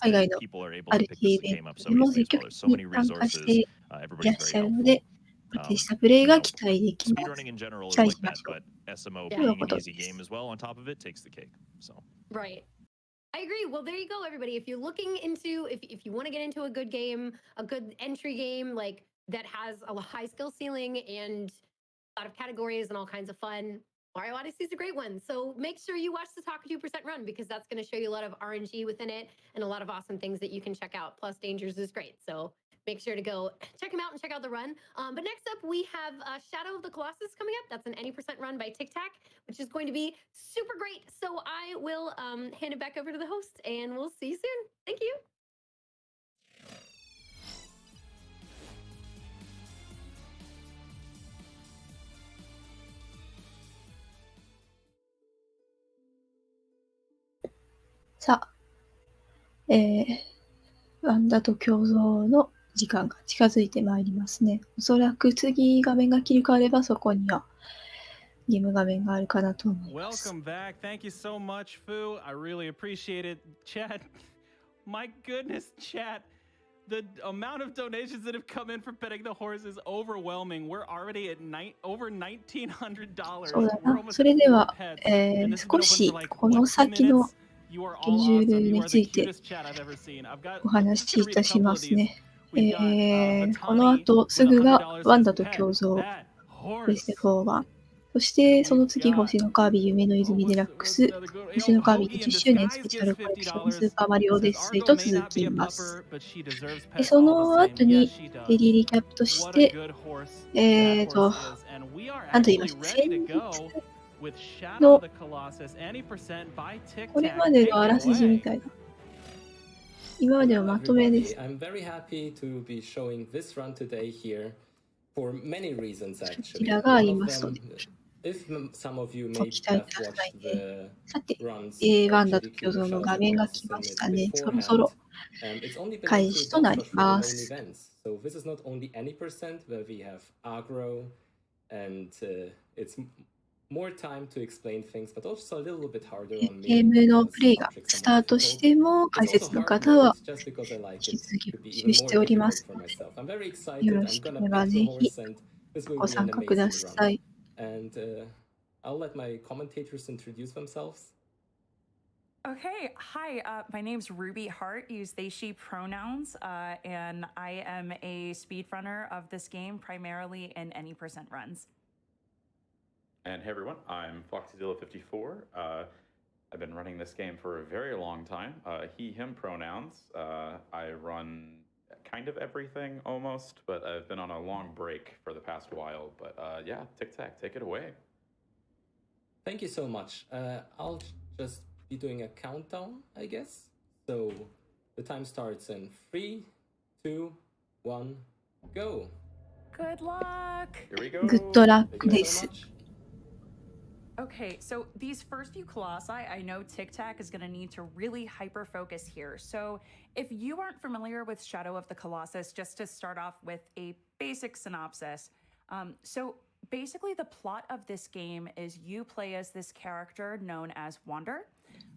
海外 that の people are able to pick this RTA イベ game ン up ト so でも easily 積 as 極 well. There's 的 so に many 参加し resources. てい Everybody's らっ very しゃるの helpful. で、安定したプレイが期待できます。 Speedrunning in general 期 is 待 like しま that, しょう。 but SMO Yeah. being an ということ easy です game as well on top of it takes the cake. So Right. I agree. Well, there you go, everybody. If you're looking into, if you want to get into a good game, a good entry game, like that has a high skill ceiling and a lot of categories and all kinds of fun, Mario Odyssey is a great one. So make sure you watch the Talk 2% run because that's going to show you a lot of RNG within it and a lot of awesome things that you can check out. Plus, Dangers is great. So make sure to go check him out and check out the run. But next up, we have Shadow of the Colossus coming up. That's an any percent run by TikTak, which is going to be super great. So I will hand it back over to the host, and we'll see you soon. Thank you. So, ワンダと巨像の時間が近づいてまいりますね。おそらく次画面が切り替わればそこにはゲーム画面があるかなと思います。Welcome back. Thank you so much, Fu. I really appreciate it. Chat, my goodness, chat. The amount of donations that have come in for petting the horse is overwhelming. We're already at over $1,900. そうだな。それでは、少しこの先のスケジュールについてお話しいたしますね。この後すぐがワンダと巨像プレステ4版。そしてその次星のカービィ夢の泉デラックス、星のカービィ10周年スペシャルコレクションスーパーマリオオデッセイと続きます。でその後にデイリーリキャップとして、なんと言いました先日のこれまでのあらすじみたいな。今までのまとめです。I'm very happy to be showing this run today here for many reasons こ actually. ちらがありますので。 If some of you ご may 期待 have ください watched ね。 the さて、 runs ワン of ダと巨像 SGDQ の画面が来 2021ました and ね。 it's そろそろ it's only been 開 a 始 few とな days り of ま main す。 events. So this is not only any percent where we have aggro and it's more time to explain things, but also a little bit harder on ゲー me ムのプ because レイが subjects ス are タ more ートし difficult. ても It's 解 also 説の hard 方は mode just because I like 引 it き続き to be 募集 even して more おりま difficult す for ので、 myself. I'm very よ excited. ろ I'm しけ gonna れば back ぜ the ひ horse and this will ご be an 参加くだ amazing さ run. い。And I'll let my commentators introduce themselves. Okay, hi, my name's Ruby Hart, use they, she pronouns, and I am a speedrunner of this game, primarily in any percent runs. And hey everyone, I'm FoxyZilla54. I've been running this game for a very long time. He, him pronouns. I run kind of everything almost, but I've been on a long break for the past while. But yeah, TikTak, take it away. Thank you so much. I'll just be doing a countdown, I guess. So the time starts in 3, 2, 1, go. Good luck! Here we go. グッドラッ Thank ク you で so す。 much. Okay, so these first few colossi, I know TikTak is going to need to really hyper focus here. So if you aren't familiar with Shadow of the Colossus, just to start off with a basic synopsis. So basically the plot of this game is you play as this character known as Wander.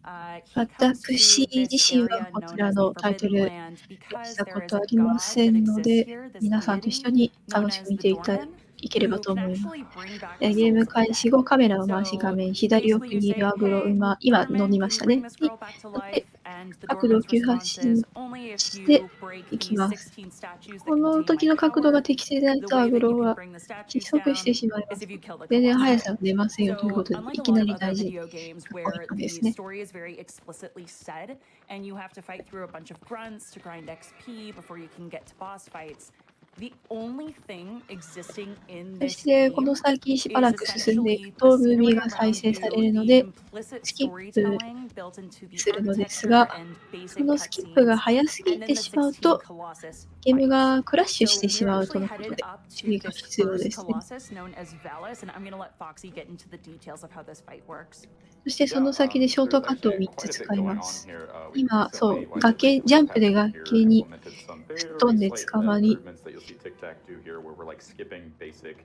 He comes to 私自 this 身は area こち known ら as の the タイト Forbidden ル Land し because た there こ is と a ありま god せ that んの exists で、 here, this 皆さんと一緒 deity に known 楽し as み the ていければ Doorman, と who 思 can います。 actually bring back the ゲー souls ム of the 開始 dead. 後、カメラを回し So 画面左奥 basically you にい say, るアグロ hey, 今乗り Doorman, ま can し you た bring ね。 this で、 girl back to そして life? And the 角度を Doorman's 急発 response 進 is only if して you break いき the ます。 16 statues that この contain my 時の角度が power. 適正でない The とア way グ that ロ you can は bring the 窒 statues 息して down しまいま is す。 if you kill the 全然速 colossi. さが出ませんよという So ことで、 unlike い a きな lot of り other 大事 video games なポイン where トです the ね。 story is very explicitly said and you have to fight through a bunch of grunts to grind XP before you can get to boss fights, the only thing existing in そし this て、こ game の先しば is らく進んでいく essentially the と、ムービー scenery が再 around 生され you, るの the で、 implicit スキップ storytelling built into the するのです architecture が、 and そ basic のスキップが cutscenes, 早すぎ and て then the しまう 16と、 colossus ゲーム fights. がクラッシュし So てし we're まうと actually のこと headed で、 up 注意 to が this 必要 first ですね。 colossus known as Valis, and I'm going to let Foxy get into the details of how this fight works. そしてその先でショート There's カットを actually 3つ quite a bit 使い going ま on す。 here. We've 今、そ recently, う、 like 崖、 recently ジャン the プで past 崖 year, に implemented some 吹っ very 飛んで slight 捕まり、 improvements that you'll see TikTak do here, where we're like skipping basic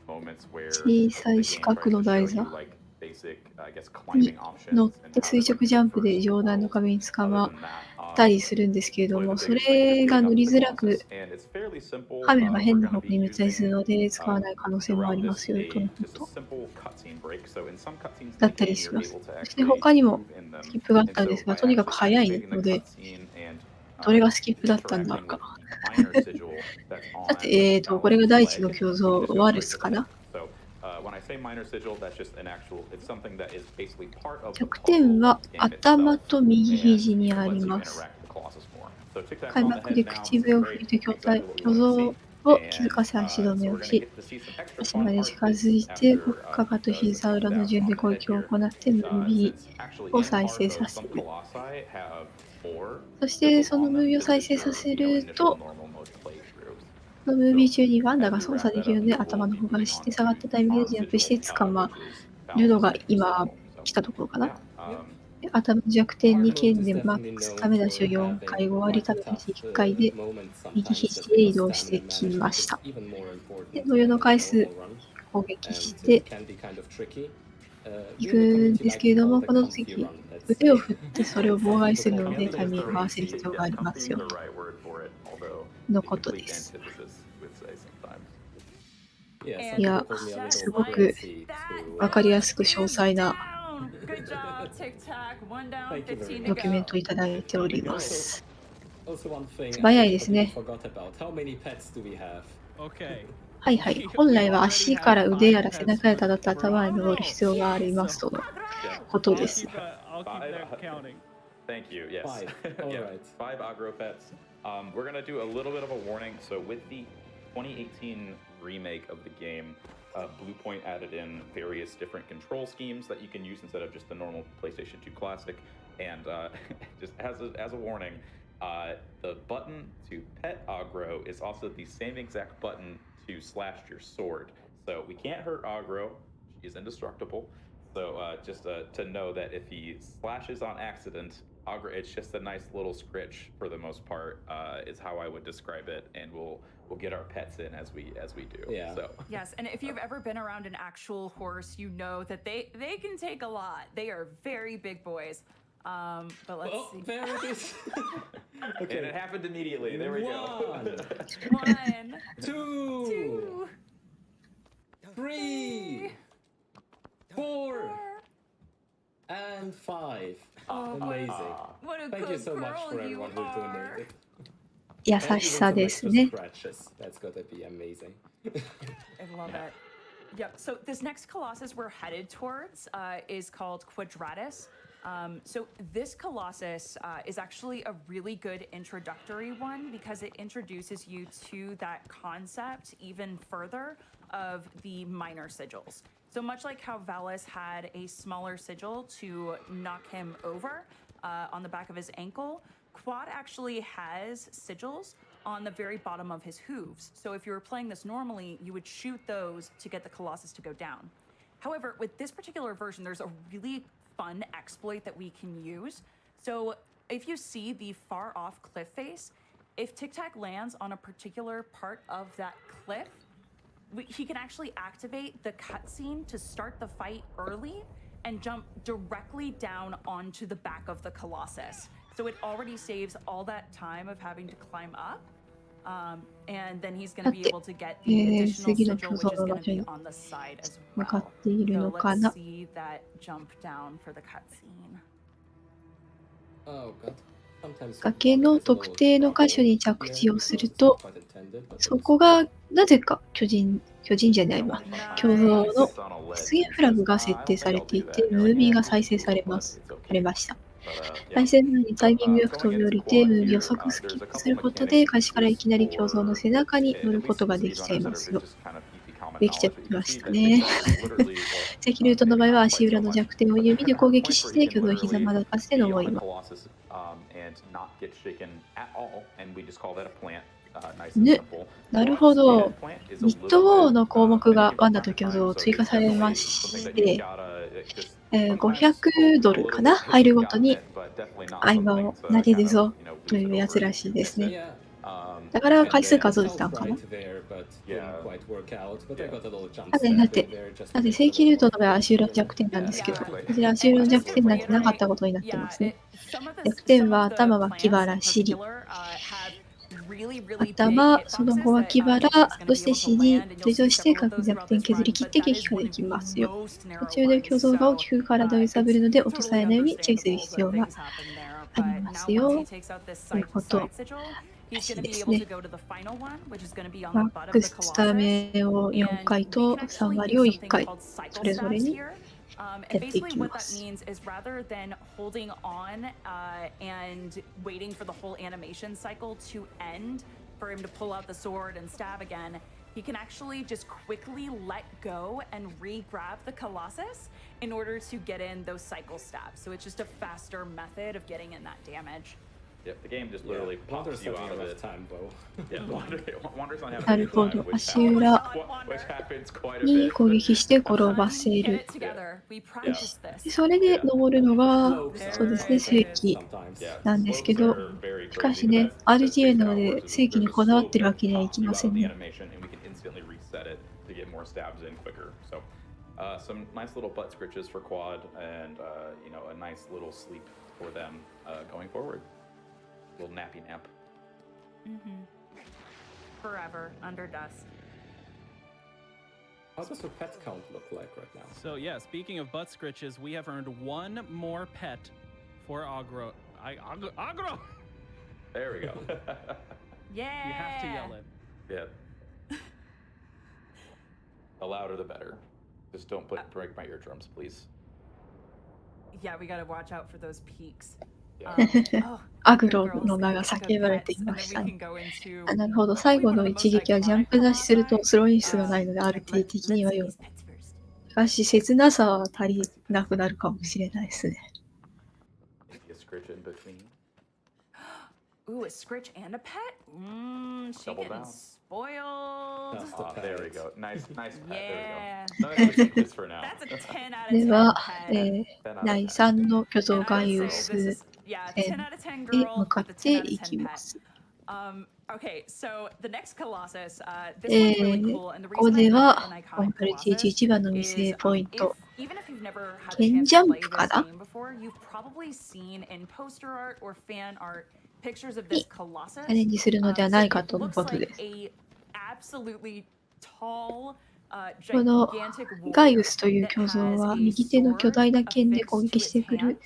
moments where 小さ the い四 game 角 tries の to 台 show 座 you like basic, I guess, に climbing 乗っ options and て how 垂 to 直 like ジャンプ traverse で the 上段の world. 壁に捕 Other ま than that, ったりするんですけれど really も、 the そ biggest thing is れ just が getting 乗 up り to the づらく、 Colossus, and it's fairly simple. カメラが We're 変な going 方 to 向に be 向いたりする using ので、使わない可能性もあ throughout りま this すよとの stage こ just a と simple cutscene break. So in some cutscenes in だ the ったり game, し you're ます。 able to そして actually 他にも move in them. スキップがあっ And たんで so すが、 by とにかく actually 早い participating in の the で、 cutscene and どれがスキップだったんだ interacting か。 with the minor sigil that's さ on て、これが Valis' 第一の leg, 巨 you 像、 can just go ワル straight ス to か that. な。 So when I say minor sigil, that's just an actual, it's something that is basically part of the 弱点 puzzle は game 頭 itself と右 and 肘にあ lets り you ます。 interact with the Colossus more. 開幕で口笛を吹いて巨像を気づかせ足止めをし、足まで近づいて、かかと膝裏の順で攻撃を行ってムービーを再生させる。そしてそのムービーを再生させると、そのムービー中にワンダが操作できるので、頭の方からして下がったタイミングでジャンプして捕まるのが今来たところかな。頭弱点2件でマックスため出しを4回、終わりため出し1回で右肘へ移動してきました。で、同様の回数攻撃していくんですけれども、この次、腕を振ってそれを妨害するのでタイミングを合わせる必要がありますよのことです。いや、すごくわかりやすく詳細なドキュメントをいただいております。素早いですね。はいはい。本来は足から腕やら背中やただと頭に登る必要がありますとのことです。Thank you. Yes. Yeah, 5 aggro pets. We're going to do a little bit of a warning. So with the 2018 remake of the game, Bluepoint added in various different control schemes that you can use instead of just the normal PlayStation 2 Classic. And just as a warning, the button to pet aggro is also the same exact button to slash your sword. So we can't hurt aggro. She is indestructible. So just to know that if he slashes on accident, aggro, it's just a nice little scritch for the most part, is how I would describe it, and we'll get our pets in as we do. Yeah. So. Yes, and if you've ever been around an actual horse, you know that they can take a lot. They are very big boys. But let's see. There it is. Okay. And it happened immediately. There we go. 1, 2, 3, 4, and 5. Amazing. What a Thank good you so much girl for you everyone who are. donated. 優しさですね。 That's gotta be amazing. I love it. Yep. So this next Colossus we're headed towards is called Quadratus. So this Colossus is actually a really good introductory one because it introduces you to that concept even further of the minor sigils. So much like how Valis had a smaller sigil to knock him over on the back of his ankle, Quad actually has sigils on the very bottom of his hooves. So if you were playing this normally, you would shoot those to get the Colossus to go down. However, with this particular version, there's a really fun exploit that we can use. So if you see the far off cliff face, if TikTak lands on a particular part of that cliff, he can actually activate the cutscene to start the fight early and jump directly down onto the back of the Colossus. So it already saves all that time of having to climb up. And then he's going to be able to get the additional sigil, which is going to be on the side as well. So let's see that jump down for the cutscene. Oh god. 崖の特定の箇所に着地をすると、そこがなぜか巨人じゃないわ、巨像の出現フラグが設定されていて、ムービーが再生されました。対戦前にタイミングよく飛び降りて、ムービーを即スキップすることで、開始からいきなり巨像の背中に乗ることができちゃいますよ。できちゃいましたね。セキルートの場合は足裏の弱点を指で攻撃して、巨像を膝まだかせて登ります。ね、なるほど。ミッドウォーの項目がワンダと巨像追加されまして、$500かな入るごとに合間を投げるぞというやつらしいですね。だから回数数えてたんかな。なぜ正規ルートの場合は足裏弱点なんですけど、こちら足裏弱点なんてなかったことになってますね。弱点は頭、脇腹、尻。頭、その後脇腹、そして尻と移動して各弱点削り切って撃破できますよ。途中で巨像が大きく体を揺さぶるので落とされないように注意する必要がありますよ。ということらしいですね。マックススタメを4回と3割を1回、それぞれにや And ってい basically き what ま that す。 means is rather than holding on and waiting for the whole animation cycle to end for him to pull out the sword and stab again, he can actually just quickly let go and re-grab the Colossus in order to get in those cycle stabs. So it's just a faster method of getting in that damage. Yep, the game just literally pops you out of it. Time, though. Yeah, Wander's not な having a る good ほ time, ど。 which 足裏 happens quite a に bit. 攻撃して転ばせ Get る。 it together. We practiced で this. それで登るのが、 Slopes そう are ですね、 quite 正 bad 規 sometimes. Yeah, なんです slopes けど、 are very しか crazy, し but ね、 that's RTA basically な how の it で works. 正規に There's a こだわっ slope てるわ that けにはい pops き you ま out せ of ん the ね。 animation, and we can instantly reset it to get more stabs in quicker. So, some nice little butt scritches for quad, and you know, a nice little sleep for them going forward. Little nappy nap. Forever under dust. How does the pet count look like right now? So yeah, speaking of butt scritches, we have earned one more pet for Agro. Agro! There we go. Yeah. You have to yell it. Yeah. The louder the better. Just don't break my eardrums, please. Yeah, we gotta watch out for those peaks. Yeah. Oh, アグ good ロ girls の名 and が good 叫ばれてい pets. ま And し then た we ね。 can go into あ、なるほど。最 probably 後 one の of the 一 most 撃はジャン iconic プ出しすると colossi. スローイン数がないので、ある But 程度的に let's は see 良い。 these pets first. しかし、切なさは足りなくなるかもしれないですね。 Maybe a scritch in between. Ooh, a scritch and a pet? She Double getting down. spoiled. That's Ah, there we pet. go. Nice pet. Yeah. There we go. No, just take this for now. That's a 10 out of で 10 は、 pet. 10 out 第 of 10. 3の巨像 And が I would 有 say す this is, yeah, 線 10 out of 10へ girl 向かっ with a 10て out of いき 10 ま pet. す。 Okay, so the next Colossus, this one's really cool, and the ここ reason I で call は、 it an コン iconic パル Colossus 11番の見 is せポイン if, ト、 even if you've never had a 剣 chance ジャ to ン play プか this な game before, you've probably seen in poster art or fan art pictures of に this Colossus. チャレンジするのではな So いか it との looks ことで like す。 a absolutely tall, この gigantic ガイウ warrior スという that 巨像 has は a 右手の巨 sword 大な剣で攻 affixed 撃 to し its てく hand. る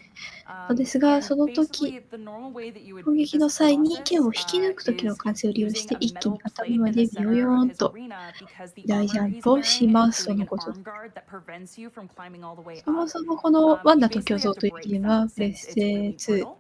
のですが、 And その時 basically, the normal way that you would 攻 beat 撃 this の際に Colossus 剣を引き抜く時の is 関節を利用し using て a 一気に metal 頭 plate ま in で the ビヨ center ヨ of ーン his と arena because the 大ジャ armor ン he's プをし wearing ますと is の doing こ an とです。 arm guard that prevents you from climbing all the way そも up. そもこのワン You ダと巨 basically 像 have と to いう break ゲーム them はプレ since ス it's テ really 2、brittle.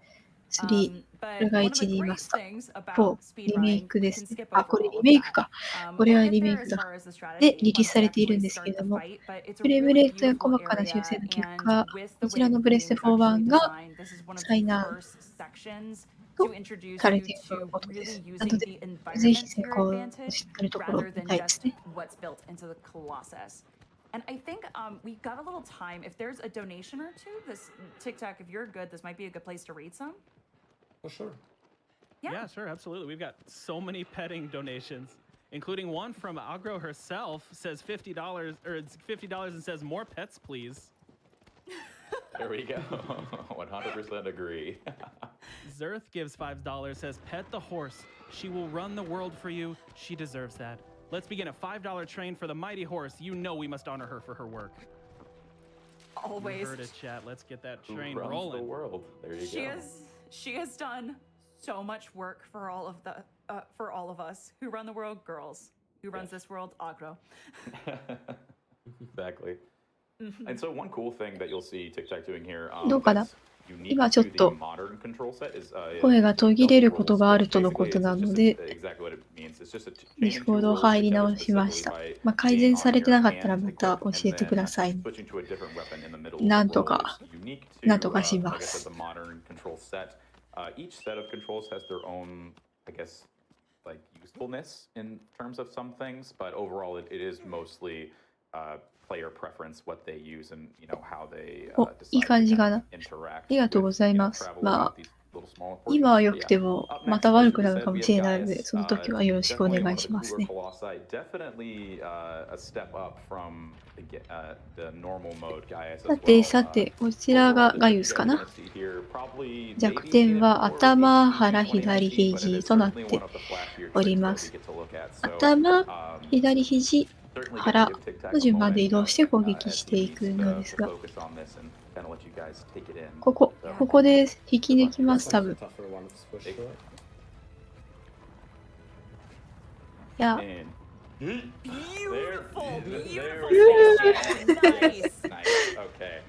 3、こ But れが one of the 1で言いま great すか。 things 4、 about リメイ speedrunning, ク we で can すね。 skip あ、こ over れ all リ of メイク that. か。こ We'll れは get リメイ there ク as だ。 far as the で、 strategy リリー once ス it されているん actually ですけ starts れど the も、 fight. But it's フ a レーム really レートや beautiful 細かな修 area. 正の結 And 果、 with こ the ち way ら that の the プレス game テ is 4 版 actually が designed, this is one of 災 the 難 first sections と to introduce され you ているとの to ことです。 really なの using で、 the ぜひ environment 成 to your 功 advantage してくるところを rather 見 than たいです just ね。 what's built into the Colossus. And I think we got a little time. If there's a donation or two, this TikTok, if you're good, this might be a good place to read some. For sure. Yeah, sure, absolutely. We've got so many petting donations, including one from Agro herself, says $50, or it's $50 and says more pets, please. There we go. 100% agree. Zerth gives $5, says pet the horse. She will run the world for you. She deserves that. Let's begin a $5 train for the mighty horse. You know we must honor her for her work. Always. You heard it, chat. Let's get that Who train runs rolling. the world? There you go. She has done so much work for all of us who run the world, girls. Who runs this world, Agro. Exactly. And so one cool thing that you'll see TikTok doing here どうかな that's unique 今ちょっ to the と modern control set is 声が途切れる double こと rolls, があ which るとの basically こと is な just ので、 exactly what it means. It's just a ディ chaining ス two コード rolls 入り together 直しまし specifically た。by 改 being 善 on されて your なかったら hand また equipped 教 and えてくだ then さい。 switching to a different weapon in the middle な of ん the と roll か、 is unique なん to とかし like ま I said す。 the modern control set. Each set of controls has their own, I guess, like usefulness in terms of some things, but overall it is mostly player preference, what they use and you know how they お、いい decide 感 to じか kind な。 of interact ありがとうご with ざい you know ます。 travel まあ、 about these little smaller 今 portions. は良 But く yeah, ても、 up ま next, た as 悪く we なる said, かも we し have れないので、 Gaius. その時はよろしくお Definitely 願 one い of し the ます cooler ね。 colossi. Definitely a step up from the normal mode Gaius as さて well. さて、こちら Overall, が the ガ tip イ you ウス guys か are な。 gonna see here probably 弱 maybe 点 seen it は before, 頭、 HGDQ 腹、左 2021, but it 肘 is となっ certainly て one of the flashier おり tricks ま that we す。 get to look at. So 頭、左肘、 certainly gonna 腹 give TikTok の a 順番で moment, 移 you 動 know, して攻撃 as して he いく needs の to ですが、 focus on this and kind of let you guys take it in. ここ、 So, ここで引き抜きます、 That's 多 like 分。 the tougher ones for sure. いや、 and Beautiful, There- beautiful there we spaceship. Nice. nice. Okay.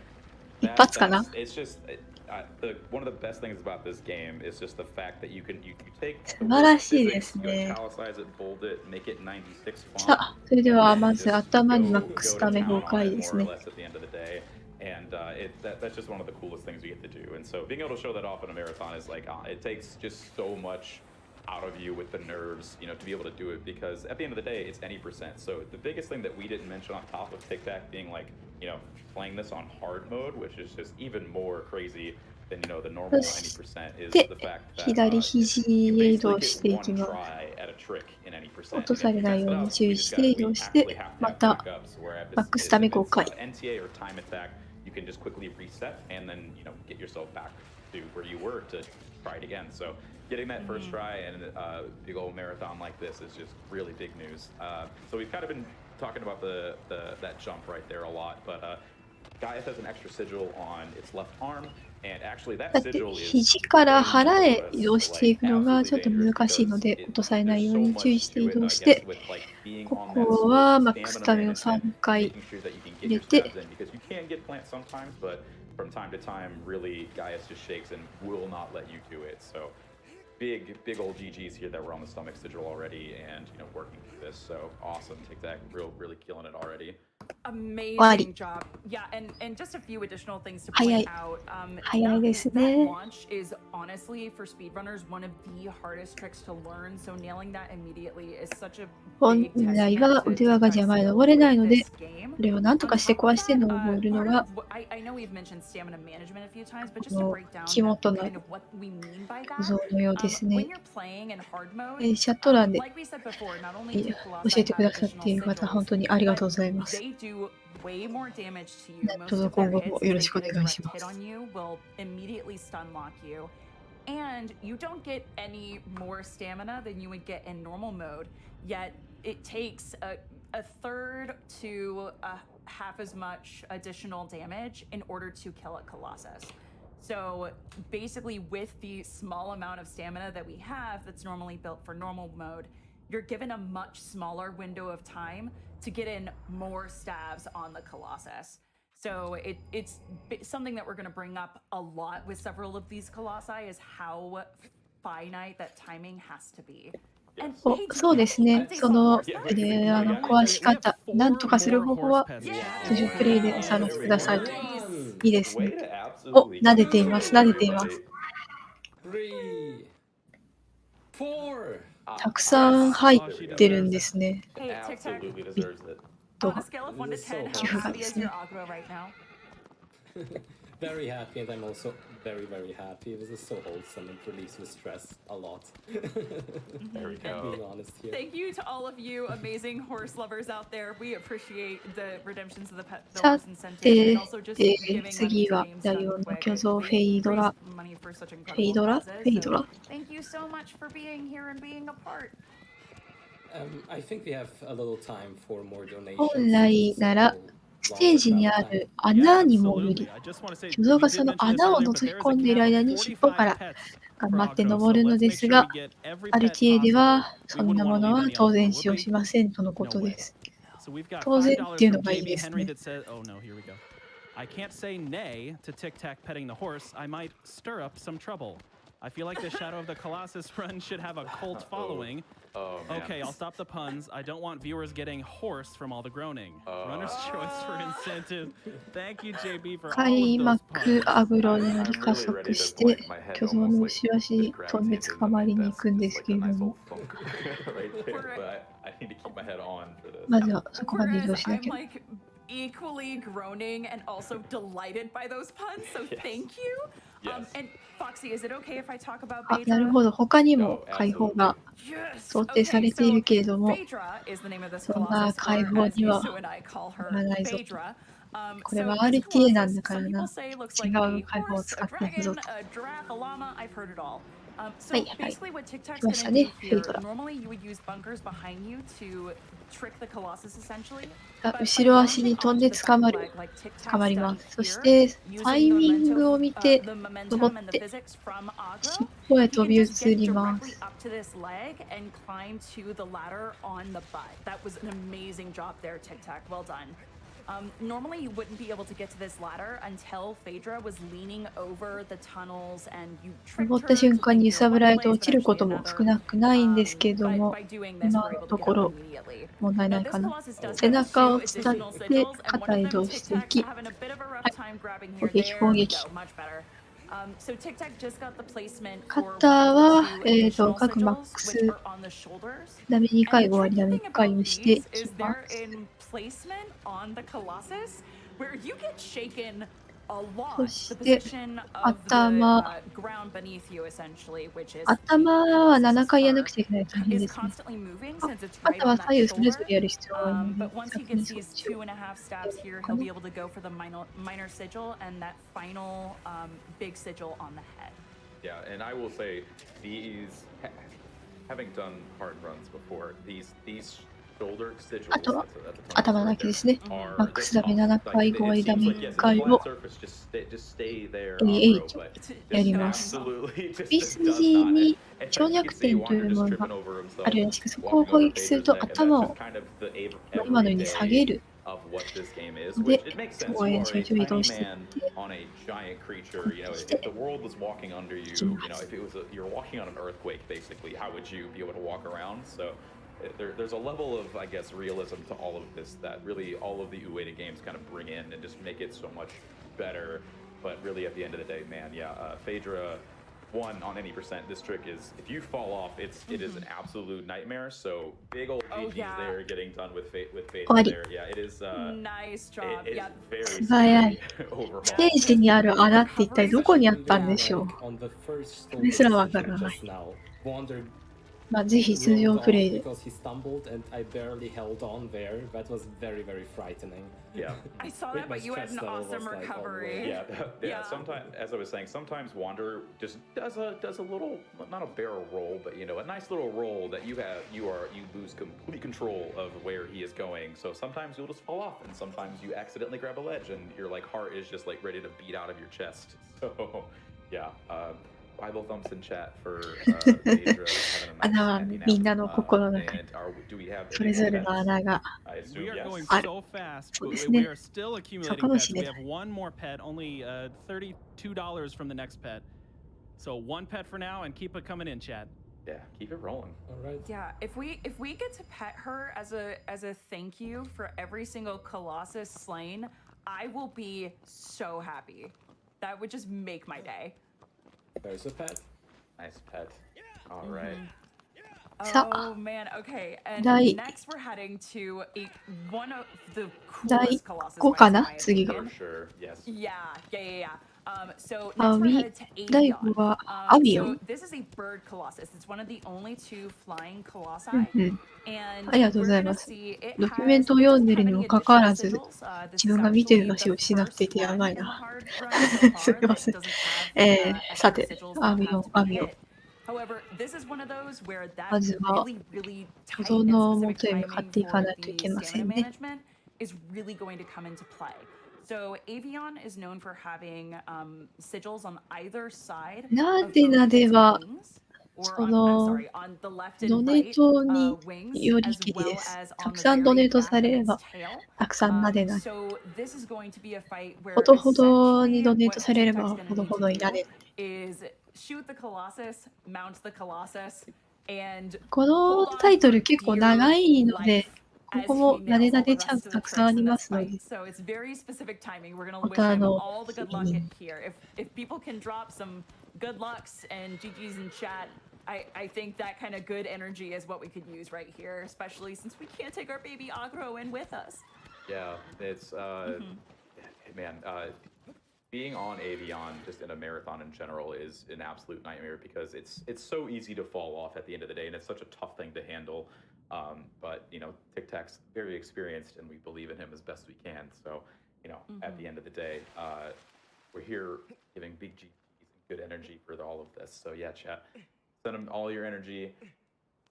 一発かな It's just one of the best things about this game is just the fact that you take 素晴らしいですね。 italicize it, bold it, make it 96 font. さあ、それではまず頭にマックスため崩壊ですね。 And that's just one of the coolest things we get to do. And so being able to show that off in a marathon is like, it takes just so much out of you with the nerves, you know, to be able to do it, because at the end of the day, it's any percent. So the biggest thing that we didn't mention on top of TikTok being like, you know, playing this on hard mode, which is just even more crazy than, you know, the normal any percent, is the fact that 左肘へ移動していきます。 at a trick in any percent. 落とされないように注意して移動して、またマックスため5回。 NTA or time attack, you can just quickly reset and then, you know, get yourself back to where you were to try it again. So getting that first try in a big old marathon like this is just really big news. So we've kind of been talking about that jump right there a lot, but Gaiath has an extra sigil on its left arm, and actually that だって sigil is 肘から腹へ移動していくのがちょっと難しいので、落とされないように注意して移動して、ここはマックスためを3回入れて、 from time to time, really, Gaius just shakes and will not let you do it. So big old GGs here that we're on the stomach sigil already, and you know, working through this. So awesome, TikTok, really killing it already. Amazing job. Yeah, and just a few additional things to point out. 早いですね。 That launch is honestly for speedrunners one of the hardest tricks to learn. So nailing that immediately is such a 本来は腕輪が邪魔で登れないので、これを何とかして壊して登るのが、この肝となる像のようですね。チャット欄で教えてくださっている方、本当にありがとうございます。 どうぞ今後もよろしくお願いします。 And you don't get any more stamina than you would get in normal mode, yet it takes a third to half as much additional damage in order to kill a Colossus. So basically with the small amount of stamina that we have that's normally built for normal mode, you're given a much smaller window of time to get in more stabs on the Colossus. So it's something that we're going to bring up a lot with several of these colossi is how finite that timing has to be. そうですね。その壊し方、なんとかする方法は通常プレイでお探しくださいと。いいですね。お、撫でています。撫でています。たくさん入ってるんですね。寄付がですね。 Very happy, and I'm also very happy. This is so wholesome and relieves the stress a lot. There we go. Being honest here. Thank you to all of you amazing horse lovers out there. We appreciate the redemptions of the pet さ builders and て incentives, and also just giving money 次 to は games ライ done オンの quick 巨像 and フェイドラ raise money for such フェ incredible イドラ causes. フェイドラ So thank you so much for being here and being a part. I think we have a little time for more donations. 本来ならステージにある穴に潜り、巨像がその穴を覗き込んでいる間に尻尾から頑張って登るのですが、アルティエではそんなものは当然使用しませんとのことです。当然っていうのがいいですね。I can't say nay to TikTak petting the horse. I might stir up some trouble. I feel like the Shadow of the Colossus run should have a cult following. Okay, I'll stop the puns. I don't want viewers getting hoarse from all the groaning. Runner's choice for incentive. Thank you, JB, for all 開 of those 幕 puns. アグロで乗り加速して巨像の後ろ足に飛んで捕まりに行くんですけれども、まずはそこまで移動しなきゃ。 Equally groaning and also delighted by those puns, so thank you. And Foxy, is it okay if I talk about あ、 Beta? なるほど。他にも解放が想定されているけれども、 Phaedra is the name of this そんな colossus, 解 or 放 as には Yusu and I call her, ならないぞ。 Phaedra. これは So this RTA なん colossus, だから some な。 people say it looks 違 like う a 解放を horse, 使 a っていくぞ dragon, と。 a giraffe, a llama. I've heard it all. So はいはい。 basically what TikTok's 来ました gonna ね、 do フェイ here, ドラ。 normally you would use bunkers behind you to trick the colossus essentially. あ、後ろ足に飛んで捕まる。捕まります。そしてタイミングを見て登って尻尾へ飛び移ります。 That was an amazing job there, TikTok. Well done. Normally you wouldn't be able to get to this ladder until Phaedra was leaning over the tunnels and you 登 tricked った her 瞬 to 間 think に you 揺さ were ぶ one られて place, 落 but ちるこ actually とも another. 少なくないんですけど But も、 by doing this, 今 we're の able と to get こ up ろ immediately. 問題 Now ない this かな。 Colossus does 背 have 中 two を伝っ additional て sigils, and one 肩 of 移 them 動してい TikTak's き、 having a bit of a rough はい、 time grabbing 攻 here. 撃攻 There we 撃。 go, much better. So TikTak just got the placement カ for ッター one of は、 the two additional 各マッ sigils, ク which ス are on the shoulders. ダメ2 And 回 the 終わり tricky ダメ thing 1回 about をして these いき is ま they're す。 in placement on the Colossus, where you get shaken a そ lot. し The て position of the 頭、 ground beneath you, essentially, which is the 頭は Colossus's 7 回やらなく fur, ちゃいけないと大変 is ですね。 constantly moving あ since it's 肩 right は on 左 that 右それぞ shoulder. れやる必要があるの But で、 once 先 he に gets そっ these ちを 2.5 stabs here, か he'll な。 be able to go for the minor sigil and that final big sigil on the head. Yeah, and I will say these, having done hard runs before, these shoulder sigils, あとは that's a tongue 頭 twister だ right けで there, すね。 are マッ they're クスダメ tough. 7 Like 回 it 5割ダ seems メ like 1 yes, it's a 回 flat を surface, just stay there, 取り Agro, but H やり just ます。 absolutely just does BCG not. に And 強 you can 弱 see 点とい Wander う just もの tripping が over あ himself, るらしく、そこを walking 攻 over 撃する Phaedra's と neck, and 頭 that's を just kind of the 今のように下げ everyday る。 of what this game is, で、 which it makes sense. 応 You 援 are 者 a 上移 tiny 動していっ man て、 on a giant 攻 creature. You know, 撃し if て the world was walking under い you, き you ま know, す。 if it was you're walking on an earthquake, basically, how would you be able to walk around? So there's a level of, I guess, realism to all of this that really all of the Ueda games kind of bring in and just make it so much better. But really, at the end of the day, man, yeah, Phaedra one on any percent. This trick is if you fall off, it is an absolute nightmare. So big old GG's there, getting done with Phaedra there. Yeah, it is. Nice job. It is Yeah. very 素早い。 scary overall. ステージにある穴って一体どこにあったんでしょう。 On the first それすらわからない。 just now, Wander まあ、ぜひ通常 rolled プレ off イで。 because he stumbled and I barely held on there. That was very, very frightening. Yeah. I saw With that, my but you had an stress level awesome was like, oh, recovery. Yeah, Yeah. Sometimes, as I was saying, sometimes Wander just does a little, not a barrel roll, but you know, a nice little roll that you lose complete control of where he is going. So sometimes you'll just fall off, and sometimes you accidentally grab a ledge, and your like heart is just like ready to beat out of your chest. So, yeah. Bible thumps in chat for Phaedra having a nice 穴は happy nap. みんなの心の中に And do we have それぞれの any more pets? 穴が I assume We are yes. going ある。 so fast, そう but です we ね。 are still そう accumulating かも pets. しれ We な have い。 one more pet, only $32 from the next pet. So one pet for now, and keep it coming in, Chad. Yeah, keep it rolling. All right. Yeah, if we get to pet her as a thank you for every single Colossus slain, I will be so happy. That would just make my day. There's a pet. Nice pet. All right. Sa- Oh man, okay. And Dai- next we're heading to one of the 第 coolest Colossus 5か fights, in な my 次が。 opinion. For sure, yes. Yeah. So あ next we're み、 headed to 第 Avion. 5はアビオ So ン。 this is a bird colossus. It's one of the only two flying うん colossi. うん。 And ありがとうご we're ざい gonna ます。 see it ドキュメン has トを読ん doesn't で have るに any もかかわ additional らず、 sigils. This 自 is 分が見てる actually 場 the 所を失ってい first てやば one い in the な。 hard run so す far みま that せん。 doesn't have さ extra て、 sigils ア that ビオ have ン、to ア be ビオン。 hit. However, this is one of those where ま that ずは、 really 保 tight 存 and の specific 元へ向かっ timing ていか for ないとい the けませ stamina んね。 management is really going to come into play. So Avion is known for having sigils on either side な of で both なで its は、 wings, or そ on, I'm の sorry, on the left ド and ネ right トに wings, より as きりで well す。 as た on く the さんド very ネート back さ of れれ its ば、 tail. たくさんなでなで。 So this is going to be a fight ほ where どほどに essentially ドネート what されれ TikTak's ば、 gonna ほど need ほ to どにな do れる。is shoot the Colossus, mount the Colossus, and この hold タ on イト for ル結構 dear 長いので、 life こ as こ he もなで nails な all で the チャン rest ス of た the くさんあ tricks り in ま this すの fight. で、 So it's very specific timing. We're gonna ま wish た him all the good luck 次 in に here. If people can drop some good lucks and GG's in chat, I think that kind of good energy is what we could use right here, especially since we can't take our baby Agro in with us. Yeah, it's man, being on Avion just in a marathon in general is an absolute nightmare because it's so easy to fall off at the end of the day, and it's such a tough thing to handle. But you know, TikTak's very experienced, and we believe in him as best we can. So, you know, at the end of the day, we're here giving big G's and good energy for all of this. So yeah, chat, send him all your energy,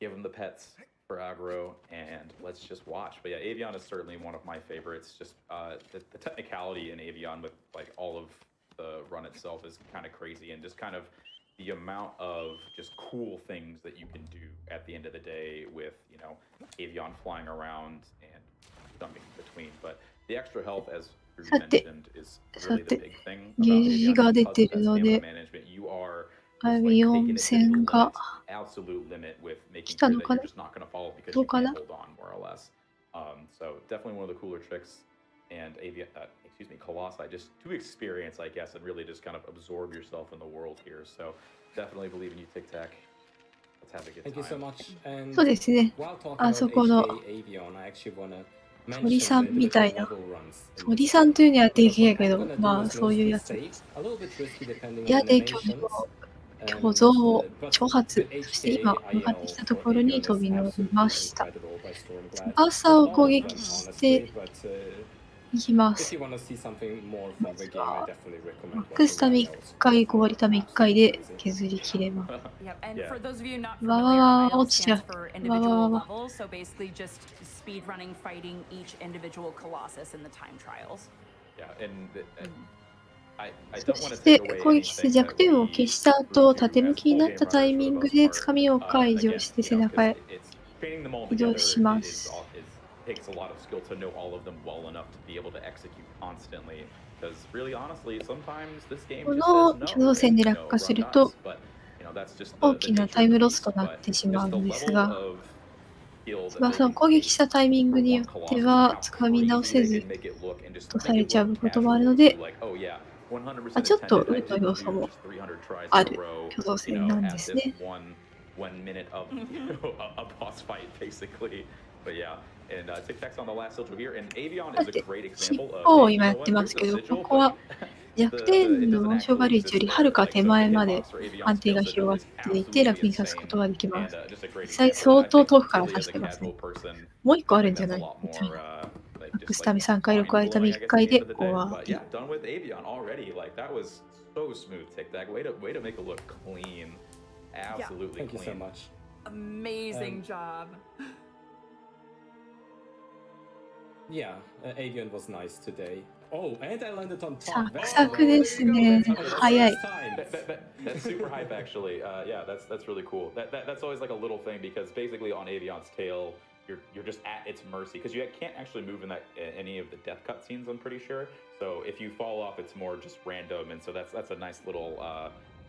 give him the pets for aggro, and let's just watch. But yeah, Avion is certainly one of my favorites. Just the technicality in Avion with like all of the run itself is kind of crazy, and just kind of the amount of just cool things that you can do at the end of the day with, you know, Avion flying around and jumping between between. But the extra health, as you さて、 mentioned, is さ really the て、 big thing ゲ about ージ Avion が出 because て of る that の stamina で、 management. You are ア just ビ like オ taking ン it to the 戦が limit, absolute limit with 来 making た sure の that か you're な just not going to fall because ど you うか can't な hold on more or less. So definitely one of the cooler tricks. And excuse me, Colossi, just to experience, I guess, and really just kind of absorb yourself in the world here. So definitely believe in you, TikTak. Let's have a good Thank you so time. much. And そうですね。 while talking あ about そこの HK Avion, I actually want to 鳥 mention さ the んみた individual いな。 level runs in 鳥 this さん game. というにはで Because き what やけ I'm ど、 gonna do まあ is そういう mostly やつ。 safe, a little bit risky depending 矢 on で巨 animations. 像、 And, 巨像を but 挑発 the して今 HK 向かってき IL たと for ころに Avion 飛 is び乗り absolutely ました。 incredible by Stormclad. 翼を All 攻 of 撃 them, して honestly, but いきま if す。 you want to see something more ま from the ず game, I は definitely マ recommend ックス watching タミ ILs. 1回、 Both ゴ are リタミ1 absolutely 回で crazy. 削り切れます。 Yep, and Yeah. for those of you not わ familiar, わわ IL 落ちちゃ stands う。 for わわ individual わ。 levels, so basically just speed running, fighting each individual Colossus in the time trials. Yeah, and I そ don't want to し take て away 攻撃して anything 弱 that 点を we 消した do 後、縦向 as きに full なっ game たタイ runners ミ for ン the グ most で part. つかみを解除 Again, して you 背 know, 中 because へ training them all 移動 together します。 takes a lot of skill to know all of them well enough to be able to execute constantly. Because really, honestly, sometimes this game こ just の says 挙 no 動 and 戦で you 落 know 下す run ると dies. But you know that's just 大 the きな nature タイ of ム the ロスと beast. なっ But てしま just う the んです level が、 of skill that they 翼を can 攻撃 take したタイミング for によ one って Colossus は and how つかみ直 crazy せ they ず can make it look and just と make され it ちゃう look こともある casual の to で、 like, oh yeah, 100% ちょっと intended. I 運の didn't 要素 do も just 300 tries あ in a る row, 挙動 you 戦 know, なんで at す this ね。 one minute of a boss fight basically. But yeah, and TikTak's on the last sigil here, and Avion さ is a て、 great 尻 example of 尾を hey, 今 you や know って what? ま There's す a けど、こ sigil, こは but 弱 it 点の doesn't 障 actually 害率より exist は there. るか Like 手 so, 前 the まで hitbox for Avion's 判定が skill 広が sigil っ is ていて absolutely 楽に刺すこ insane, とができま and す。 just a great 実際 example. And 相 I 当 think 遠くから really 刺 as し a てますね。 casual person, もう一個 I あるん think じゃ that's な a い lot みたい more な。 like マック just スタ like ミ3回、6回、タ mind ミ blowing, I 1 guess, at 回 the で end of the 終 day. わ But り。 yeah, done with Avion already. Like that was so smooth, TikTak. Way to make it look clean. Absolutely Thank you so clean. much. Amazing job. Yeah, Avion was nice today. Oh, and I landed on サ top. ク Oh, サク there で you す go. ね。 That's how it 早い。 takes time. That's super hype, actually. Yeah, that's really cool. That's always like a little thing because basically on Avion's tail, you're just at its mercy because you can't actually move in that any of the death cutscenes. I'm pretty sure. So if you fall off, it's more just random, and so that's a nice little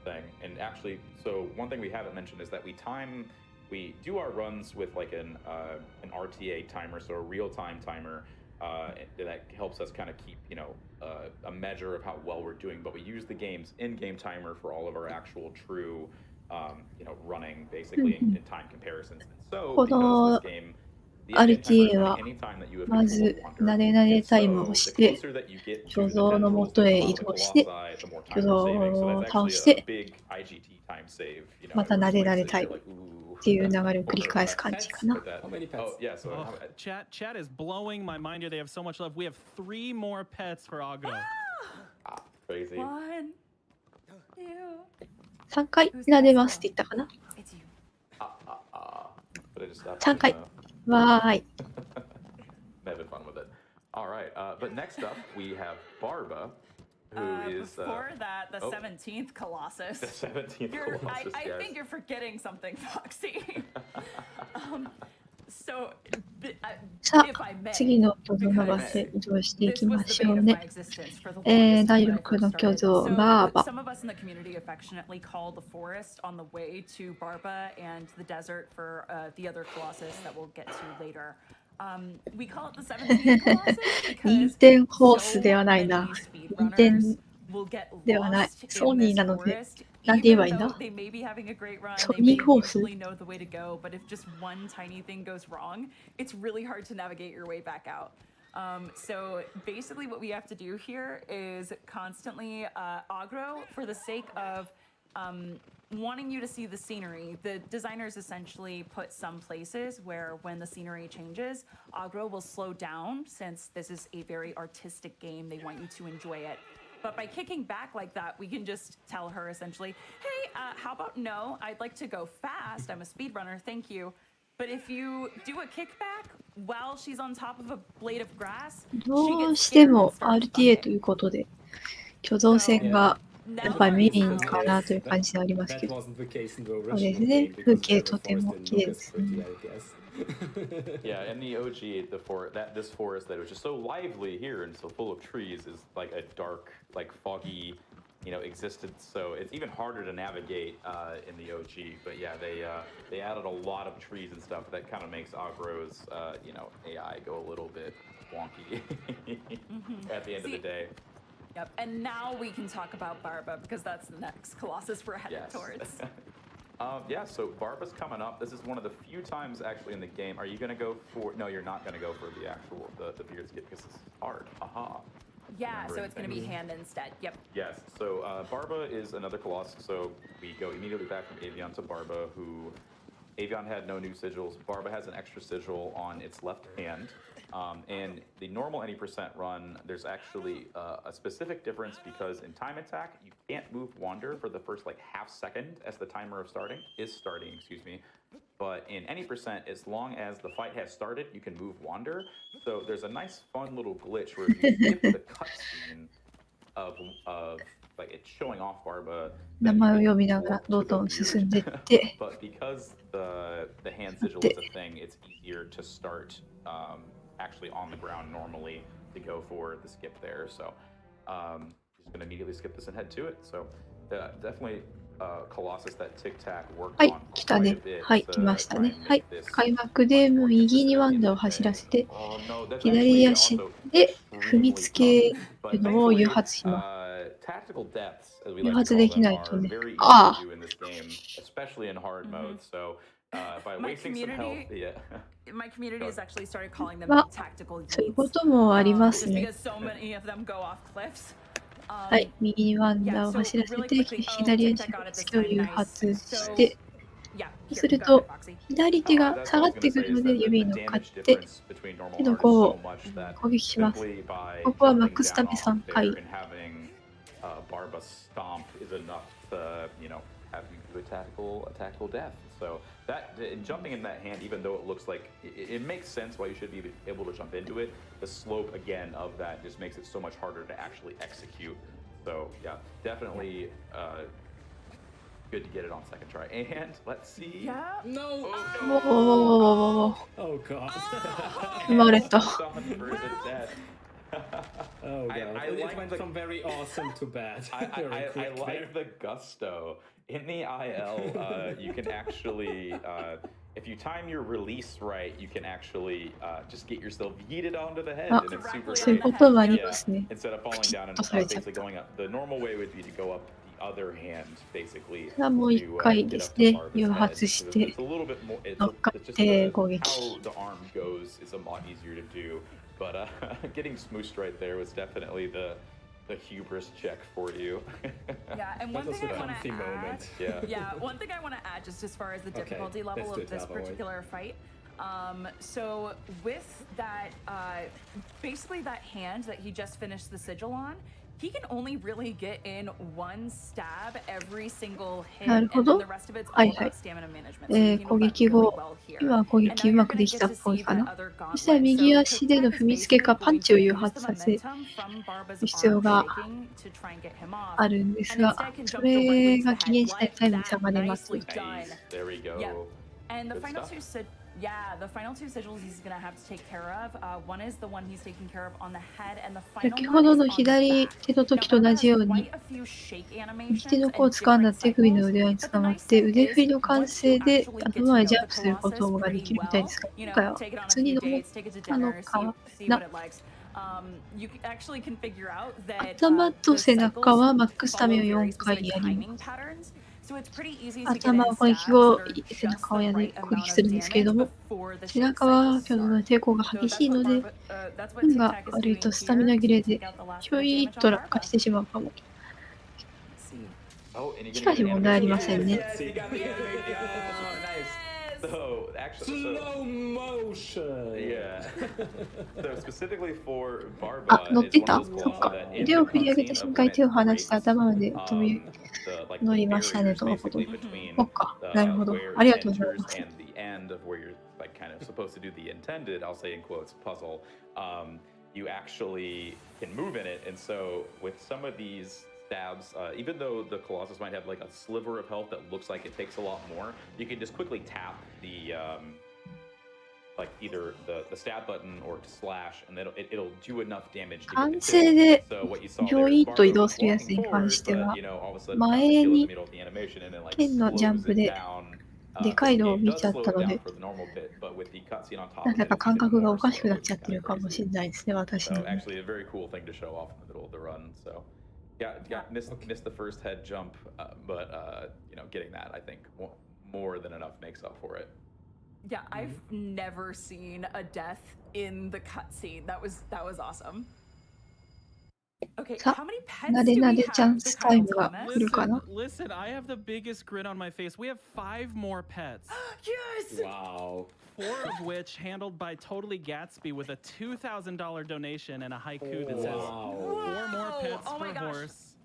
thing. And actually, so one thing we haven't mentioned is that we do our runs with like an RTA timer, so a real-time timer. That helps us kind of keep, you know, a measure of how well we're doing. But we use the game's in-game timer for all of our actual true, you know, running basically in time comparisons. And so こ because の this game, the in-game timer is RTA running は anytime that you have ま control ず of な Wonder. でなで And タイムを so し the て closer that you get 巨 to the 像の tendrils 元 that へ come 移 out of the 動して colossi, the more 巨 time 像 you're saving. So を that's 倒 actually し a て big IGT time save. You know, また every なで place なで that タイ you're ム like, っていう流れを繰り返す感じかな。 But that, How many pets? oh yeah, so Oh, chat is blowing my mind here. They have so much love. We have 3 more pets for Agro. crazy. 1, 2. 3回撫でますって言ったかな。 It's you. But I just stopped. 3回。わーい。 Having fun with it. All right, but next up we have Barba, who is Before that, the oh. 17th Colossus. the 17th You're, Colossus. I Yes. think you're forgetting something, Foxy. So,さ if I あ、 may, 次の巨像の場所へ移動していきましょうね。第6の巨像、バーバ。 Some of us in the community affectionately call the forest on the way to Barba and the desert for the other Colossus that we'll get to later. We call it the 17th Colossus 任 because 天ホース so ではない many な。任天 speedrunners will get ではない。 lost ソ in ニー this なので、 forest, なんて言えばい even いん though だ they may be having a great run, ソ they ニ may ーホース usually know the way to go, but if just one tiny thing goes wrong, it's really hard to navigate your way back out. So basically what we have to do here is constantly aggro for the sake of wanting you to see the scenery. The designers essentially put some places where when the scenery changes, aggro will slow down since this is a very artistic game. They want you to enjoy it. But by kicking back like that, we can just tell her essentially, hey, how about no, I'd like to go fast. I'm a speedrunner, thank you. But if you do a kickback while she's on top of a blade of grass, どうしても RTA ということで、巨像戦がやっぱりメインかなという感じでありますけど。そうですね。風景とても綺麗ですね。Yeah, in the OG, this forest that was just so lively here and so full of trees is like a dark, like foggy, existence. So it's even harder to navigate in the OG. But yeah, they added a lot of trees and stuff that kind of makes Agro's AI go a little bit wonky at the end of the day. Yep, and now we can talk about Barba because that's the next Colossus we're headed towards. Yeah, so Barba's coming up. This is one of the few times actually in the game. Are you going to go for... No, you're not going to go for the actual, the beard skip because it's hard. Aha. Yeah, so it's going to be hand instead. Yep. Yes, so Barba is another Colossus. So we go immediately back from Avian to Barba, who... Avian had no new sigils. Barba has an extra sigil on its left hand. And the normal any percent run, there's actually a specific difference because in time attack, you can't move wander for the first like half second as the timer of starting. But in any percent, as long as the fight has started, you can move wander. So there's a nice fun little glitch where if you skip the cutscene of like it's showing off Barba. 名前を読みながらどんどん進んでいって、 But because the hand sigil is a thing, it's easier to start actually on the ground normally to go for the skip there. So just gonna immediately skip this and head to it. So definitely Colossus that TikTak worked はい、 on 来た quite ね。 a bit はい、 to 来ました try ね。 and はい make this 開幕で右にワンダを走らせて、 Oh, no, that's 左 actually 足 also で踏み extremely つけ tough. る But のを thankfully, 誘発します。 tactical deaths, as we 誘 like to 発 call でき them, ないと are ね。 very easy あ to do in this game, especially in hard mode. So by My wasting some health, community- yeah. My community has actually started calling them あ、 tactical そういう yeets. こともあります Just ね。 because so many of them go off cliffs. はい、右にワンダを走らせて、左足の突きを誘発して、そうすると、左手が下がってくるので指に乗っかって、手の甲を攻撃します。ここはマックスタメ3回。 Barba stomp is enough to, have you do a tactical death. So that jumping in that hand, even though it looks like it makes sense why you should be able to jump into it, the slope again of that just makes it so much harder to actually execute. So yeah, definitely good to get it on second try. And let's see. Yeah. No. Oh, Oh god. 生まれた。 Stunned for the death. Oh god. I It like went the- from very awesome to bad. Very I quick like the gusto. In the IL, you can actually, if you time your release right, you can actually just get yourself yeeted onto the head, and it's super そういう great. こともありますね。 Instead of falling down and ちょっとそれちゃった。 basically going up, the normal way would be to go up the other hand, basically. これはもう一回ですね、誘発して It's a little bit more. It's 乗っかっ just て the, 攻撃。 how the arm goes is a lot easier to do, but getting smooshed right there was definitely the hubris check for you. Yeah, and one That was thing a I want comfy to add. moment. Yeah. Yeah, one thing I want to add just as far as the difficulty level let's do of this it that way. particular fight. So with that, basically that hand that he just finished the sigil on, he can only really get in one stab every single hit, なる and ほど。 then the rest of it's は all いはい。 about stamina management. So you can 攻 do 撃 that 後 really well here. 今は攻 And 撃 now うま you're く gonna でき get たっ to ぽい see か that な。 other そしたら gauntlet. 右 So 足での TikTak 踏み is つけか basically パンチを going 誘 to use 発 the させ momentum from Barba's る必要 arm が shaking to try and get him off. あるんです And が、 instead can そ jump れ directly to が the 期限 head しない like タイムに that. 差が出ます。 Nicely done. There we go. Yep. And the Good final stuff. the final two sigils he's gonna have to take care of. One is the one he's taking care of on the head, and the final 先 one ほど is の on the 左 back. 手の Now 時と Barba 同じ has ように quite a few shake 右手 animations の and 甲を掴んだ different 手首の cycles. 腕輪に But 捕 the まっ nice て thing 腕振り is の完 once you 成で actually get 頭ま to でジャ know ン the プすること Colossus がで pretty きるみたいで well, すが、 you 今 know, 回は take it on 普 a 通に few 登っ dates, take it to たの dinner, か see な。 what it likes. You actually can figure out that 頭と the 背中は cycles マックスタメ follow を very 4回 specific やり timing ます。 patterns. So it's pretty easy to get 頭 in は攻撃 stabs 後 that are 背 just 中を the やり right 攻撃 amount す of るんですけれ damage ども、 before the 背 shake 中は cycles 先ほど start. の抵抗が So 激 that's しい what ので、 that's what 運が TikTak is 悪い doing とスタミ here ナ to 切れで take out the last ひ bit ょ of い damage っと on 落下 Barba. してしまうかも。 Let's see. Oh, and you し get かし an 問題あり animation. ませんね。 Yes, you got the animation. Oh, nice. So actually, Slow motion. yeah. So specifically for あ、 Barba, 乗っ it's て one た of those そっ Colossi か。 that in 腕 the を振り上げた cutscene 瞬 of 間 when 手 it を離して breaks, 頭まで飛び the 乗 like り the ましたね barriers とのことで。 basically between そっか。なるほど。 where あり it がとうござい enters ます。 and the end of where you're like kind of supposed to do the intended, I'll say in quotes, puzzle. You actually can move in it, and so with some of these stabs, even though the Colossus might have like a sliver of health that looks like it takes a lot more, you can just quickly tap like either the stab button or to slash, and it'll do enough damage to 完 get the 成 kill. で So what you ひ saw ょ there い is っと移 Marco 動 was するやつ walking に関 forward, しては but you know all of a sudden 前 Foxy kills in the に middle of the animation and then like 剣のジャン slows プ it で down. でかい The のを game 見 does ちゃった slow の it down で for the normal bit, but with the cutscene on な top ん of か it, 感 it's even 覚がお more かしくな slow, っちゃ which っ is て kind る of かもしれ crazy. ないですね、私 So の。 actually a very cool thing to show off in the middle of the run. So missed the first head jump, but you know, getting that I think more than enough makes up for it. Yeah, I've never seen a death in the cutscene. That was awesome. Okay, さ how many あ、 pets なで do な we でチャ have? ン So スタイ Kyle, ムが Thomas? 来るかな。 Listen, I have the biggest grin on my face. We have 5 more pets. Yes! Wow. 4 of which handled by Totally Gatsby with a $2,000 donation and a haiku that says Wow. 4 more pets Oh my for gosh. horse.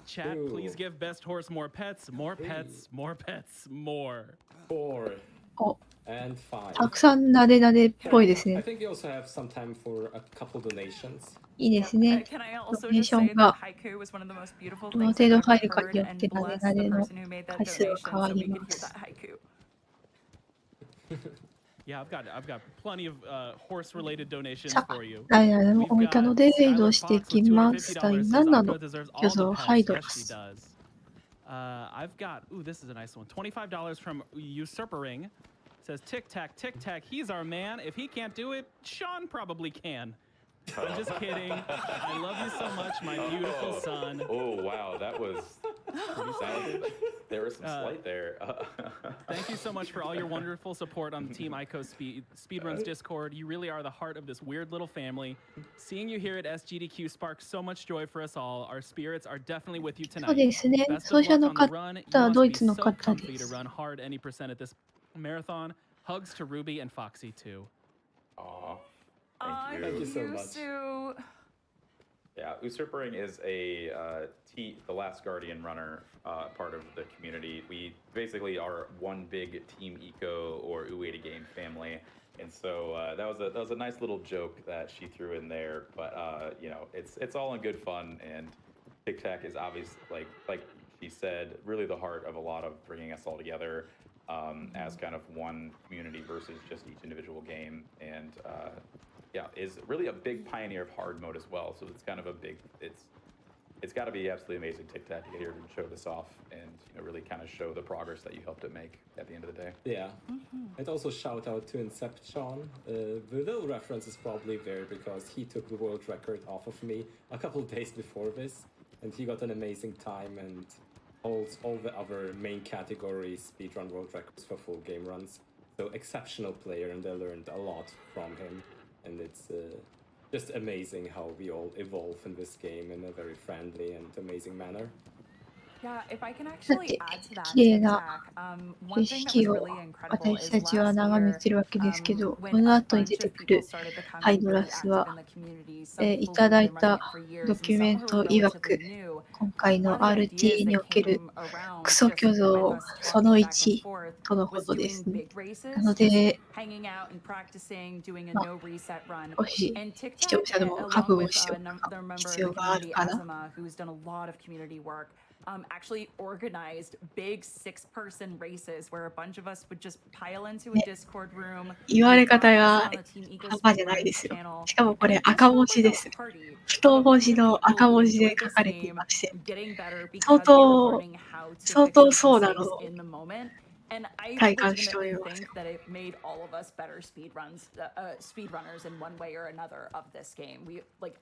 Chat, Ooh. please give best horse more pets, more pets, more pets, more. 4お、 and 5. たくさんなでなでっぽいです I ね。 think we also have some time for a couple donations. いいですね。 Can I ド also ネー just ション say が that haiku was one of the most beautiful どの things 程 I've 度 ever 入るか heard によっ and てなで bless な the での person who made that 回数が donation 変わ so り we could ま hear す。 that haiku. Yeah, I've got plenty of horse-related donations さあ、 for you. なでなでも We've 置いたの got で移動 Skylar してい Fox き with ます。第$250 says 7 Akko の deserves 巨 all 像 the ハイ pets. ド Yes, ラ she ス。 does. I've got, ooh, this is a nice one. $25 from Usurpering. Says TikTak, he's our man. If he can't do it, Sean probably can. I'm just kidding. I love you so much, my beautiful son. Oh wow, that was there was some slight there. Thank you so much for all your wonderful support on the Team Ico Speedruns Discord. You really are the heart of this weird little family. Seeing you here at SGDQ sparks so much joy for us all. Our spirits are definitely with you そう tonight. ですね。 Best 奏 of 者 luck の on the 方 run. You は must ドイ be ツの so 方 comfy で to す。 run hard any percent at this marathon. Hugs to Ruby and Foxy too. Aw, Aw, thank you. Thank you so much. Yusu. Yeah, Usurpering is the last Guardian runner, part of the community. We basically are one big Team Eco or Ueda game family, and so that was a nice little joke that she threw in there. But you know, it's all in good fun, and TikTak is obviously like she said, really the heart of a lot of bringing us all together as kind of one community versus just each individual game, and yeah, is really a big pioneer of hard mode as well. So it's kind of a big, it's got to be absolutely amazing TikTok to get here and show this off, and you know, really kind of show the progress that you helped it make at the end of the day. Yeah. And also shout out to Inception. The little reference is probably there because he took the world record off of me a couple days before this, and he got an amazing time and holds all the other main category speedrun world records for full game runs. So exceptional player, and I learned a lot from him. And it's just amazing how we all evolve in this game in a very friendly and amazing manner. Yeah, if I can actually add to that, 綺麗な one 景 thing that 色 was を really incredible 私 is たちは last 眺め year, てるわけですけど、こ when の a 後に bunch 出て of く people る started ハイ becoming ドラ really ス active は in the community, some い people た who've だい been running た it for years ド and キュメ some ン who ト are 曰く relatively new. 今回 One の of the ideas RT に that おける came around クソ just 巨 with 像 us その talking back and 1 forth とのこ was とです doing ね。 big なの races, just で、 hanging out and practicing, doing a まあ no reset run. 少し And 視聴 TikTok, 者でも along 覚悟 with しておく another member 必 of 要 the がある community, かな。 Azuma, who's done a lot of community work, actually organized big 6-person races where a bunch of us would just pile into a ね、 Discord room. 言われ We've got 方 posted が on the Team Eco 半端じゃないで Speedruns すよ。 channel, しかもこ and れ it just 赤 felt 文 like 字で a す。 party 太 of a 文 bunch 字 of の people 赤 who 文字で enjoyed 書 this かれてい game, まして、 getting better 相 because they were 当、 learning how to 相 fix 当 those そうなの mistakes を in the moment. And I 体感しており legitimately ます。 think that it made all of us better speedrunners in one way or another of this game.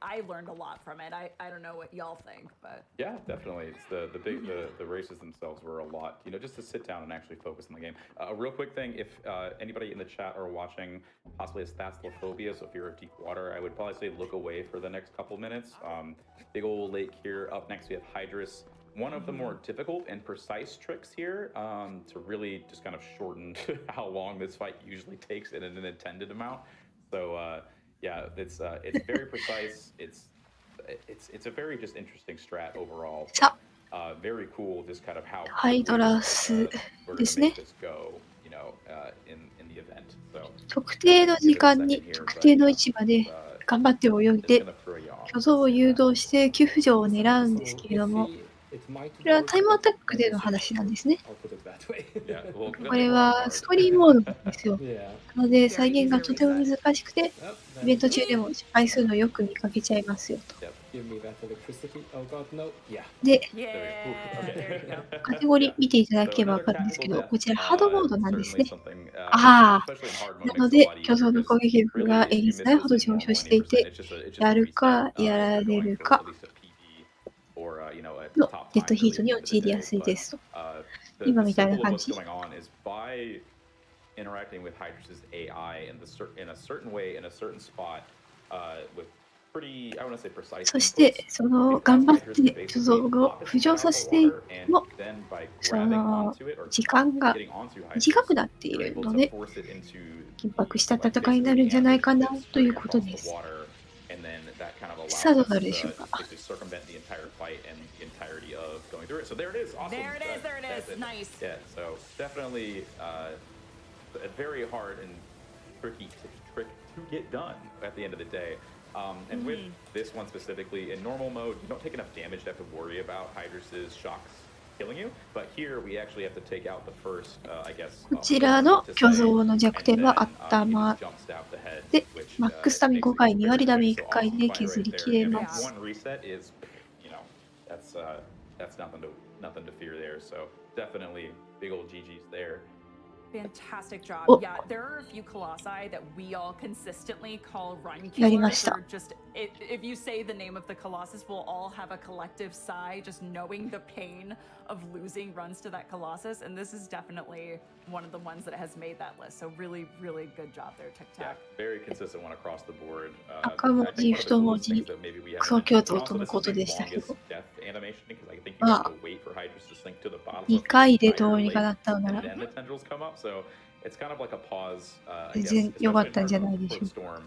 I learned a lot from it. I don't know what y'all think, but Yeah, definitely. It's the races themselves were a lot, you know, just to sit down and actually focus on the game. A real quick thing, if anybody in the chat or watching possibly has thalassophobia, so if you're of deep water, I would probably say look away for the next couple minutes. Big old lake here. Up next we have Hydrus. One of the more difficult and precise tricks here to really just kind of shorten how long this fight usually takes in an intended amount. So yeah, it's very precise. It's a very just interesting strat overall. さ Very cool, just kind of how ハイドラス we're で gonna すね。 make this go, you know, in the event. So 特定の時間に特定の位置まで頑張って泳い it's で gonna throw you off. 巨像を誘導して急浮上を狙うんですけれども、it might これは work, タイムア but タック not での necessarily. 話なんですね。 I'll put it that way. Yeah, well, これはストーリーモードなんですよ。 Yeah. なので再現がとても難しくて、 Oh, イベン then ト中でも失敗するのをよく見かけちゃいますよと。 give me that electricity. Oh god, no. Yeah. で、 Yeah, there you go. カテゴリー見ていただければわかるんですけど、こちらハードモードなんですね。なので、巨像の攻撃力がえげつないほど上昇していて、やるかやられるかのデッドヒートに陥りやすいですと。今みたいな感じ。 interacting with Hydra's AI in a certain way, in a certain spot, with pretty, I want to say precise そしてその頑張って巨像を浮上させても、その時間が短くなっているので、緊迫した戦いになるんじゃないかなということです。さあどうなるでしょうか。 There it is. Nice. Yeah, so definitely very hard and tricky to get done at the end of the day. And with this one specifically, in normal mode, you don't take enough damage to have to worry about Hydra's shocks killing you. But here, we actually have to take out the first, I guess. こちらの巨像の弱点は頭で、マックスダメ5回、2割ダメ1回で削りきれます。 One reset is, you know, that's nothing to fear there. So definitely big old GG's there. Fantastic job. Oh. Yeah, there are a few colossi that we all consistently call run やり killers, ました or just if you say the name of the colossus, we'll all have a collective sigh just knowing the pain of losing runs to that colossus. And this is definitely one of the ones that has made that list. So really, really good job there, Yeah, TikTok. very consistent one across the board. 赤文字、太文字、クソ巨像とのことでしたけど、まあ、2回でどうにかなったのなら、全然良かったんじゃないでしょうか。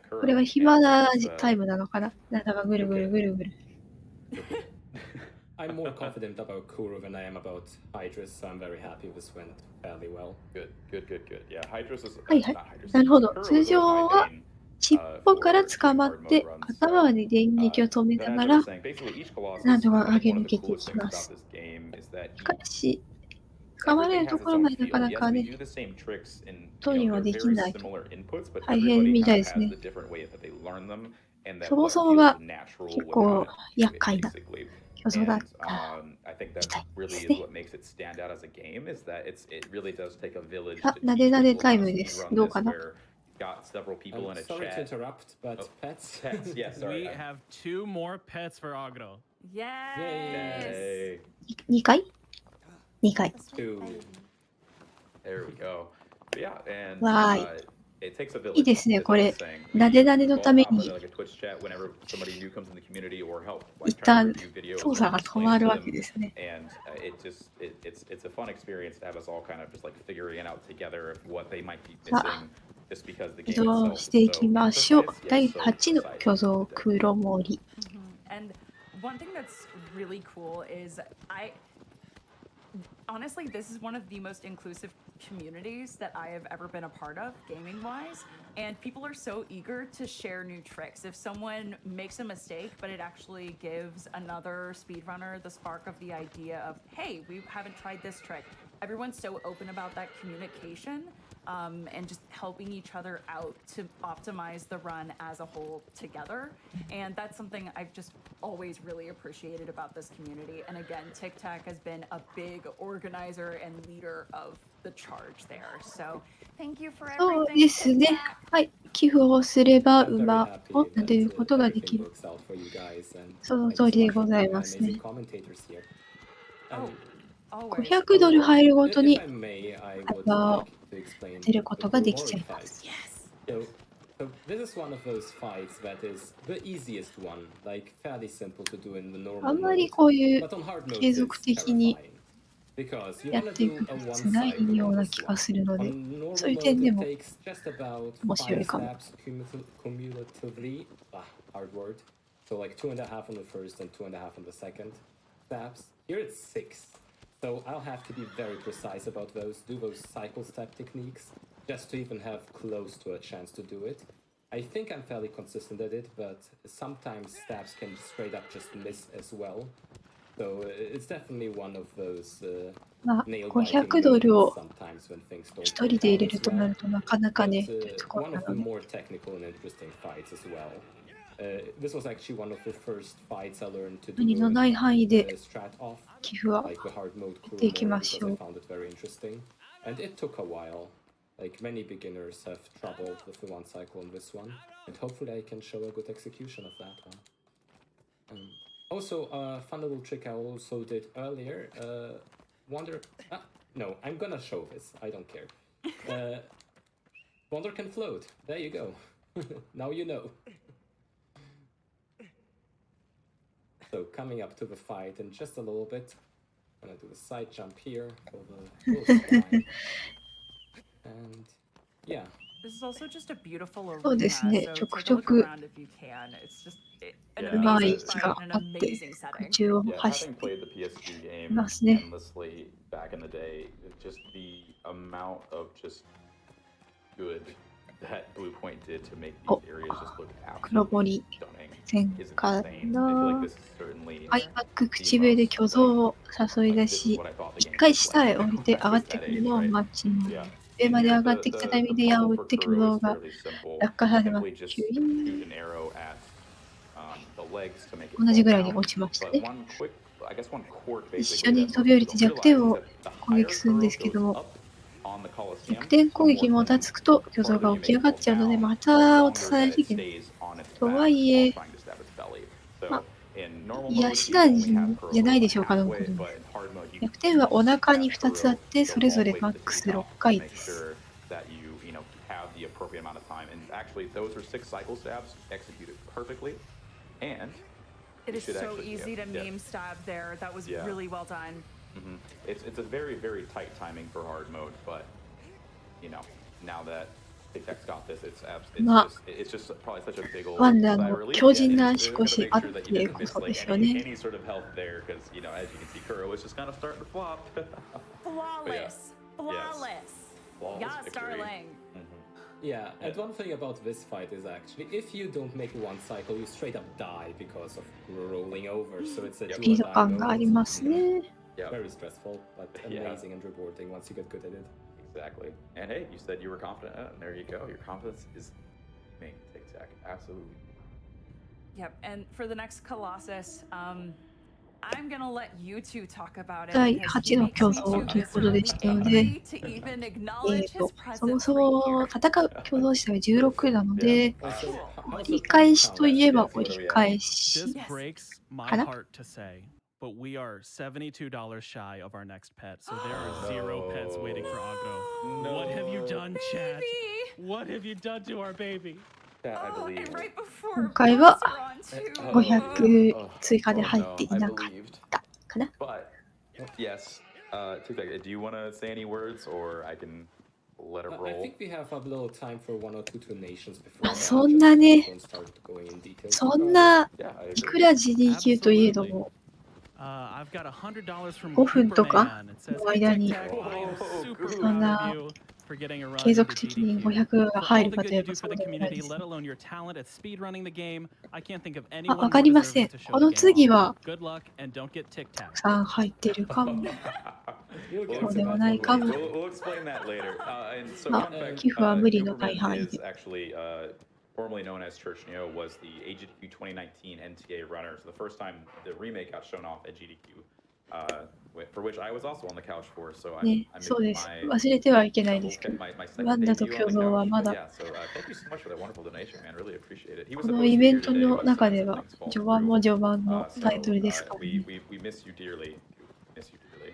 これは暇なタイムなのかな。なんだかぐるぐるぐるぐる。I'm more confident about Kuro than I am about Hydra's, so I'm very happy this went fairly well. Good. Yeah, Hydra's is はいはい。なるほど。通常は尻尾から捕まって頭で電撃を止めながらなんとか駆け抜けていきます。しかし、捕まれるところまでなかなかね、取りはできないと大変みたいですね。そもそもが結構厄介な巨像だったみたいですね。あ、なでなでタイムです。どうかな？Got several people in a Sorry to chat. interrupt, but pets. Pets, yes, sorry. We have 2 more pets for Agro. Yes. Yay. 2回 ?2 回。 Two. There we go. But yeah, and Right. It takes a いい village. ですね、 is これ what I'm。saying. なでなでのため Well, に like a Twitch chat whenever somebody new comes in the community or help 一 like try to 旦 review videos 操 or 作が止ま explain る to わ them. けですね。 And it's a fun experience to have us all kind of just like figuring it out together of what they might be さ missing あ、 just because the 移 game 動 itself してい is き so ましょう。 precise, 第 yet so 8の exciting. 巨像黒森。 And one thing that's really cool is honestly, this is one of the most inclusive communities that I have ever been a part of, gaming wise. And people are so eager to share new tricks. If someone makes a mistake, but it actually gives another speedrunner the spark of the idea of, hey, we haven't tried this trick. Everyone's so open about that communication. And just helping each other out to optimize the run as a whole together. And that's something I've just always really appreciated about this community. And again, TikTak has been a big organizer and leader of the charge there. So thank you for そう everything. ですね。 TikTak. はい。寄付をすれば I'm very 馬 happy を that 撫でることができ everything る。 works out for you guys, and その thank 通 you り so で much ご for ざい being ます amazing ね。 commentators here. Oh, always. 500ドル入るごと If に I may, I あ would の like to explain 出るこ the とができ Kuromori ちゃいま fight. す。 So this is one of those fights that is the easiest one, like fairly simple to do in the あ normal んまり mode. こういう But on hard mode, 継 it's 続的に terrifying. Because you やっ want てい to く do a のは one 辛い cycle よう on な this 気が one. するので、 On normal そういう点 mode, で it も takes just about 面白 5 いかも。 steps cumulatively. Hard word. So like 2.5 on the first and 2.5 on the second steps. Here it's 6. So I'll have to be very precise about those, do those cycle step techniques, just to even have close to a chance to do it. I think I'm fairly consistent at it, but sometimes stabs can straight up just miss as well. So it's definitely one of those まあ、 nail 500 biting ドル moments を sometimes when things don't 一人 work で入 out れる as とな well. るとなかなか But ね、というところ one な of の the で。 more technical and interesting fights as well. This was actually one of the first fights I learned to 無理の do ない範囲で strat off, 寄付は like the hard mode やってい crew き more ま because し I ょう。 found it very interesting. And it took a while. Like many beginners have trouble with the one cycle on this one. And hopefully I can show a good execution of that one. Also, a fun little trick I also did earlier. No, I'm gonna show this. I don't care. Wonder can float. There you go. Now you know. So coming up to the fight in just a little bit. I'm gonna do a side jump here for the little slide. And yeah. This is also just a beautiful そうで arena, すね、 so ちょく take ち a ょ look く around if you can. It's just an Yeah, うま amazing い木 fight が and あ an って、 amazing 空 setting. 中を Yeah, 走 having って played the PSG い game ますね。 endlessly back in the day, just the amount of just good that Blue Point did to make these お、 areas just look 黒 absolutely 森 stunning 戦 is か insane. I feel な。 like this is certainly アイマック口笛で巨像を誘い like 出 this is し、 what I thought the 一 game 回 was 下 like へ降りて when 上 I がっ was て that くる age, のを right? 待ちます。 Yeah. 上ま In で here, 上がってきたタイミングで矢を puzzle 打っ for て巨 Kuro 像 is が fairly simple. 落下されます。 Simply just キュイー shoot ン an arrow at the legs to make it 同じ fall ぐらいに down. 落ちました But ね。 one quick, I guess one quirk 一 basically 緒に that 飛 most び降り people て don't 弱点 realize is を that the 攻撃 higher するん Kuro ですけ goes ども、 up on the Colosseum, 弱点攻 the 撃 more もた damage つ it くと does. The 巨像 farther が you 起き上 make が it っ fall ちゃうので、 down, ま the た落と longer さない that とい it けない。 stays on its と back はい while え、 trying to stab its belly. ま So あ、 in normal 癒 mode, し you なん only have Kuro じゃない go でしょうか、の halfway, こと but in hard mode, you 弱 can 点はお just 腹に have 2つあっ Kuro て、 go それぞ all the れ way マ to ッ the クス treetop 6 to 回 make です。 sure that you know, have the appropriate amount of time. And actually, those are 6 cycle stabs executed perfectly. And It you is should so actually, easy yeah, to yeah. meme stab there. That was Yeah. really well done. It's a very, very tight timing for hard mode, but you know, now that TikTak's got this, it's just probably such a big old ワンダ sigh の of relief. 強 Yeah, 靭 they な just, 足 they're gonna 腰 make あっ sure that you て didn't こ miss そで like すよ any ね。 sort of health there, because you know, as you can see, Kuro was just kind of starting to flop. Flawless. Flawless. Flawless Yeah, victory. Starling. Yeah, and one thing about this fight is actually, if you don't make one cycle, you straight up die because of rolling over. So it's a スピー do ド or die 感があり moment. ますね。 Yeah, Very stressful, but Yeah. amazing and rewarding once you get good at it. exactly. And hey, you said you were confident, and there you go. Your confidence is main TikTak, absolutely. Yep. And for the next Colossus, I'm gonna let you two talk about it 第 because 8 he の makes 巨 me 像 too ということでしたので、 angry to even acknowledge his そも presence そ right も here. 戦う巨像自体は16なので、 Also, 折 how's り the 返 time し count? といえば What 折 are り we at? 返し This Yes. breaks my Hello? heart to say, but we are $72 shy of our next pet, so there are 0 pets waiting for Agro. What have you done, Chad? Baby! What have you done to our baby? That I Oh, believe. and right 今 before 回は Boss are on too. 500追加で入っていなかったかな。 But yes, TikTak, do you want to say any words, or I can let it I roll? think we have a little time for one or two donations before あ、そんな just ね、 don't start going in detail. そんな Yeah, I い agree. くら GDQ といえども、 I've got $100 from 5分とか Superman. It says, の "Hey 間に TikTak, I am super So proud な of you for getting a run 継 into 続的に GDQ. 500が For 入 all る the か good といえ you ば do そ for う the でもない community, ですね。 let alone your talent at speedrunning the game, I can't think of あ、 anyone わ more かりませ deserving ん。 to show こ the の game 次 off. は Good luck and don't get た TikTak. くさん入ってるかも。 You'll get そう to でも that ない one かも。 later. We'll explain that later. And so, ま fun あ、 fact, 寄付は無理のない Superman 範囲 is で。 actually formerly known as Church Neo, was the AGDQ 2019 NTA runner. So the first time the remake got shown off at GDQ, for which I was also on the couch for. So ね、 I'm そうです。 my 忘れてはいけないですけど、 my ワ second ンダと debut 巨 on the 像は couch. ま But だ yeah, so thank you so much for that wonderful donation, man. Really appreciate it. He こ was の supposed イ to ベ be ン here ト today, の but 中 some では things fall 序盤も through. 序盤の So タイトルですからね。 we miss you dearly. We miss you dearly.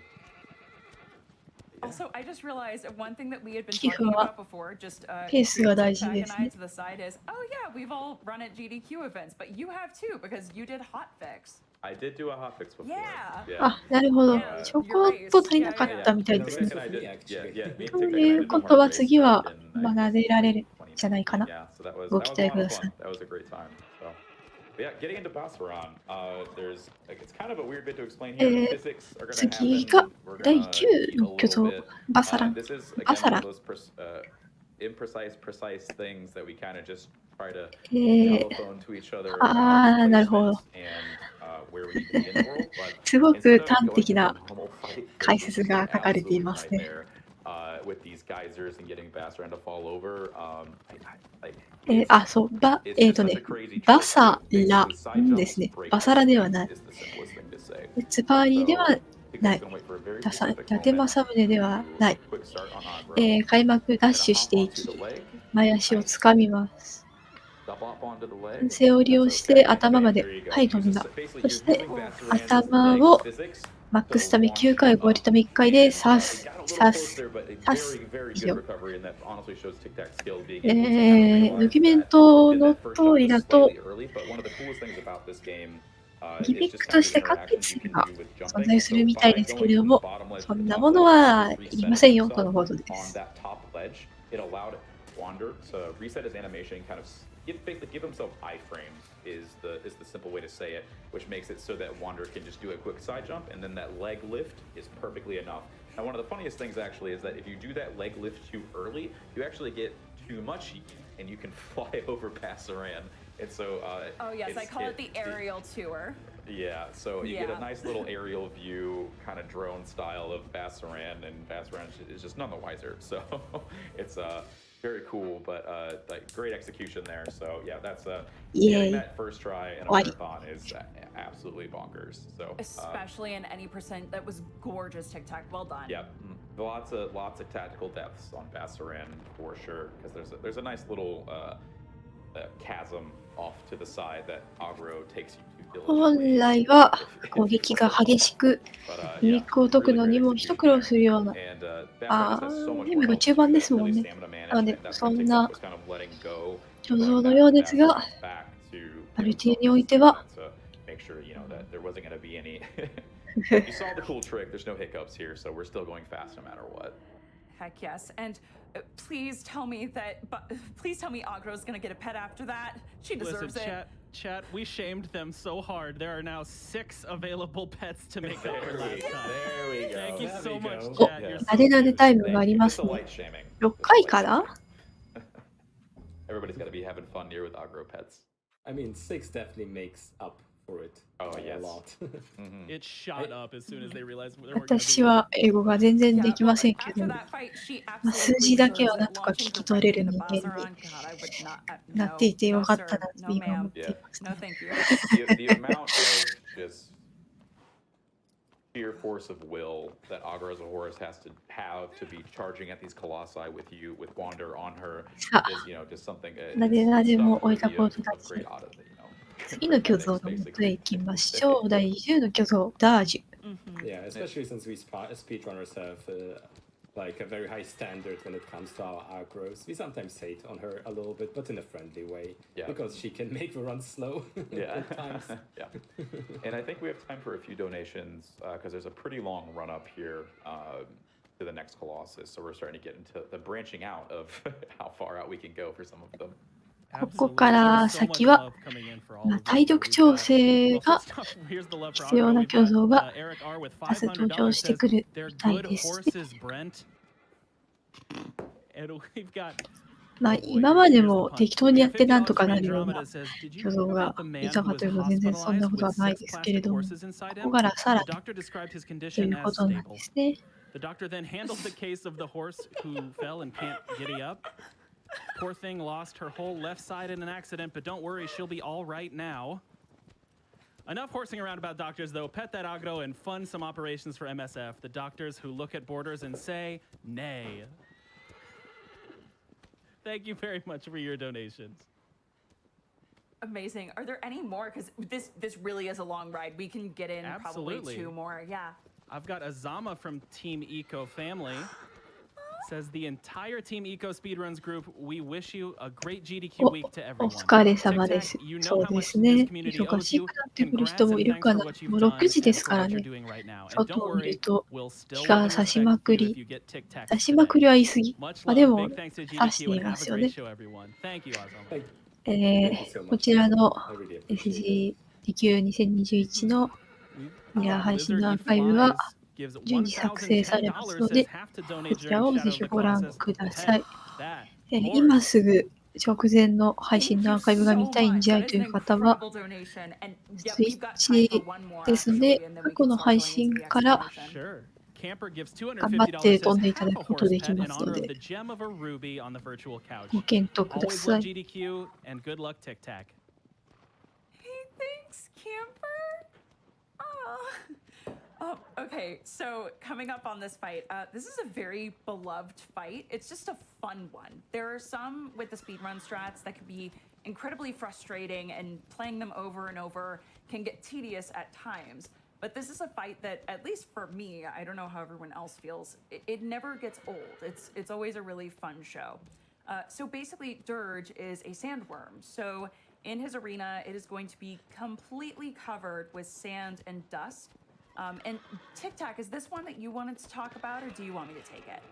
Also, I just realized one thing that we had been 寄付 talking は about before, just ペースが大事 TikTak で and す I ね。 to the side is, oh yeah, we've all run at GDQ events, but you have too because you did hotfix. I did do a hotfix before. Yeah. あ、なるほど。 Yeah, ちょ your こっ race. と足り Yeah, なかっ yeah. たみたい Yeah, ですね。 race with me, actually. ということは次は学べられるんじゃないかな。 Yeah, so that was ご a 期 lot 待 of くださ fun. い。 That was a great time. So, but yeah, getting into Bassaron, there's like it's kind of a weird bit to explain here. The physics are going to 次が happen. We're 第 gonna 9 cheat a の巨 little 像、 bit. バサラン。 This is バ again サ one ラ of those imprecise things that we kind of just try to えー telephone to each other ああ、なるほ placement ど。 and where we need to be in the world. But すごく instead of 端 going 的 into a な normal fight, 解 it was 説 just が an 書かれてい absolute ますね。 nightmare with these geysers and getting Bassarand to fall over. Like あ、そう、it's just such a ね、 crazy バ trick. サ Basically, ラ side です jumps ね。 break バサラでは the ない。 is the simplest thing to say. ツパーリでは So, な TikTak's い。gonna wait for a very ダサ specific ダテマ moment サムネでは to ない。 quick start on Agro. 開幕ダッ Gonna シュし hop てい onto き、 the leg. 前足をつかみます。 Stop off onto the leg. 背折りを That's して okay. 頭ま And で there you go. はい飛んだ。 Basically, そし you're て using Bassarand's 頭 leg を physics マック to スため launch 9 him 回終わり up. ため1回で And 刺 it す、 got a little 刺 close す、 there, but it's 刺す。 very 以 good 上。 recovery, and that honestly shows TikTak's skill being able to kind of ド realize キュメン that ト did の that first 通 jump り just だと、 slightly early. But one of the coolest things about this game ギ is ミッ just ク kind と of し the て各 interactions ツ you ール can が do with 存 jumping. 在す So るみたい by ですけ going れど from the も、 bottom ledge そ to the んな top もの ledge は and いりませ resetting んよ、と himself のことで on す。 that top ledge, it allowed Wander to reset his animation and kind of basically give himself iframes is the simple way to say it, which makes it so that Wander can just do a quick side jump and then that leg lift is perfectly enough. Now, one of the funniest things actually is that if you do that leg lift too early, you actually get too much heat and you can fly over Bassarand. And so, Oh yes, I call it the aerial tour. yeah, so you get Yeah. a nice little aerial view, kind of drone style of Bassarand, and Bassarand is just none the wiser. So it's very cool, but like great execution there. So yeah, that's getting イエーイ。 that first try in a 終わり。 marathon is absolutely bonkers. So Especially in any percent. That was gorgeous TikTok. Well done. yeah, lots of tactical depths on Bassarand for sure, because there's a nice little chasm off to the side that Agro takes you to 本 diligently. 来は攻撃が激しく、 But ギミックを解くのにも一苦労するような、 and Bassarand あ just has so ー、 much ゲーム more が health 中 too 盤で that すもん really ね。 stamina なので、 management. That's そ when ん TikTak な was kind of letting go, 巨像 going の back よう to ですが、 Bassarand, back to ある himself 程度においては、 to make sure you know that there wasn't going to be any. You saw the cool trick. There's no hiccups here, so we're still going fast no matter what. Heck yes. And please tell me please tell me Agro's gonna get a pet after that. She deserves Listen, it. chat, we shamed them so hard. There are now 6 available pets to make up for last time. There we go. Thank you There so we much, go. chat. You're なで so なで cute. タイムがあ Thank り you. ま Just す a ね。 light shaming. 6 Just a 回 light から shaming. Everybody's got to be having fun here with Agro pets. I mean, 6 definitely makes up for it. Oh, by yes. a lot. It shot up as soon as they realized there weren't 私は英語が全然できませんけど、 After that fight, she まあ、数 absolutely 字だけ deserves はなん it. とか Launching 聞き her 取 friend れる into 人間に Bazaran, God, I would not. な No, っていてよ no, かった sir. なって No, 今思っ ma'am. ていますね。 No, thank you. The amount of just sheer force of will that Agro as a horse has to have to be charging at these colossi with you, with Wander on her, さあ、 is just something. なでなでも Stuff 置いた worthy 子 of たち。 great audit, 次の巨像の元へ行きましょう。第10の巨像、ダージュ。 Yeah, especially since we speedrunners have like a very high standard when it comes to our agros. We sometimes hate on her a little bit, but in a friendly way. Yeah. Because she can make the run slow Yeah. at times. Yeah. And I think we have time for a few donations because there's a pretty long run up here to the next Colossus. So we're starting to get into the branching out of how far out we can go for some of them. ここから先は、まあ、体力調整が必要な巨像が多数登場してくるみたいですね。まあ、今までも適当にやってなんとかなるような巨像がいたかというと全然そんなことはないですけれども、ここからさらにということなんですね。The doctor then handled the case of the horse who fell and can't giddy up. Poor thing lost her whole left side in an accident, but don't worry, she'll be all right now. Enough horsing around about doctors, though. Pet that Agro and fund some operations for MSF. The doctors who look at borders and say, nay. Thank you very much for your donations. Amazing. Are there any more? Because this really is a long ride. We can get in Absolutely. probably 2 more. Yeah. I've got Azama from Team Eco Family. Says the entire Team Eco Speedruns group, we wish you a great GDQ week to お everyone. 疲れ様です。 TikTok, you know そう how で much すね。 this community 忙 owes し you. くなってくる Congrats 人もい and るか thanks な。 for what you've もう done 6時 and です for から what you're ね。 doing right now. And 外 don't を見る worry, と we'll still 日が love 差 and し respect まく you if り、 you get TikTok 差しまくりは言い過ぎ。 Much まあで love, も big thanks to 差して GDQ い and ま have す a よ great ね。show, everyone. Thank you, Azama. Thank you so こ much. ちらの I really appreciate it. SGDQ2021 のミラー配信のアーカイブは順次作成されますので、こちらをぜひご覧ください。今すぐ直前の配信のアーカイブが見たいんじゃいという方は、スイッチですので、過去の配信から頑張って飛んでいただくことできますので、ご検討ください。SGDQ and good luck TikTak. Hey, thanks, Camper. Okay, so coming up on this fight, this is a very beloved fight. It's just a fun one. There are some with the speedrun strats that can be incredibly frustrating, and playing them over and over can get tedious at times. But this is a fight that, at least for me, I don't know how everyone else feels, it never gets old. It's always a really fun show. So basically, Dirge is a sandworm. So in his arena, it is going to be completely covered with sand and dust. And TikTak, is this one that you wanted to talk about, or do you want me to take it?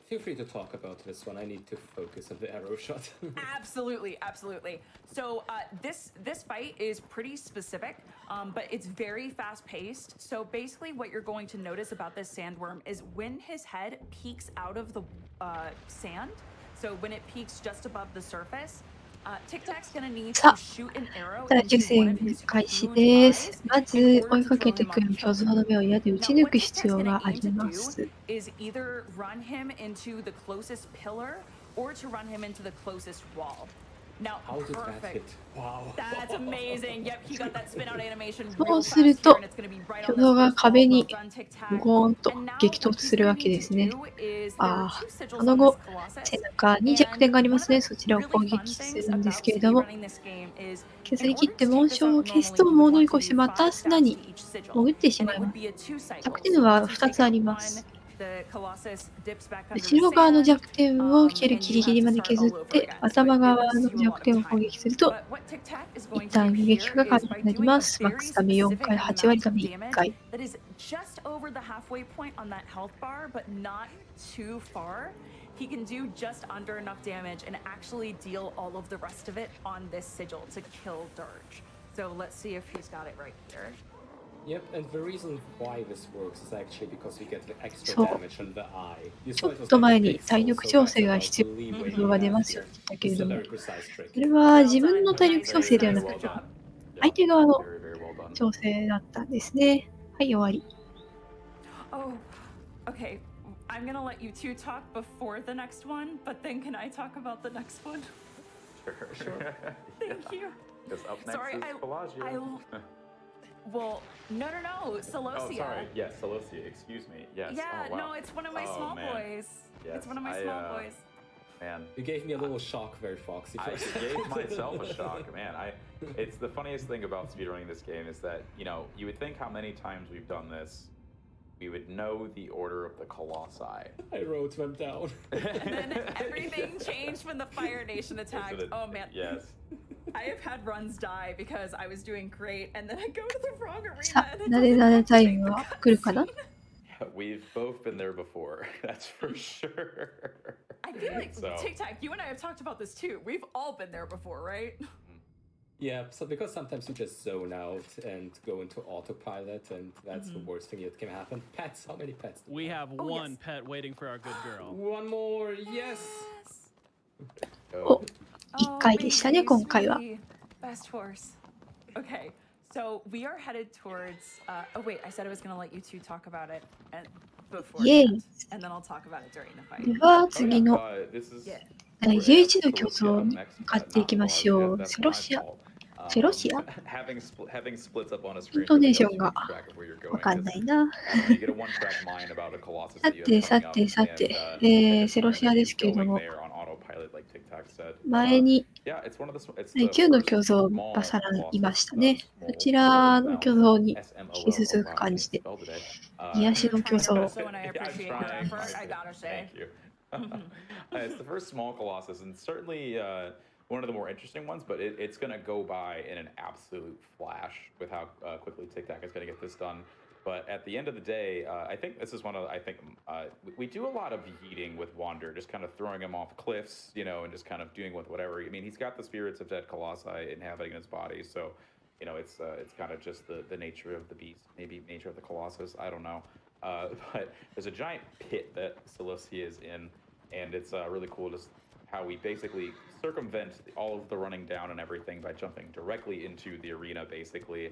Feel free to talk about this one. I need to focus on the arrow shot. Absolutely, absolutely. So this fight is pretty specific, but it's very fast-paced. So basically what you're going to notice about this sandworm is when his head peeks out of the sand, so when it peeks just above the surface, TikTak's gonna need to shoot an arrow into one of his 開始 huge です。 eyes まず in 追い order か to け throw て him くる off 巨 the 像の目を矢で撃ち Now, 抜 what く必 TikTak's 要 gonna があ aim り to ま do す。 is either run him into the closest pillar or to run him into the closest wall. Now, How did that hit? perfect. Wow. That's amazing. Yep, he got that spin out animation そ real うする fast と here, and it's gonna be right 巨 on this 像が first wall. 壁 Well に done, TikTak. ゴーンと And now 激 what 突 he's する gonna わけ need で to すね。 do is there あ are あ、 two そ sigils の on 後 this Colossus. 背中に And 弱点がありま one す of ね。 the そちらを really 攻 fun 撃す things るんで about すけれども、 speedrunning this game is 削 in り切 order って to 紋 take this 章を out 消すと normally, you would 戻り want to 越して do また 5砂 stabs に to each sigil. 潜ってし And まい it ま would す。 be a two cycle. 弱点 So は once you 2 take つあり out ま one, す。 the Colossus dips back under the 後ろ側の sand, 弱点を蹴る and ギ you リギ have リ to まで start 削っ all over て again. So 頭 it 側 loses の you a 弱 lot 点 of を攻 time. 撃すると But what TikTak is 一 going to 旦 do 撃破 here が可 is 能 by になり doing ま a す。マック very スダメ4 specific 回、8割 amount ダ of メ1 damage 回。 that is just over the halfway point on that health bar, but not too far. He can do just under enough damage and actually deal all of the rest of it on this sigil to kill Dirge. So let's see if he's got it right here. Yep, and the reason why this works is actually because you get the extra そう。 damage on the eye. You ちょ saw っ it was と like 前 a に体 pixel, 力 so 調 that's 整が about 必 the 要な leeway 画像 you が出 have ますよ here. って言ったけれ This is ど a も、 very precise trick. それは Well 自分の done, 体力 guys. 調整ではな Very くて、 good job. 相手側の Very, very well done. 調整だったんですね。はい、終わり。Oh, okay. I'm gonna let you two talk before the next one, but then can I talk about the next one? Sure. Thank you. Because up next Sorry, is I- Bellagio. Well, no, Celosia. Oh, sorry. Yes, Celosia. Excuse me. Yes. Yeah, oh, wow. no, it's one of my Oh, small man. boys. Yes, It's one of my I, small boys. Man, You gave me a little shock, very foxy. I gave myself a shock, man. It's the funniest thing about speedrunning this game is that, you know, you would think how many times we've done this, we would know the order of the colossi. I wrote them down. And then everything changed when the Fire Nation attacked. Oh man. Yes. I have had runs die because I was doing great and then I go to the wrong さ arena あ、 and な it で doesn't なでタイ activate ム the は来るかな cutscene. We've both been there before. That's for sure. I feel like So- TikTok, you and I have talked about this too. We've all been there before, right? Yeah, so because sometimes you just zone out and go into autopilot, and that's the worst thing that can happen. Pets, how many pets? do We have Oh, one yes. pet waiting for our good girl. One more, yes. Go. 一回でしたね、 babies, 今回は。 really. Best horse. Okay, so we are headed towards. Oh wait, I said I was gonna let you two talk about it and before, イエーイ。 that, and then I'll talk about it during the fight. では Oh, 次 yeah, の this is Yeah. 第 we're 11 at の巨像 Celosia に next. 向かっていきましょう。 That's セ my ロシア。 fault. セロシア Having splits up on a イ screen ントネー really ショ helps ン you が keep track of where you're わ going. かん 'cause, ないな。 you get a one-track mind about a colossus さ that you て have さ coming up, てさて、 and, you セ just ロ kind シ of アで keep すけれど going も、 there on autopilot, like TikTok said. 前に Yeah, it's one of the it's 第 the 9の first 巨像 small がさらにいました colossus, ね。 small そちらの巨像に SMOL. 引き続く Wow, I 感 can't じで、 spell today. 癒し You're の巨 trying your 像 best, so and I Yeah, I'm appreciate your trying. effort. I gotta say. Thank you. It's the first small colossus, and certainly one of the more interesting ones. But it's going to go by in an absolute flash with how quickly TikTok is going to get this done. But at the end of the day, I think this is one of we do a lot of yeeting with Wander, just kind of throwing him off cliffs, you know, and just kind of doing with whatever. I mean, he's got the spirits of dead colossi inhabiting his body, so you know it's kind of just the nature of the beast, maybe nature of the colossus. I don't know. But there's a giant pit that Celosia is in, and it's really cool. Just how we basically circumvent all of the running down and everything by jumping directly into the arena. Basically,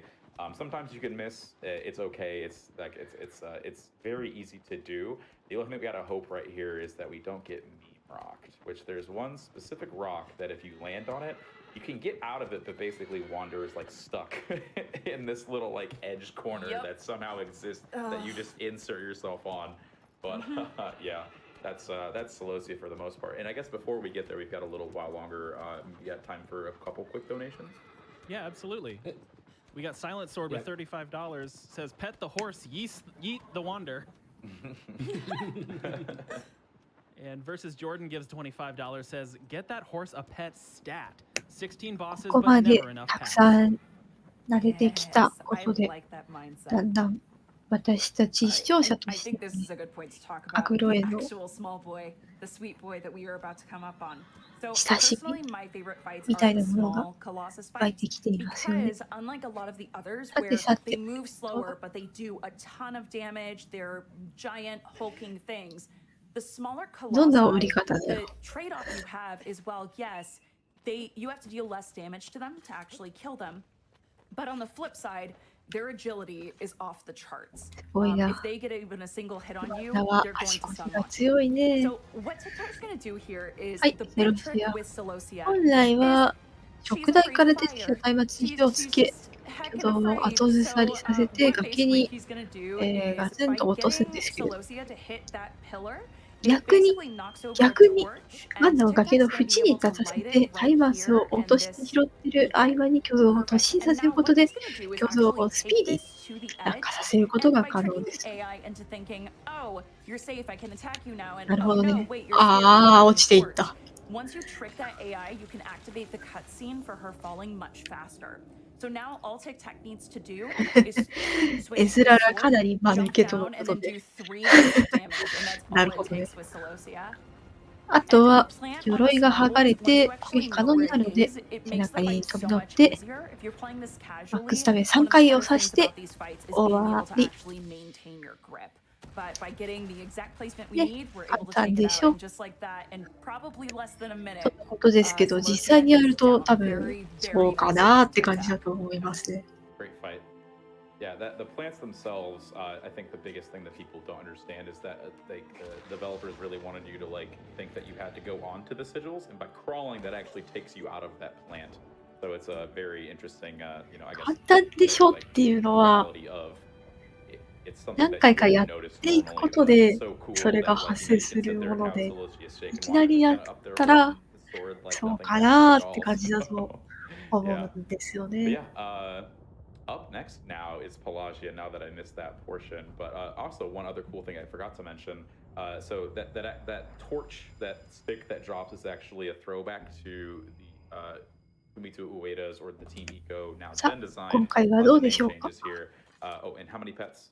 sometimes you can miss. It's okay. It's very easy to do. The only thing we gotta hope right here is that we don't get meme rocked. Which there's one specific rock that if you land on it, you can get out of it, but basically Wander is like stuck in this little like edge corner that somehow exists that you just insert yourself on. But yeah, that's Celosia for the most part. And I guess before we get there, we've got a little while longer. We got time for a couple quick donations. Yeah, absolutely. We got Silent Sword with $35. Says, pet the horse, yeet the Wander. And versus Jordan gives $25. Says, get that horse a pet stat. 16 bosses, ここ but まで never enough たく pets. さん慣れてきたこ I とで、 like that mindset. だんだん私たち視聴者 I とし think て this ね、 is a good point to talk ア about グロ the への actual small boy, the sweet boy that we are about to come up on. So 親しみ personally, my favorite fights みた are い the なものが small Colossus 湧い fights てきていますよね。 because unlike a lot of the others さ where てさ they て、 move slower but they do a ton of damage, they're giant hulking things. The smaller どんな売り Colossi, 方だよ。 the trade-off you have is, well, yes, you have to deal less damage to them to actually kill them. But on the flip side, their agility is off the charts. すごいな。 If they get even a single hit on you, ワンダは they're going 足 to 腰 stun が lock you. 強いね。 So what TikTok's going to do here is はい、 the セロ big シ trick ア。 with Celosia 本来 is は she's 食台か afraid ら of 出てきた fire. 松明に She's 火をつけ、 heckin' 挙動を afraid. 後ずさり So させて what 崖 basically に、he's going to do ガ is ツン by と落とすん getting ですけど、 Celosia to hit that pillar, it 逆に basically knocks over a 逆に torch ワン and ダを崖の TikTok's going to 縁 be に able 立 to たせ light て it 松 right 明 here を落 and として this 拾ってる合間に巨像を突 perfect. 進さ And せる now こと what で he's going to do is 巨像 actually をスピー take ディー this to the 落下 edge させること and が by 可能 tricking で the す。 AI into thinking, oh, you're safe, I can attack you now, and なる oh ほど no, ね。 wait, you're scared, ああ、 you 落ちていっ torch. た。 Once you trick that AI, you can activate the cutscene for her falling much faster. So now all TikTok needs to do is 絵 switch 面 to がかな sword, り間抜 jump けとの down, こ and と then で。 do 3 bursts of damage, and that's な all るほ it どね。 takes with Celosia. あと And then は the plant on the 鎧が small 剥がれ boys, once you て攻 actually 撃 know 可能 where に it なるので is, it 背 makes the 中に fight 飛び so 乗っ much て easier. If you're playing this バック casually, スタメン one 3 of the 回を hardest 刺し things て about these fights is 終 being わ able to り。 actually maintain your grip. But by getting the exact placement we ね、 need, we're 簡 able to 単 take it でし out, ょ and just like that, in probably less than a と minute, のことですけど、実際 Celosia にや is ると down 多分 very, そ very うか easily なー with って感じだ TikTok. と思いますね。 Great fight. Yeah, the plants themselves, I think the biggest thing that people don't understand is that the developers really wanted you to like think that you had to go onto the sigils, and by crawling, that actually takes you out of that plant. So it's a very interesting, you know, I guess 簡単でしょっていうのは reality of it's something 何 that 回 you かや wouldn't っ notice ていく normally, こ but と it's で so cool それ that が like 発 you know 生 you す can る sit も there and の have で、 Celosia い shaking きな Wander り just や kind っ of up there た holding ら the sword like そう nothing か happened な at ーって all. 感じだと So, 思 yeah. うんですよ But ね。 yeah, up next now is Pelagia. Now that I missed that portion, but also one other cool thing I forgot to mention. So that torch, that stick that drops is actually a throwback to the Fumito Ueda's or the Team Eco now さ Zen あ、 design. 今回は A ど bunch う of で name しょうか。 changes here. Oh, and how many pets?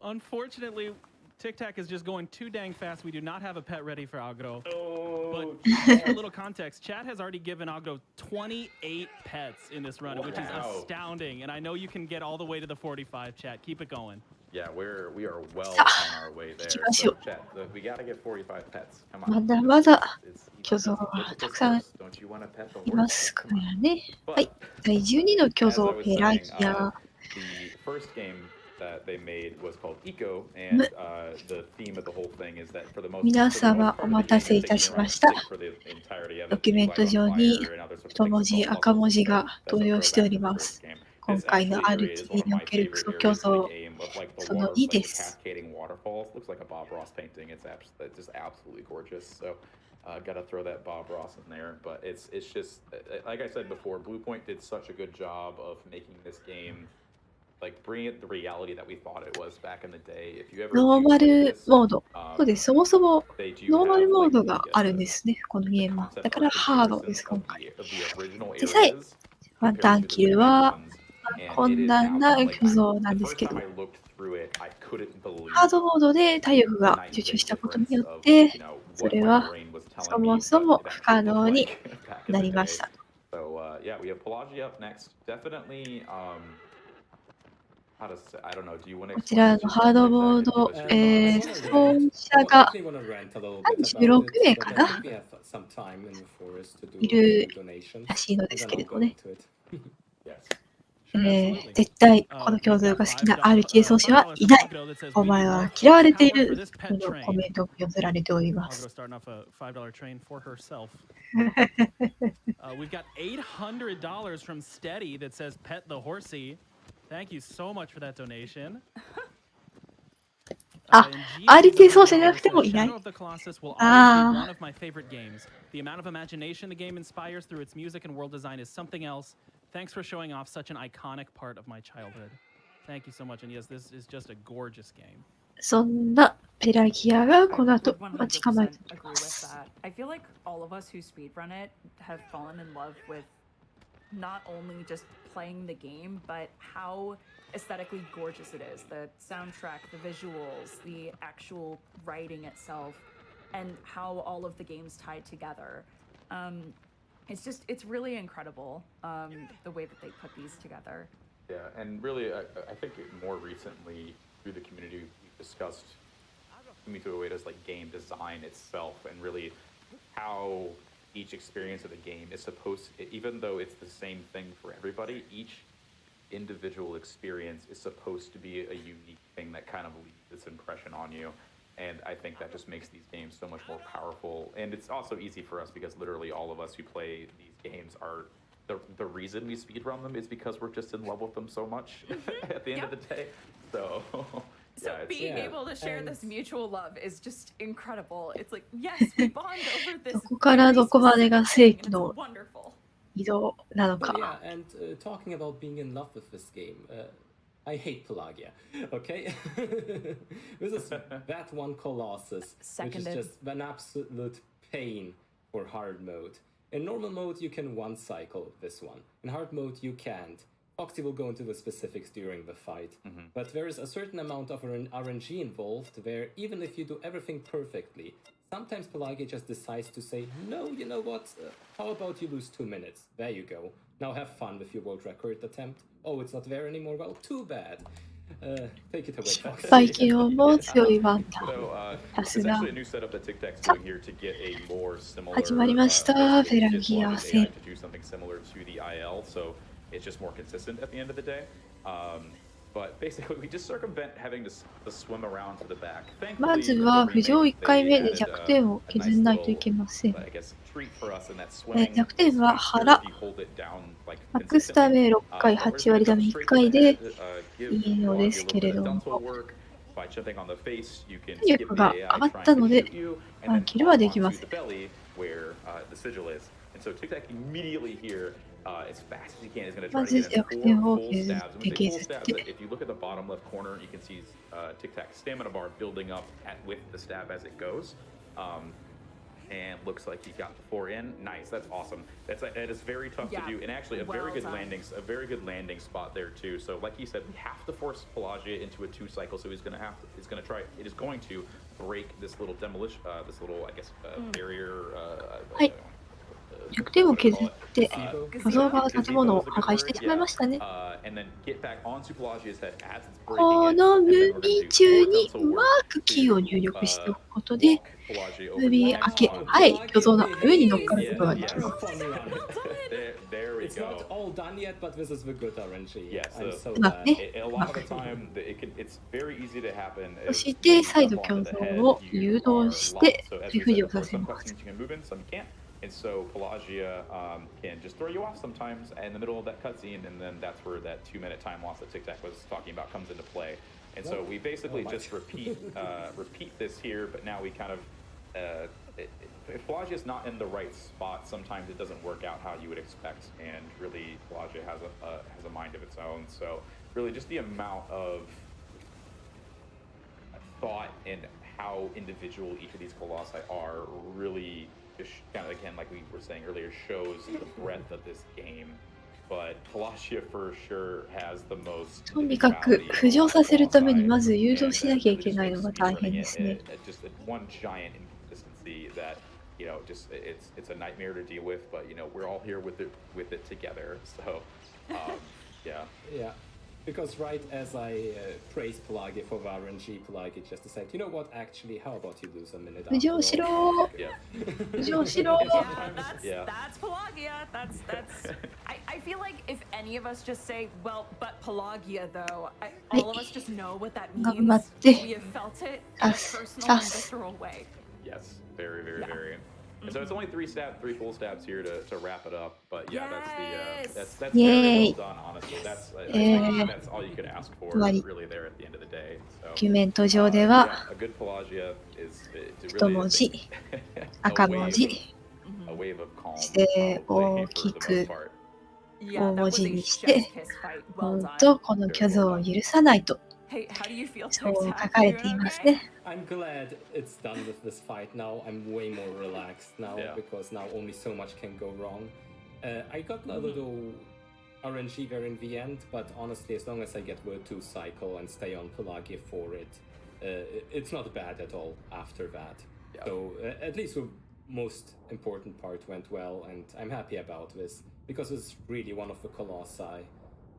Unfortunately, TikTok is just going too dang fast. We do not have a pet ready for Agro. Oh, But just for a little context, Chad has already given Agro 28 pets in this run, which is Wow. astounding. And I know you can get all the way to the 45, Chad. Keep it going. Yeah, we are well さ on あ、 our way 行 there. きましょ So, chat, we gotta get 45 pets. Come う。ま on. だまだ It's, 巨 you 像 know, は look at た this くさん horse. Don't you want to pet the いま horse? すか Come on. らね。は But い。第12の巨 as I 像 was ペラ saying, ギア。 the first game that they made was called Eco, and the theme of the whole thing is that for the most 皆 part 様 of the お game, 待たせ you're いた taking し around ま a した。 stick for the entirety of ド it. キュメ You ン light ト on 上に fire and other sorts of 太 things 文 to 字 solve 赤文 puzzles. 字 So が that's 登 a 場してお throwback り to the ま first す。 game. 今 This 回の actually is one RPG of にお my けるク favorite ソ巨 areas of the 像 game of like the その water, 2 like で the す。 cascading waterfalls. Looks like a Bob Ross painting. It's just absolutely gorgeous. So gotta throw that Bob Ross in there. But it's just like I said before, Bluepoint did such a good job of making this game like bring it the reality that we thought it was back in the day. If you ever ノー do マ play ル this, モード。そうです。そもそも they do ノーマル have モー like ドがあるん the ですね、この the ゲームは。 concept だか art らハード comparison です、今 of 回。 the original 実際、 areas ワンタ compared ン to the キル remade は ones. 困 And it is 難な absolutely 巨像なん the ですけ first ど、 time I looked through it, I couldn't believe ハードモードで体力 the が night 受 and 注 day したことに difference よっ of て、 you know そ what れ my は brain was そ telling も me そ what も it 不可 actually looked 能に like back in な the りま day. したと。So yeah, we have Pelagia up next. Definitely how to say, I don't know. Do you want to こちらのハードボード、奏者が36名かな、いるらしいのですけれどもね。絶対この共通が好きな RTA 奏者はいない。お前は嫌われているとのコメントが寄せられております。We've got $800 from Steady that says pet the horsey. Thank you so much for that donation. あ、RTA 奏者じゃなくてもいない。Shadow of the Colossus will always be one of my favorite games. The amount of imagination the game inspires through its music and world design is something else. Thanks for showing off such an iconic part of my childhood. Thank you so much. And yes, this is just a gorgeous game. そんなペラギアがこの後待ち構えています。I feel like all of us who speedrun it have fallen in love with not only just playing the game, but how aesthetically gorgeous it is. The soundtrack, the visuals, the actual writing itself, and how all of the games tie together. It's really incredible, the way that they put these together. Yeah, and really, I think more recently through the community, we've discussed Fumito Ueda's like game design itself, and really how each experience of the game is supposed to, even though it's the same thing for everybody, each individual experience is supposed to be a unique thing that kind of leaves its impression on you. And I think that just makes these games so much more powerful. And it's also easy for us because literally all of us who play these games are the reason we speedrun them is because we're just in love with them so much at the end of the day. So So being able to share this mutual love is just incredible. It's like, yes, we bond over this. どこからどこまでが正規の移動なのか。Yeah, and talking about being in love with this game, I hate Pelagia. Okay, this is that one Colossus, which is just an absolute pain for hard mode. In normal mode, you can one cycle this one. In hard mode, you can't. Foxy will go into the specifics during the fight, but there is a certain amount of RNG involved where even if you do everything perfectly, sometimes Pelagia just decides to say, no, you know what, how about you lose 2 minutes? There you go. Now have fun with your world record attempt. Oh, it's not there anymore? Well, too bad. Take it away, Foxy. 最近も強いワンダ。さすが。 essentially a new setup that TikTak's doing here to get a more similar 始まりました。ペラギア戦。 to do something similar to the IL, so it's just more consistent at the end of the day. But basically, we just circumvent having to swim around to the back. まずは浮上1回目で弱点を削らないといけません。弱点は腹。マックスダメ6回、8割ダメ1回でいいのですけれども、体力が上がったので、1キルはできません。as fast as you can is going to try to まず get 弱点を削って削って If you look at the bottom left corner, you can see TikTak's stamina bar building up with the stab as it goes. And looks like he got the 4 in. Nice, that's awesome. That is very tough to do, and actually a very good landing spot there too. So like he said, we have to force Pelagia into a 2 cycle. So he's going to break this little demolition, this little barrier. はい。弱点を削って巨像が建物を破壊してしまいましたね。このムービー中にマークキーを入力しておくことで、ムービー明け、はい、巨像の上に乗っかることができます。そして再度巨像を誘導してリフリをさせます。And so Pelagia can just throw you off sometimes in the middle of that cutscene, and then that's where that 2-minute time loss that TikTak was talking about comes into play. And so we basically just repeat this here, but now we kind of if Pelagia's not in the right spot, sometimes it doesn't work out how you would expect, and really Pelagia has a mind of its own. So really just the amount of thought and how individual each of these colossi are really just kind of, again, like we were saying earlier, shows the breadth of this game. But Pelagia for sure has the most. とにかく浮上させるためにまず誘導しなきゃいけないのが大変ですね。Just one giant inconsistency that just it's a nightmare to deal with. But we're all here with it together. So yeah. Because right as I praised Pelagia for RNG, Pelagia just said, you know what, actually, how about you lose a minute 浮上しろ Yeah. 浮上しろ Yeah, that's Pelagia. That's I feel like if any of us just say, well, but Pelagia though, all of us just know what that 頑張っ means. て We have felt it in a チャス personal チ and ャス visceral way. Yes, very, very, Yeah. very. And so it's only three full stabs here to wrap it up. But yeah, Yes. that's very Yay. well done, honestly. That's I Yeah. think that's all you could ask for, Right. really, there at the end of the day. ド So キュメント上では yeah, a good Pelagia is it 太 really 文 is 字 a 赤 wave 文字 a wave of calm して probably 大 for き the most く part. Yeah, 大 that 文 was 字 a にし chef's て kiss fight. Well 本 done. 当この巨像を許さないと Hey, how do you feel, そう書 TikTok? かれ You てい doing ます okay? ね I'm glad it's done with this fight now. I'm way more relaxed now Yeah. because now only so much can go wrong. I got a little RNG there in the end, but honestly, as long as I get Word 2 cycle and stay on Pelagia for it, it's not bad at all after that. Yeah. So at least the most important part went well, and I'm happy about this because it's really one of the colossi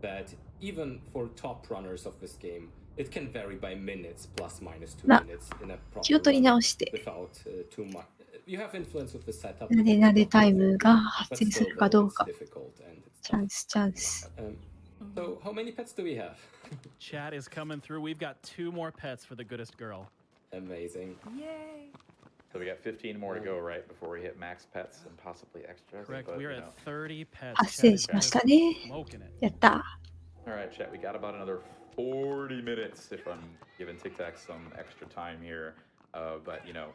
that even for top runners of this game, it can vary by minutes, plus minus 2 まあ minutes in a 気を proper 取り run 直して without too much. You have influence with the setup. なでなでタイムが発 But 生す still, るか though, どう it's か difficult and it's チャンスチャンス So, how many pets do we have? Chat is coming through. We've got 2 more pets for the goodest girl. Amazing. Yay. So we got 15 more to go, right, before we hit max pets and possibly extras. Correct. But, We are you at know. 30 pets. 発 Chat 生 is しまし just たね smoking it. やった All right, chat. We got about another 40 minutes if I'm giving TikTok some extra time here. But you know,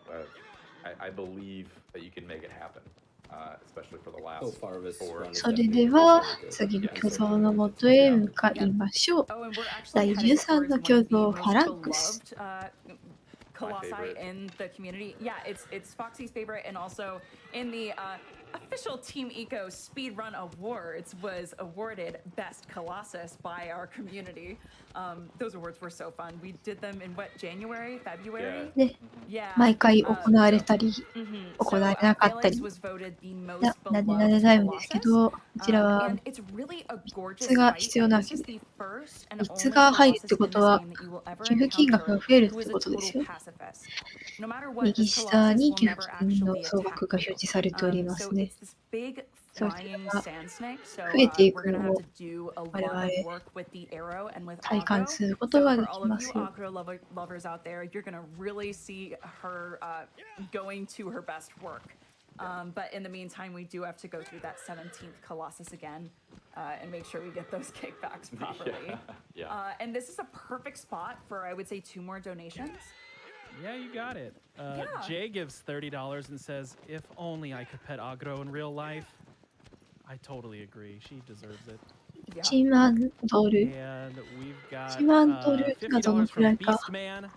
I believe that you can make it happen, especially for the last So far, this four. run is それ definitely では very good. 次の巨像のもとへ向かいましょう Oh, and we're actually 第 headed 13 towards の one 巨 of the 像 most ファランクス beloved colossi favorite. in the community. Yeah, it's Foxy's favorite, and also in the official Team Eco Speedrun Awards was awarded Best Colossus by our community. Those awards were so fun. We did them in what, January, February? ね Yeah. 毎回行われたり Mhm. 行われ So, なかったり Phalanx was voted the most なでな beloved でタイムですけ Colossus. どこちらは And it's really a gorgeous 3つが fight, 必要なわ and け this is で the first and 3 only つが入るっ Colossus て in こ this とは game that you will ever 寄付金額 encounter が増えるっ who て is a ことで total すよ pacifist. No matter what, 右 this 下 Colossus に will 寄付 never 金の actually 総額 attack が表 you. 示されておりま So すね it's this big そして flying が sand snake. So 増えてい we're く gonna の have を to do a 我 lot 々 of work with the arrow and with 体感 aggro. すること So が for で all き of ま you す aggro lovers out there, you're gonna really see her going to her best work. But in the meantime, we do have to go through that 17th Colossus again and make sure we get those kickbacks properly. Yeah. And this is a perfect spot for, I would say, 2 more donations. Yeah, you got it. Yeah. Jay gives $30 and says, if only I could pet Agro in real life. I totally agree. She deserves it. Yeah. 1万ドル And we've got 1万ドルがどの $50 くら from いか Beastman.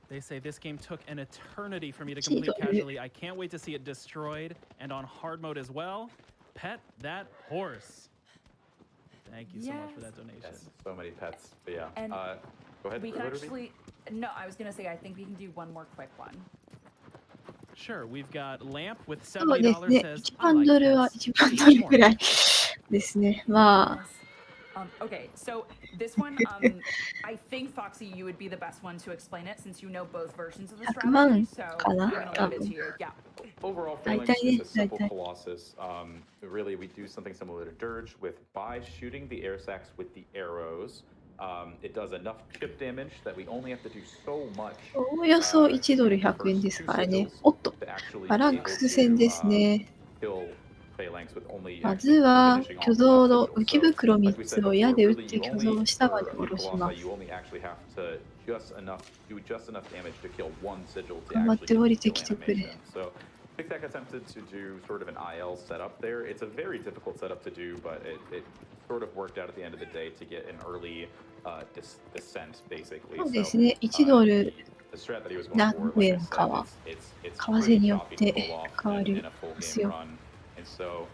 They say this game took an eternity for me to 1 complete ドル casually. I can't wait to see it destroyed and on hard mode as well. Pet that horse. Thank you so much for that donation. Yes, so many pets. But yeah. And Go ahead. We can Liberty. actually. No, I was gonna say I think we can do one more quick one. Sure, we've got Lamp with そうです $70 ね says, 1 I 万 like ドルは pets. 1万 Please ドル more. ぐらいですねまあ Yes. Okay, so this one, I think Foxy, you would be the best one to explain it since you know both versions of the 100万 strategy. So か I'm な gonna 多 leave it 分 to you. Yeah. Overall, Daí Phalanx tá, is a daí simple tá. Colossus. Really, we do something similar to Dirge by shooting the air sacs with the arrows. It does enough chip damage that we only have to do so much. おおよそ1ドル100円ですからねおっと to actually バランクス戦ですね kill Phalanx with only まずは finishing off 巨 the 像の sigils. 浮き So, 袋 like 3 we つ said を矢 before, で撃っ really, て you 巨 only 像を下ま for で a 下ろし Colossi, ます you only actually have to do just enough damage to kill one sigil to 頑張っ actually て get 降 the りて kill きてくれ animation. So TikTak attempted to do sort of an IL setup there. It's a very difficult setup to do, but it sort of worked out at the end of the day to get an early descent, basically. そうですね1ドル The strat that he was going 何 for, like I 円かは said, it's 為替 pretty によっ choppy to て pull off 変わ in る a full んです game よ run. And so,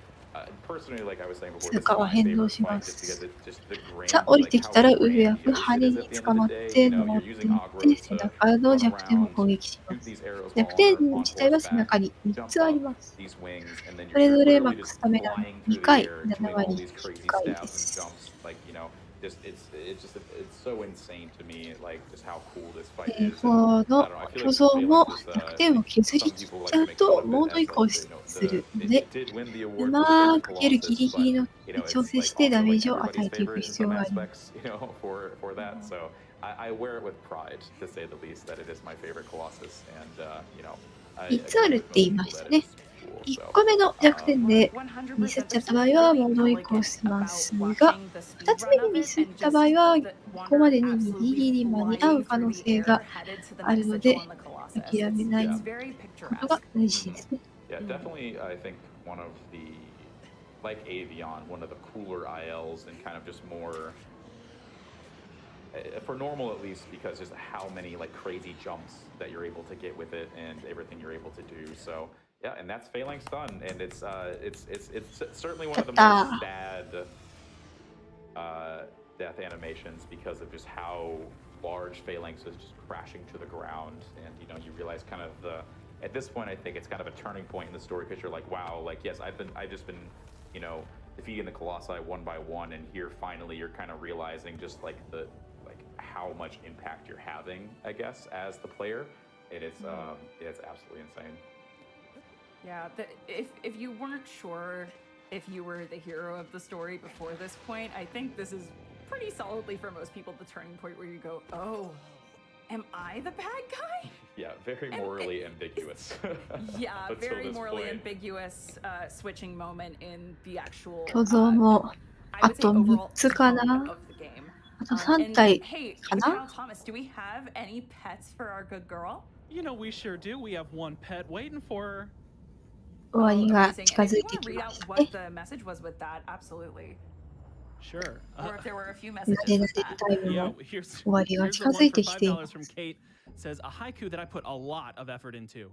personally, like I was saying before, 通 this is 貨は my 変動 favorite しま fight just す because it just the grand, さあ降り like てきたら how 上 grand 役 the 針 ocean に is at the 捕 end ま of っ the day. て You know, 登 you're って using いっ aggro て背 to 中の run 弱点を around, 攻撃しま shoot す these arrows 弱 while 点 on 自体は horseback, 背中に3 jump つあり up ます these wings, and then それ you're ぞれマッ literally ク just スためな flying 2 through the 回 air, 7 doing all 割 these crazy 1回で stabs and す jumps, like you know. it's so insane to me, like just how cool this fight え is. こ And I の don't know, I feel 巨 like 像 Phalanx も is 弱点を削り some 切っ people ちゃ like う to make と fun of モー it ド移 as 行 like す the るの it, で it did win the う award for the ま best く蹴るギ Colossus, リギリ but の you know 調 it's 整 like してダ also メー like ジを与 everybody's えていく favorite in 必要 some があります。 aspects, you know, for that. So I wear it with pride, to say the least, that it is my favorite Colossus, and you know, I 3 agree つあるっ with て言い most ま people した that it ね。 is cool. 1 So 個目の弱点で 100%ミスっちゃった there's 場合は really モード移行 elegant します about が、 watching the 2つ speedrun 目に of ミ it スっ and た just 場合は the ここま Wander でにギリ absolutely ギリ間に合う flying 可 through 能 the 性が air headed to the ある next の sigil で on the Colossus. 諦めない It's Yeah. very ことが picturesque. 大事ですね。 Yeah, definitely. I think one of the, like Avion, one of the cooler ILs and kind of just more, for normal at least, because just how many like crazy jumps that you're able to get with it and everything you're able to do. So yeah, and that's Phalanx done, and it's certainly one of the more sad death animations because of just how large Phalanx is just crashing to the ground, and you know you realize kind of at this point I think it's kind of a turning point in the story because you're like, wow, like yes, I've just been, you know, defeating the Colossi one by one, and here finally you're kind of realizing just like how much impact you're having, I guess, as the player, and it's absolutely insane. Yeah, if you weren't sure if you were the hero of the story before this point, I think this is pretty solidly for most people the turning point where you go, oh, am I the bad guy? Yeah, very morally ambiguous. Yeah, Until very this morally point. ambiguous switching moment in the actual 巨像も I あ would say と overall 3つか tone な of the game. あと3体 Hey, か Kyle な Thomas, do we have any pets for our good girl? You know, we sure do. We have one pet waiting for her. 終わりが Amazing. 近 And if づ you いて want to き read ま out した what ね。 the message was with that, absolutely. Sure. Or if there were a few な messages でな with で that. タイム Yeah, も here's 終わりが here's 近 the づ one い for てきていま $5 from す。 Kate. Says a haiku that I put a lot of effort into.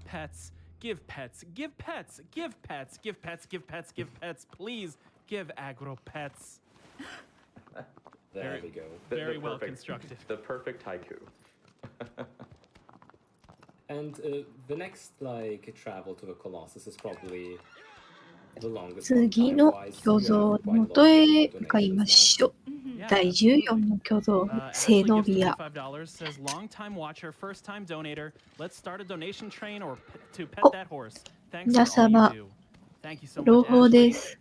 Pets, give pets, give pets, give pets, give pets, give pets, give pets. Please give aggro pets. There Very- we go. Very The well perfect- constructed. The perfect haiku. And the next like travel to the Colossus is probably the longest. 次の巨像の元へ向かいましょう。 Yeah, 第 absolutely. 14の巨像、 Ashley セノ gives ビア。 $25, says long-time watcher, first-time donator. Let's start a donation train or to pet Oh. that horse. Thanks 皆 for all 様 you do. Thank you so 朗 much, 報で Ashley. す。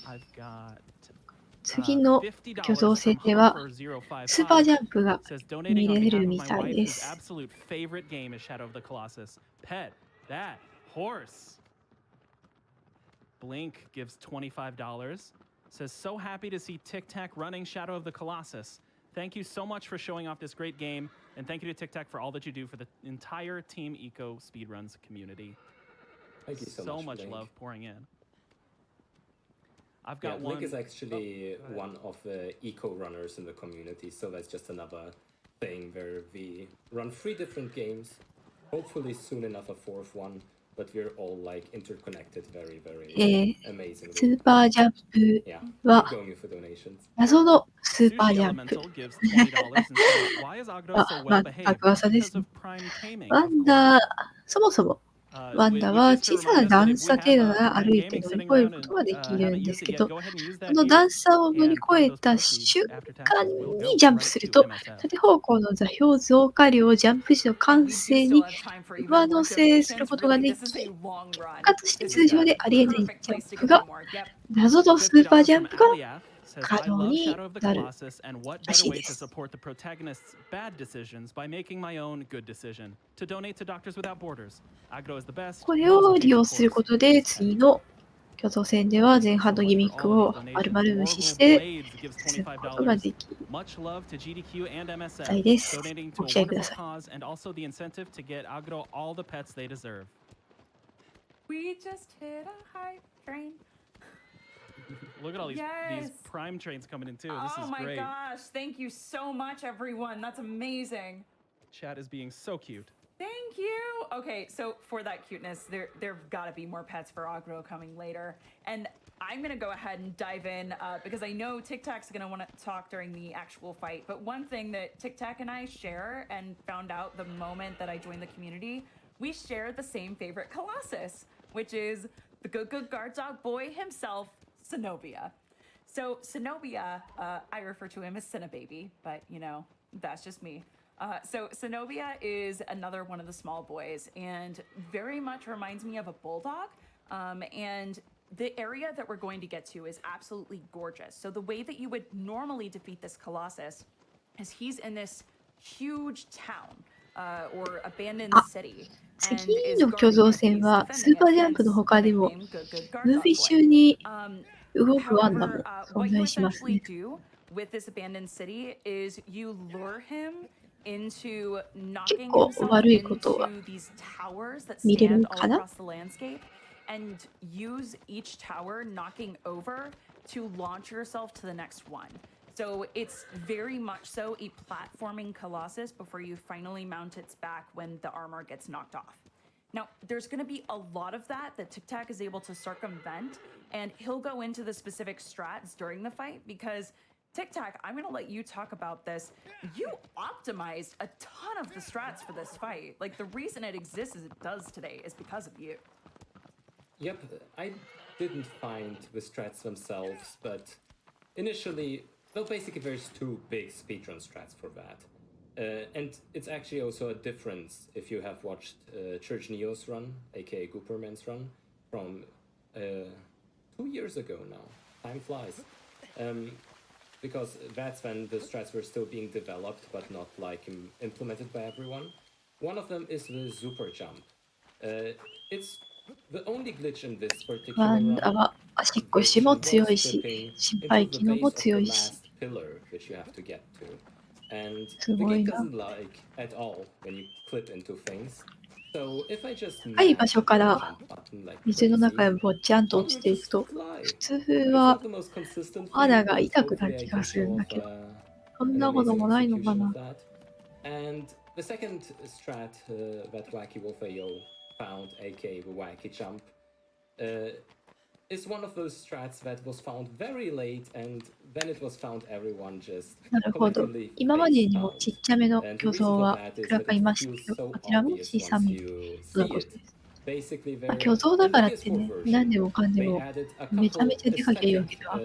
I've got 次の巨像戦ではスーパージャンプが says 見 donating on れ behalf る of み my たい wife で whose す。 absolute favorite game is Shadow of the Colossus. Pet that horse. Blink gives $25. Says so happy to see TikTak running Shadow of the Colossus. Thank you so much for showing off this great game, and thank you to TikTak for all that you do for the entire Team Eco Speedruns community. Thank you so much, Blink. love pouring in. I've Yeah, got Blink one. is actually Oh, go ahead. one of the eco runners in the community, so that's just another thing where we run 3 different games. Hopefully soon enough a 4th one, but we're all like interconnected very, very amazingly. スーパージャンプ Yeah, は keep going for donations. 謎のスーパー Sushi ジャンプ Elemental gives $20 and says, "Why is Agro so あ、ま well あ、 behaved? 噂で Because すね。 of prime taming, ワ of ン course." ダー、そもそも Uh, ワンダ which は is to 小さな remind us that 段 if we 差 have 程度 a なら prime 歩いて gaming 乗り sitting 越える around こと and ができるん haven't で used す it け yet, ど、 go ahead and use こ that の here. 段差を乗り And 越 part え of those た proceeds 瞬 after 間 taxes will に go ジャンプ right する to と、 MSF. 縦方向の座標増加量ジャンプ時の And 完 we do 成 still に have time for 上 even 乗 more せする donations. ことが Really, で this is き、 a long run. 結果として This 通 is 常 a でありえない perfect ジャン place to プ give が me more. Yep. 謎のスーパー $50ジャン from プが Aliath says,可 I 能 love に Shadow of the なる Colossus and what ら better しい way で to す。 support the protagonist's bad decisions by making my own good decision. To donate to Doctors Without Borders. Agro is the best. これ Most を利用 efficient するこ horse. とで、 Please pet 次の巨像戦では前半のギミックを丸々無視して進むことができる Much love to GDQ and み MSF, たいです。 donating ご to a 期待く wonderful ださい。 cause and also the incentive to get Agro all the pets they deserve. We just hit a hype train. Look at all these Yes. prime trains coming in too. This Oh is my great. gosh. Thank you so much, everyone. That's amazing. Chat is being so cute. Thank you. Okay, so for that cuteness, there've got to be more pets for Agro coming later. And I'm going to go ahead and dive in because I know TikTak's going to want to talk during the actual fight. But one thing that TikTak and I share and found out the moment that I joined the community, we share the same favorite Colossus, which is the good guard dog boy himself, Zenobia. So Zenobia, I refer to him as Cinebaby, but you know, that's just me. So Zenobia is another one of the small boys and very much reminds me of a bulldog. And the area that we're going to get to is absolutely gorgeous. So the way that you would normally defeat this Colossus is he's in this huge town or abandoned city. 次の巨像戦はスーパージャンプの他でもムービー中に動くワンダも存在しますね。 with this abandoned city is you lure him into 結 knocking 構 himself 悪いことは into these towers that 見れる stand の all かな？ across the landscape and use each tower knocking over to launch yourself to the next one. So it's very much so a platforming Colossus before you finally mount its back when the armor gets knocked off. Now, there's going to be a lot of that TikTak is able to circumvent, and he'll go into the specific strats during the fight because TikTak, I'm going to let you talk about this. You optimized a ton of the strats for this fight. Like, the reason it exists as it does today is because of you. Yep, I didn't find the strats themselves, but initially, well, basically there's two big speedrun strats for that. And it's actually also a difference if you have watched Church Neo's run, aka Gooperman's run, from 2 years ago now. Time flies. Because that's when the strats were still being developed, but not like implemented by everyone. One of them is the super jump. It's the only glitch in this ワ particular ンダ run は足腰も強いし slipping 心 into 肺 the 機能も base of the 強いし last pillar which you have to get to. And す the ごい game な。 doesn't like at all when you clip into things. So if I just 高い場 mash 所か the ら jump button like 水の crazy, 中へぼっちゃんと one 落ち would ていく just と fly. 普通 It's は not the most consistent 肌 thing, が but 痛くなる hopefully I 気が can する show んだ off けど an そんなこと amazing もないのか execution な。 of that. And the second strat that Wacky Wolf AO found, aka the Wacky Jump, is one of those strats that was found very late, and then it was found everyone just なるほど。 collectively 今まで faced にも out. ちっちゃめの And the 巨 reason 像 for は that い is くら that かい it ました feels けど、 so こちらも obvious 小さ once め you との see こと it. です。 Basically, まあ there 巨像だ in か the らってね、 PS4 何 version, でもかんで they も added a めちゃ couple めちゃでかきゃいいわ aesthetic けでは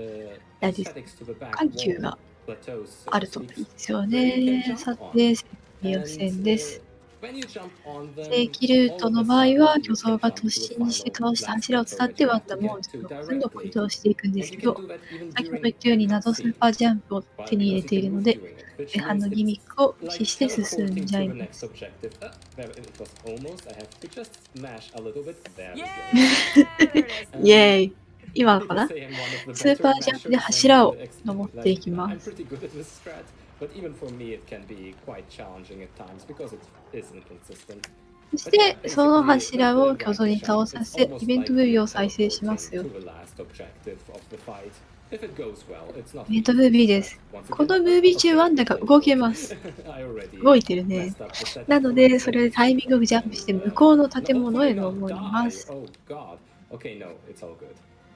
ないです。 aesthetics to the back 緩急 wall が plateaus, so あ to るとい speak, いですよ that you can ね。 jump さ on. て、予 And 選です。 when you jump on 正 them, 規ルー all ト of の a 場合 sudden は you 巨像 can が jump 突 to the 進して final 倒した last 柱を plateau 伝っ that て you ワン have ダ to も get to どんどん directly. 移動していくんです And け you can ど、 do that even 先ほど during 言ったように the 謎スー cutscene. パージャンプを Why? 手に入れ Because て you いる can の move で、 during it, which 前半の means ギミ it's ックを駆 like 使して進ん teleporting じゃ to い the ま next す。objective. There, it was almost. I have to just smash a little bit. There we go. Yeah, there it is. イェーイ。今の Need か to な say I'm one of the スー better パージャンプで mashers 柱 and を登っていき like ま I'm す。 pretty good at this strat, but even for me it can be quite challenging at times because it is inconsistent. そし But yeah, て、その basically, 柱 with を the 巨像 wacky に倒 jump, さ it's せ、イ almost ベント like ムービー you're を再生します teleporting よ。 to the last objective of the fight. If it goes well, it's not イベントムービーです。 once こ again. のムービー中、ワンダが動けます。 I already 動いてるね。 messed up the setting なの for で、それ myself. でタイミングよくジャンプして向こうの建物へ Hopefully not 登り die. ます。 Oh god. Okay, no, it's all good.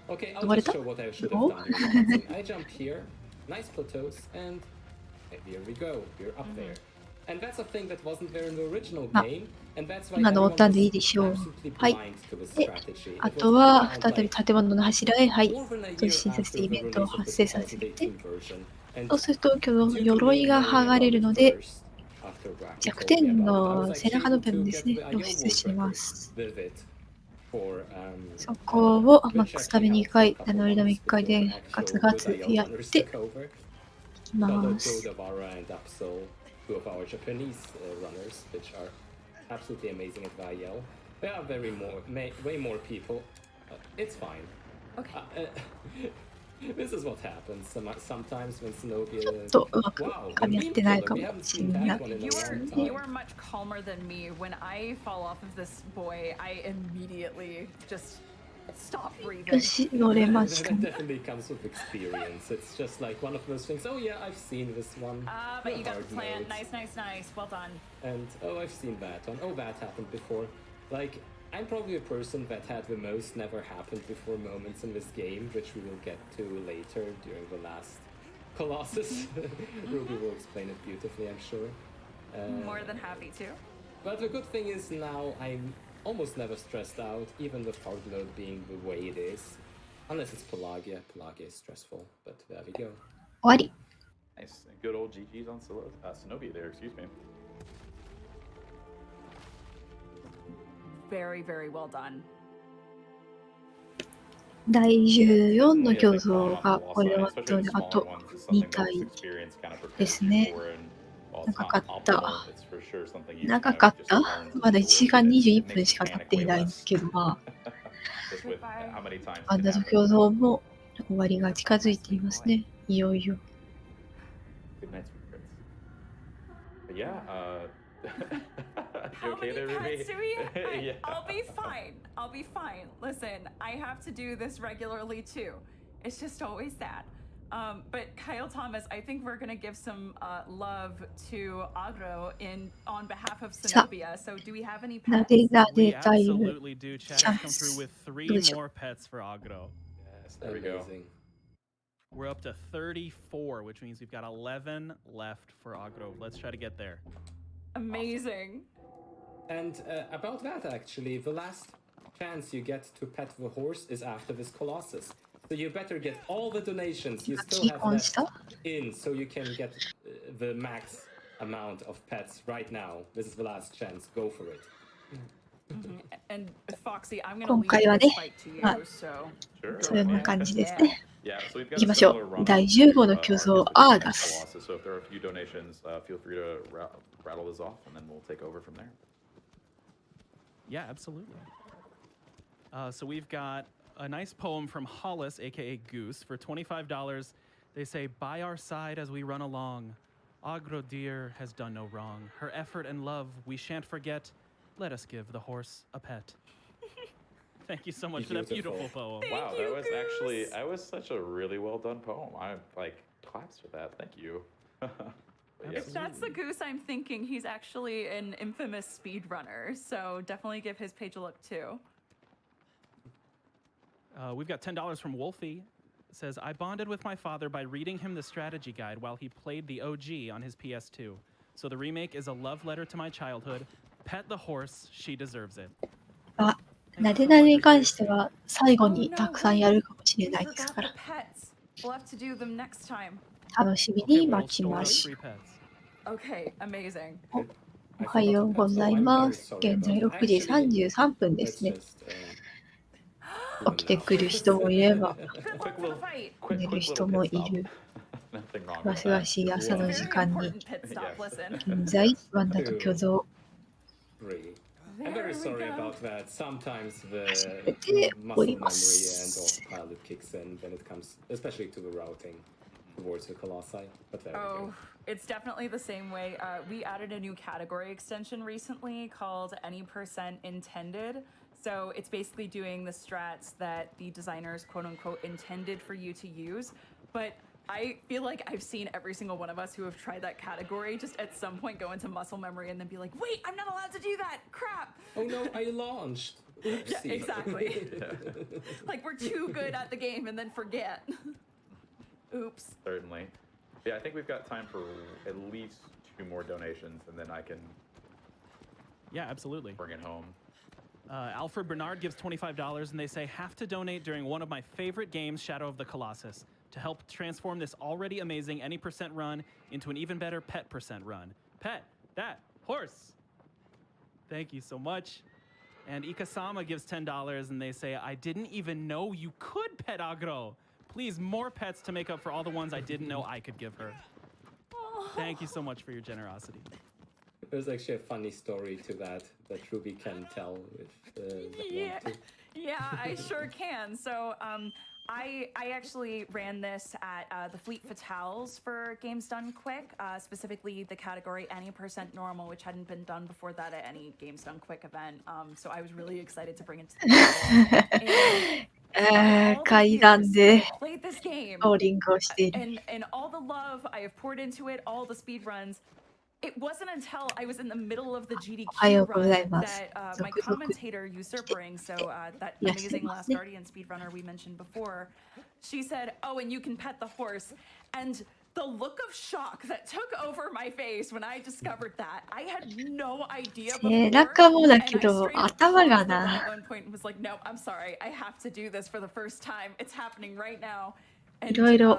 Okay, I'll 登れ just た show what I should have No. done during the cutscene. I jump here, nice plateaus, and here we go. We're up there. And that's a thing that wasn't there in the original あ、 game, and that's why 今 everyone 登ったんでいい was でしょう。 absolutely はい。 blind to the で、 strategy. あ It と was は found 再び like 建物の柱へ、はい、 more than a 突 year 進させ after てイ the ベントを release of 発 the 生させて、 2018 version, そう and すると、巨像の due to 鎧 me が knowing 剥がれ about る it ので、 first, after Wacky 弱 told 点 me about it, I の was 背 actually 中の able 部分 to です get ね、 the 露 IO 出しま record す。 with it for そこを which マックス actually 壁2 held for a 回、 couple ノリの months 1回 before で actual ガツガ good ツ IO やっ runners て took over. いきま Shout out す。 to Davara and Upsol, two of our Japanese runners, which are absolutely amazing at VIL. There are way more people. It's fine. Okay. This is what happens sometimes when ち Zenobia. ょっとうまく Wow, 噛 the み合っ meme てない killer. か We も haven't しれ seen ない。 that one in a You long are time. much calmer than me. When I fall off of this boy, I immediately just stop よ breathing. し、乗れまし That たね。 definitely comes with experience. It's just like one of those things. Oh yeah, I've seen this one. But you got the Hard plan. notes. Nice, nice, nice. Well done. And oh, I've seen that one. Oh, that happened before. Like, I'm probably a person that had the most never happened before moments in this game, which we will get to later during the last Colossus. Ruby will explain it beautifully, I'm sure. More than happy to. But the good thing is now I'm almost never stressed out, even with hard mode being the way it is. Unless it's Pelagia. Pelagia is stressful, but there we go. 終わり。 Nice. Good old GG's on Zenobia there, excuse me. Very, very well done. 第14の競争がこれ終わったので、あと2体ですね。長かった。長かった？まだ1時間21分しか経っていないんですけど、まあ、ワンダと巨像も終わりが近づいていますね。いよいよ。Yeah, How you okay many there, Ruby? pets do we have? Yeah. I'll be fine. I'll be fine. Listen, I have to do this regularly too. It's just always that. But Kyle Thomas, I think we're gonna give some love to Agro on behalf of Zenobia. So do we have any な pets? でな We でたいる absolutely do. Chat has come through with 3 more pets for Agro. Yes, there we go. Amazing. We're up to 34, which means we've got 11 left for Agro. Let's try to get there. Amazing. And about that, actually, the last chance you get to pet the horse is after this Colossus. So you better get all the donations you still キー have コンした left in, so you can get the max amount of pets right now. This is the last chance. Go for it. And Foxy, I'm gonna 今 leave 回は this ね、 fight to you. まあ So Sure. そんな感じですね。 Yeah, so we've got 行き a ましょ similar う。 run 第 on 15の to, 巨像 Argus ア with ー the ガス。 Colossus. So if there are a few donations, feel free to rattle those off, and then we'll take over from there. Yeah, absolutely. So we've got a nice poem from Hollis, aka Goose, for $25. They say, "By our side as we run along, Agro dear has done no wrong. Her effort and love we shan't forget. Let us give the horse a pet." Thank you so much for that Beautiful. beautiful poem. Wow, you, that was actually Goose. that was such a really well done poem. I like claps for that. Thank you. But yes. if that's the Goose I'm thinking, he's actually an infamous speedrunner. So definitely give his page a look too. We've got $10 from Wolfie. It says, "I bonded with my father by reading him the strategy guide while he played the OG on his PS2. So the remake is a love letter to my childhood. Pet the horse, she deserves it." あ、なでなでに関しては最後にたくさんやるかもしれないですから、 pets. We'll have to do them next time. 楽しみ Okay, に we'll 待ち store ま those す。 3 pets. Okay, amazing. おはようございます。現在6時33分ですね。起きてくる人もいれば、 Good luck for the fight. 寝る人もいる。 Nothing wrong わ with せわ that. しい朝の Very 時間に、 important pit stop. Listen. 現在、ワンダと巨像 Three. I'm very sorry about that. Sometimes the めてお muscle り memory ま and す。 autopilot kicks in when it comes, especially to the routing towards the Colossi. But there we Oh, go. it's definitely the same way. We added a new category extension recently called Any Percent Intended. So it's basically doing the strats that the designers, quote unquote, intended for you to use. But I feel like I've seen every single one of us who have tried that category just at some point go into muscle memory and then be like, wait, I'm not allowed to do that. Crap. Oh no, I launched. Oopsie. Yeah, exactly. Like we're too good at the game and then forget. Oops. Certainly. Yeah, I think we've got time for at least 2 more donations, and then I can Yeah, absolutely. bring it home. Alfred Bernard gives $25, and they say, "Have to donate during one of my favorite games, Shadow of the Colossus, to help transform this already amazing any percent run into an even better pet percent run. Pet that horse." Thank you so much. And Ikasama gives $10, and they say, "I didn't even know you could pet Agro. Please, more pets to make up for all the ones I didn't know I could give her." Thank you so much for your generosity. There's actually a funny story to that Ruby can tell if Yeah, want to. yeah, I sure can. So, I actually ran this at the Fleet Fatales for Games Done Quick, specifically the category Any Percent Normal, which hadn't been done before that at any Games Done Quick event. So I was really excited to bring it to the table. And all the 階段 years で I played this game, ボーリングをしている。 and all the love I have poured into it, all the speed runs. It wasn't until I was in the middle of the GDQ おはようご run ざいます。 that my 続々 commentator Usurpering, so that いらっしゃい amazing ま Last すね。 Guardian speedrunner we mentioned before, she said, "Oh, and you can pet the horse." And The look of shock that took over my face when I discovered that. I had no idea 背 before. 中もだ And け I ど straight up 頭 paused が the run な at one point and was like, no, I'm sorry. I have to do this for the first time. It's happening right now. い And ろいろ oh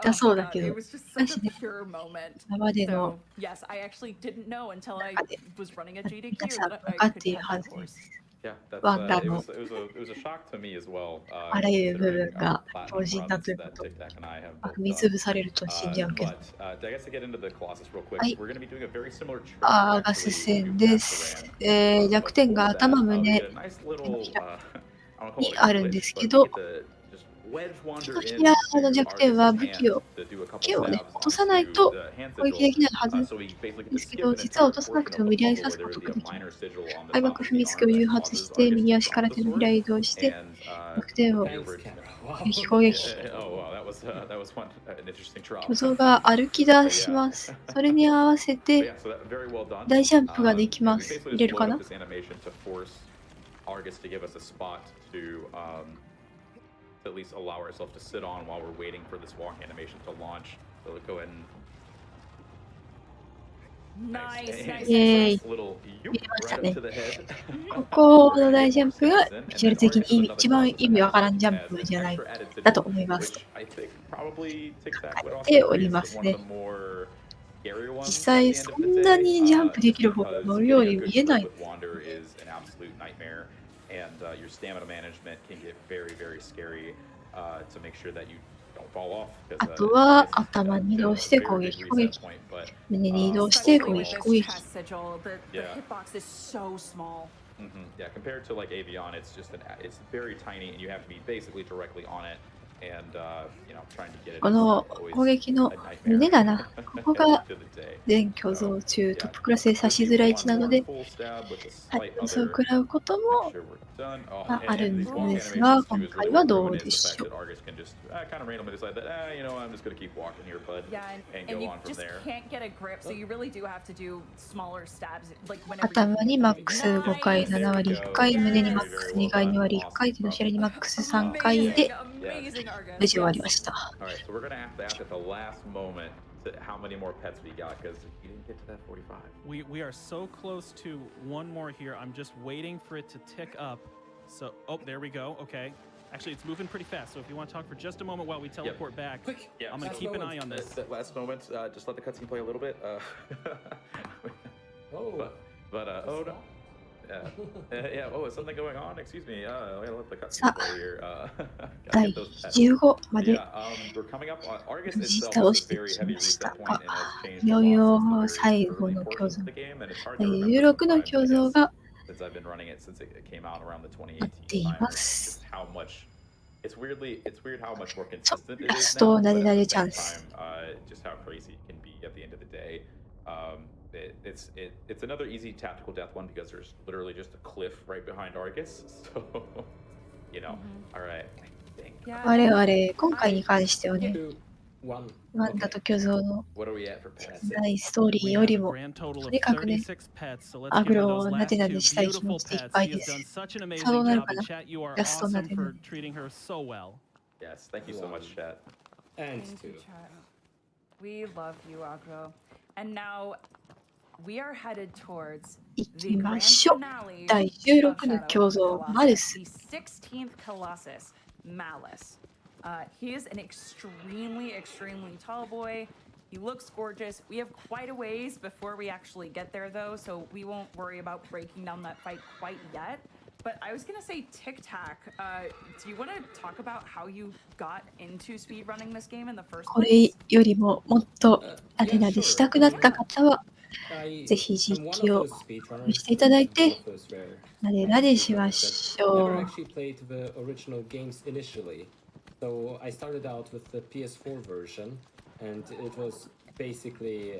痛 my そうだ god, け it ど、 was just しか such し a ね、 pure moment. 今までの So yes, I actually didn't know until I 中で was running a 皆 GDQ さん that 分 I かっ could ている catch は that ずで horse. す。 Yeah, that's ワンダ it の was it was a shock to me as well. あらゆる部 Considering 分が platinum 同時にな runs というこ that と。 TikTak and I have 踏 both み done. 潰されると死んじゃうけど。 But I guess to get into the Colossus real quick, はい。 we're going to be doing a very similar trick アーガ actually ス戦 to で Cast す。 Duran. 弱 But 点が before 頭、 that, we 胸 get a nice little ひら I don't call に it a あるんで glitch, すけ but we ど、 get to just wedge 手 wander のひらの into 弱点は Argus's 武 hand 器を to do a couple 剣をね、 stabs 落とさない onto と the hand 攻撃 sigil. できないはず So we basically get で to すけ skip ど、 an 実は entire 落とさな portion く of ても the 無理やり puzzle 刺す where there こ would と be が a できる。 minor sigil on the 開 top 幕 of 踏み the つけを arm 誘 that 発し causes て、右 Argus's 足から drop 手 the のひらへ sword. 移動して、 And 得点を Gilbert, 攻撃攻撃。 oh wow, that was an interesting drop. 巨像が歩き出します。それに合わせ But て yeah, so that very well done. 大ジャンプができ And ま we す。 basically 入れ just るか load な up this animation to force Argus to give us a spot to at least allow ourselves to sit on while we're waiting for this walk animation to launch. So let's go ahead and Nice, nice, Yay. nice. little 入れました right ね up to the head. ここ We're の gonna 大 get ジャ more ンプが stabs in, ビ and ジュア then ル的 Argus に is another 一番 Colossus 意 that 味 has わからん an ジャンプじゃない extra added だと sigil, 思います。 which I think probably TikTak would 書 also いてお agree り is ます one of ね。 the more scary 実 ones 際 at the そ end of the んなに day, ジャンプで just きる方法 because 乗るよう getting に a 見 good えな start い。 with Wander is an absolute nightmare, and your stamina management can get very, very scary to make sure that you don't fall off. あ Because とは this 頭に移 hit 動 a して very 攻 big 撃攻 reset 撃 point, but 胸に移動して Especially 攻 with 撃 this 攻撃 chest sigil, the Yeah. hitbox is so small. yeah, compared to like Avion, it's just it's very tiny, and you have to be basically directly on it, and trying to get it こ is の always 攻撃の a nightmare 胸だな。ここ at the が end of the day. 全巨像中トップクラスで指しづらい位置なので、 Full stab with a はい、 slight 予想を other 食らうことも Make sure we're done. Oh, まああ and, るん and these walk ですが、 animations 今 too is 回 really は what ど ruin う is で the し fact ょう。 that Argus can just kind of randomly decide that I'm just gonna keep walking here, bud, Yeah, and and go you on from just there. can't get a grip, so you really do have to do smaller stabs, like whenever you 頭にマックス Nice. 5回、7割1回、胸にマックス2回、2割1回、手のひらにマックス3回で Amazing, Argus. 無事終わりました。 All right, so we're gonna have to ask at the last moment to how many more pets we got because you didn't get to that 45. We are so close to one more here. I'm just waiting for it to tick up. So, oh, there we go. Okay. Actually, it's moving pretty fast. So if you want to talk for just a moment while we teleport back, Quick. Yeah, I'm going to last keep an moment. eye on this. That last moment, just let the cutscene play a little bit. Oh. But oh no. Yeah. Oh, is something going on? Excuse me. I'll let the Sa- cutscene play here. Gotta 第 get those pets. 15まで Yeah, we're coming up on Argus 無事 itself 倒 is し a て very き heavy ました reset が、 point and has changed い a よ lot いよ since the 最 very 後 early の巨 portions 像、 of the game, and it's hard 第 to remember 16の sometimes, 巨 I 像 guess, が since I've been running it since it came out around the 待ってい 2018 time, ま just す。 how much it's weird how much more そう consistent it ラ is スト now, な but で at な the でチャ same ンス。 time, just how crazy it can be at the end of the day. It's another easy tactical death one because there's literally just a cliff right behind Argus. So, all right, I think. Yeah. 我々、今回に関してはね、 2, 1. ワンダ Okay. と巨像の What are we at for pets? 大ストーリー We よ have り a も、 grand total と of にかくね、 36 pets. So let's ア give グ her ロを those な last でな two でしたい気持 beautiful ちでいっ pets. ぱい She で has す。 done such an さあどう amazing なる job, か and な chat, you are ラストな awesome で for treating her so well. Yes, thank you so much, chat. And Thank you, 2. chat. We love you, Agro. And now we are headed towards 行 the きま grand しょう。 finale 第 of 16の Shadow 巨 of the 像、マル Colossus, ス。 the 16th Colossus, Malice. He is an extremely tall boy. He looks gorgeous. We have quite a ways before we actually get there, though, so we won't worry about breaking down that fight quite yet. But I was gonna say TikTak. Do you want to talk about how you got into speedrunning this game in the first これ place? よりももっとなで Yeah, なで sure. したくなった方は、 I, ぜひ I'm 実 one 機 of を those speedrunners. 見せていただい One て、 of those rare なでなでしま speedrunners し that ょ never う。 actually played the original games initially. So I started out with the PS4 version, and it was basically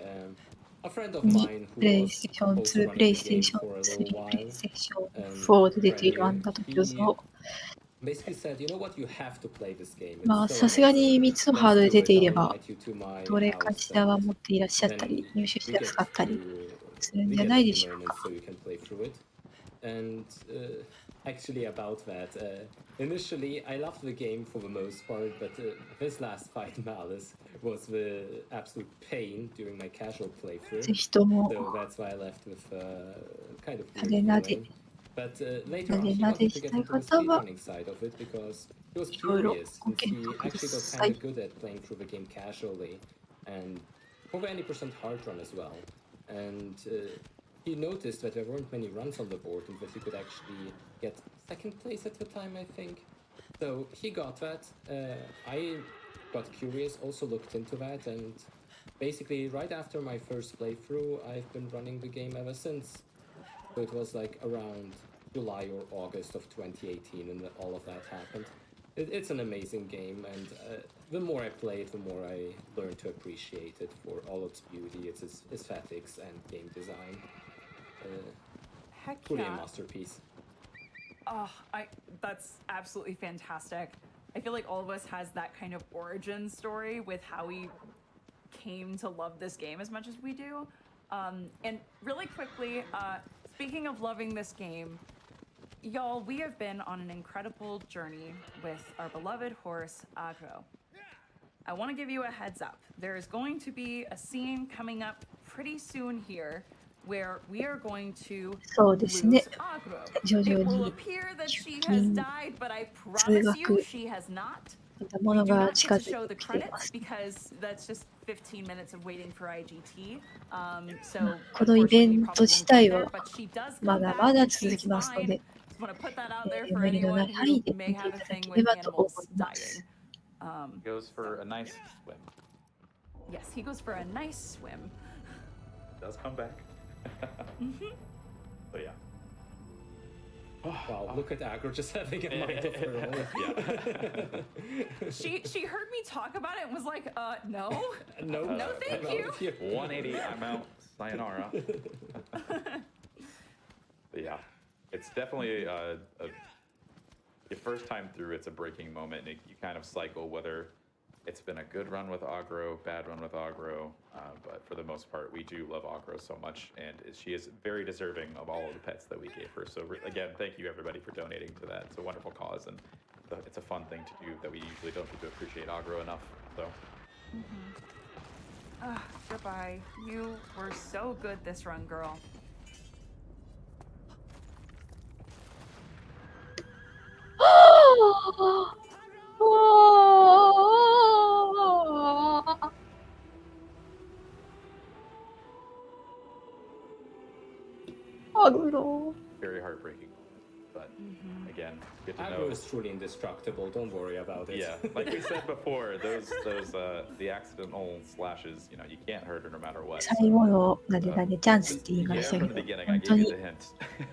a friend of に mine プレ who イ was ステーション also 2、プ running レイ the ステー game ション for a 3、 little プレイ while. ステーション And 4で出 friend ているワ here, ンダと巨 he 像。 basically said, you know what, you have to play this game. まあ、 It's so さすがに amazing. 3つのハードで Let's 出 do てい it. れ I'll ば、 invite you to my どれか house しらは and 持っていらっしゃった then り、入手し we や get すかったり to するん we じゃ get ない the でしょう environment か。 so you can play through it. And actually about that. Initially, I loved the game for the most part, but this last fight, Malice, was the absolute pain during my casual playthrough. ぜひとも So that's why I left with kind of なでなで weird feeling. But later on, he な got で me to get したい into the 方は speedrunning side of it because he was いろいろ curious ご and he 検討くだ actually got さ kind い of good at playing through the game casually and over any percent hard run as well. And he noticed that there weren't many runs on the board and that he could actually get second place at the time, I think. So he got that. I got curious, also looked into that, and basically right after my first playthrough, I've been running the game ever since. So it was like around July or August of 2018 and all of that happened. It's an amazing game, and the more I play it, the more I learn to appreciate it for all its beauty, its aesthetics, and game design. Heck Truly a yeah. masterpiece. Oh, that's absolutely fantastic. I feel like all of us has that kind of origin story with how we came to love this game as much as we do. And really quickly, speaking of loving this game, y'all, we have been on an incredible journey with our beloved horse, Agro. I want to give you a heads up. There is going to be a scene coming up pretty soon here where we are going to そうですね lose Agro. 徐 It 々 will に appear that she 出 has 勤 died, but I promise you she has not. たも We の do が not 近 get づ to show い the てきていま credits す because that's just 15 minutes of waiting for IGT. So このイベ unfortunately, ン you ト probably 自 won't 体 get は there, but she does ま come だ back まだ and 続 she's きますの fine. で Just want to put that out there 無 for 理のな anyone い範囲 who で may 見てい have た a だ thing けれ with ばと思 animals いま dying. す。 Goes for a nice swim. Yes, he goes for a nice swim. Does come back. But yeah. Wow, look at Agro just having a mind of her own. Yeah. She heard me talk about it and was like, no. No, No, thank I'm you. out of here. 180, I'm out. Sayonara. But yeah, it's definitely your first time through, it's a breaking moment. And you kind of cycle whether it's been a good run with Agro, bad run with Agro. But for the most part, we do love Agro so much. And she is very deserving of all of the pets that we gave her. So again, thank you everybody for donating to that. It's a wonderful cause. And it's a fun thing to do that we usually don't get to appreciate Agro enough. So. Goodbye. You were so good this run, girl. Very heartbreaking. But again, good to Agro know. is truly indestructible. Don't worry about it. Yeah, like we said before, those the accidental slashes, you can't hurt her no matter what. 最後のなでなでチャンスって言いま Yeah, したけ from the ど、 beginning, I 本 gave 当 you に the hint.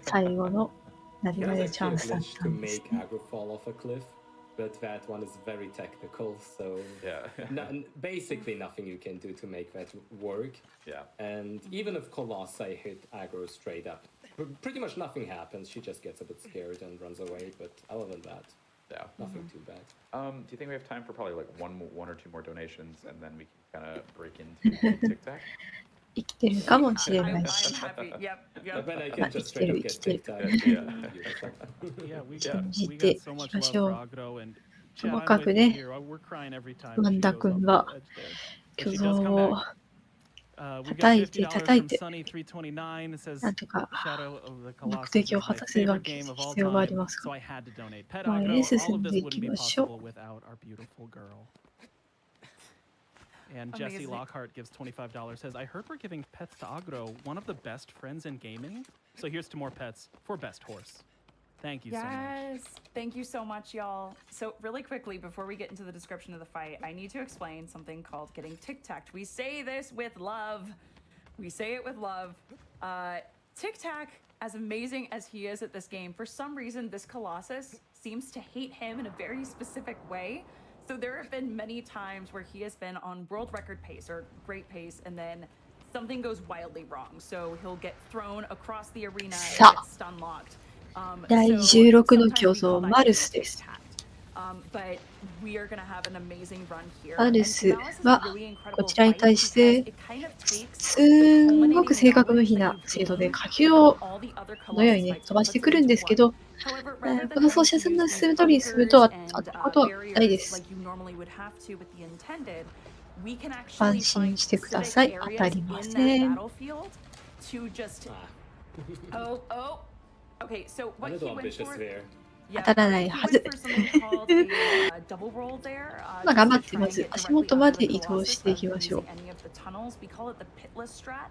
最後のなで There な was でチャ actually ン a スだっ glitch た to んです make ね。 Agro fall off a cliff, but that one is very technical, so Yeah. basically nothing you can do to make that work. Yeah. And even if Colossi hit Agro straight up, pretty much nothing happens. She just gets a bit scared and runs away, but other than that, Yeah. nothing too bad. Do you think we have time for probably like one or two more donations, and then we can kind of break into TikTok? 生きてるかもしれ I'm ないし、 happy. Yep, But yep. then I Ah, can just straight up get it's still- kicked out. Yeah. Beautiful. Yeah, we Yeah. got, we 信じ got て so い much きま love しょ for う。 Agro, and 細 Chad, か I'm く with ね you here. We're crying every time ワ she ンダ goes 君 off は the edge there. 巨 But she 像 does come を back. We got 叩いて $50 叩い from て Sunny329. It says なんとか Shadow of the 目 Colossus 的を is 果 my たすわ favorite け game of all 必要があり time, ます so が、 I had to donate. Pet 前 Agro, へ all 進 of ん this でい wouldn't き be ましょ possible without our beautiful girl. And Jesse Amazing. Lockhart gives $25. Says, I heard we're giving pets to Agro, one of the best friends in gaming. So here's to more pets for best horse. Thank you so much. Yes. Thank you so much, y'all. So really quickly, before we get into the description of the fight, I need to explain something called getting tic-tacked. We say this with love. We say it with love. Tic-tac, as amazing as he is at this game, for some reason, this Colossus seems to hate him in a very specific way. So there have been many times where he has been on world record pace or great pace, and then something goes wildly wrong. So he'll get thrown across the arena and さあ get stun locked. 第 So 16の sometimes 巨 we 像 call that マル getting スです。 tic-tacked. But we are going to have an amazing run here. マ And ルス Malice is a は really こ incredible ちらに fight 対して because it kind of takes す the んご culminating く正確無 knowledge 比 that な you've 精度で gained 火球 from を all the other このように Colossus ね fights 飛ば and して puts く it るん into ですけ one. ど、However, rather こ than の操作進む通りに進むと当たったことはないで barriers す。 like you normally would have to with the intended, we can 安 actually 心 find してくだ specific さい。当た areas りま in せ that ん。 battlefield to just Ah, oh. Okay, so a what he little went ambitious for? there. Yeah, 当たらない he はず。 went for something called a double roll there, まあ just 頑張 to って try ま and ず get 足 directly 元ま onto で the 移動し Colossus てい rather き than ましょ using any of the tunnels. We call it the pitless strat.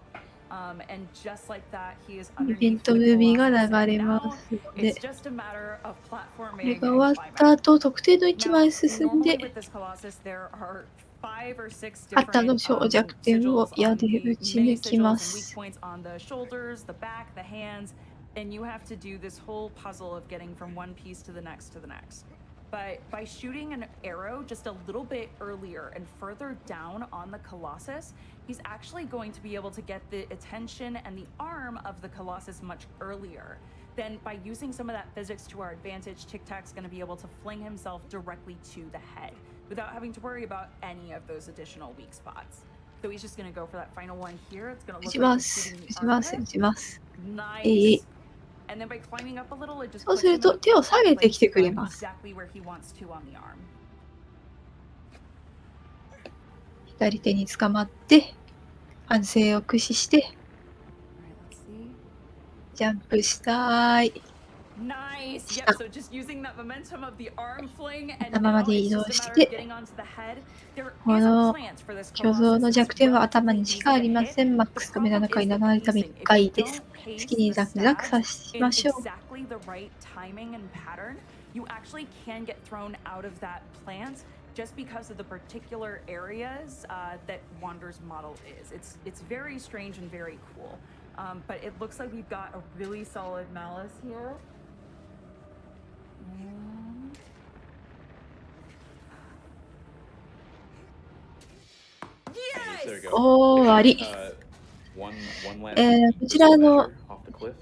And just like that, he is う。イベン underneath ト the ムービーが Colossus. 流れ And ま now すの it's で、 just a matter of これ platforming が and 終わった climbing. 後、特定の位置ま Now, で進ん normally で、 with this Colossus, there are 5 or 6肩の different 弱点を sigils 矢 on で the 打ち many 抜き sigils ま and weak す。 points on the shoulders, the back, the hands, and you have to do this whole puzzle of getting from one piece to the next to the next. But by shooting an arrow just a little bit earlier and further down on the Colossus, he's actually going to be able to get the attention and the arm of the Colossus much earlier. Then by using some of that physics to our advantage, TikTak's going to be able to fling himself directly to the head without having to worry about any of those additional weak spots. So he's just going to go for that final one here. It's going 打 to ち look ま like he's す。 shooting 打 the ち arm ま of す。打 it. ちます。え Nice. い。 And then by climbing up a little, it just そう puts する him と in 手を下げてき place てくれます。 exactly where he wants to on the arm. 左手に捕まって、反省を駆使して、 All right, let's see. ジャンプしたい。 Nice. Yep. Stop. So just using that momentum of the arm fling, and 頭ま now で it's 移動 just a し matter of て、 getting onto the head. There こ is a の plant for this 巨像 Colossus. の It's 弱点は頭 relatively にし easy かあ to りま hit. せん。マック The ス止め7 problem 回 is the 7たび pacing. If 回 you です。 don't 好 pace きに the ザクザク stabs 刺し in ましょう。 exactly the right timing and pattern, you actually can get thrown out of that plant just because of the particular areas that Wander's model is. It's very strange and very cool. But it looks like we've got a really solid Malice here. There we Yes! go. 終わり。 One last こちらの measure off the cliff.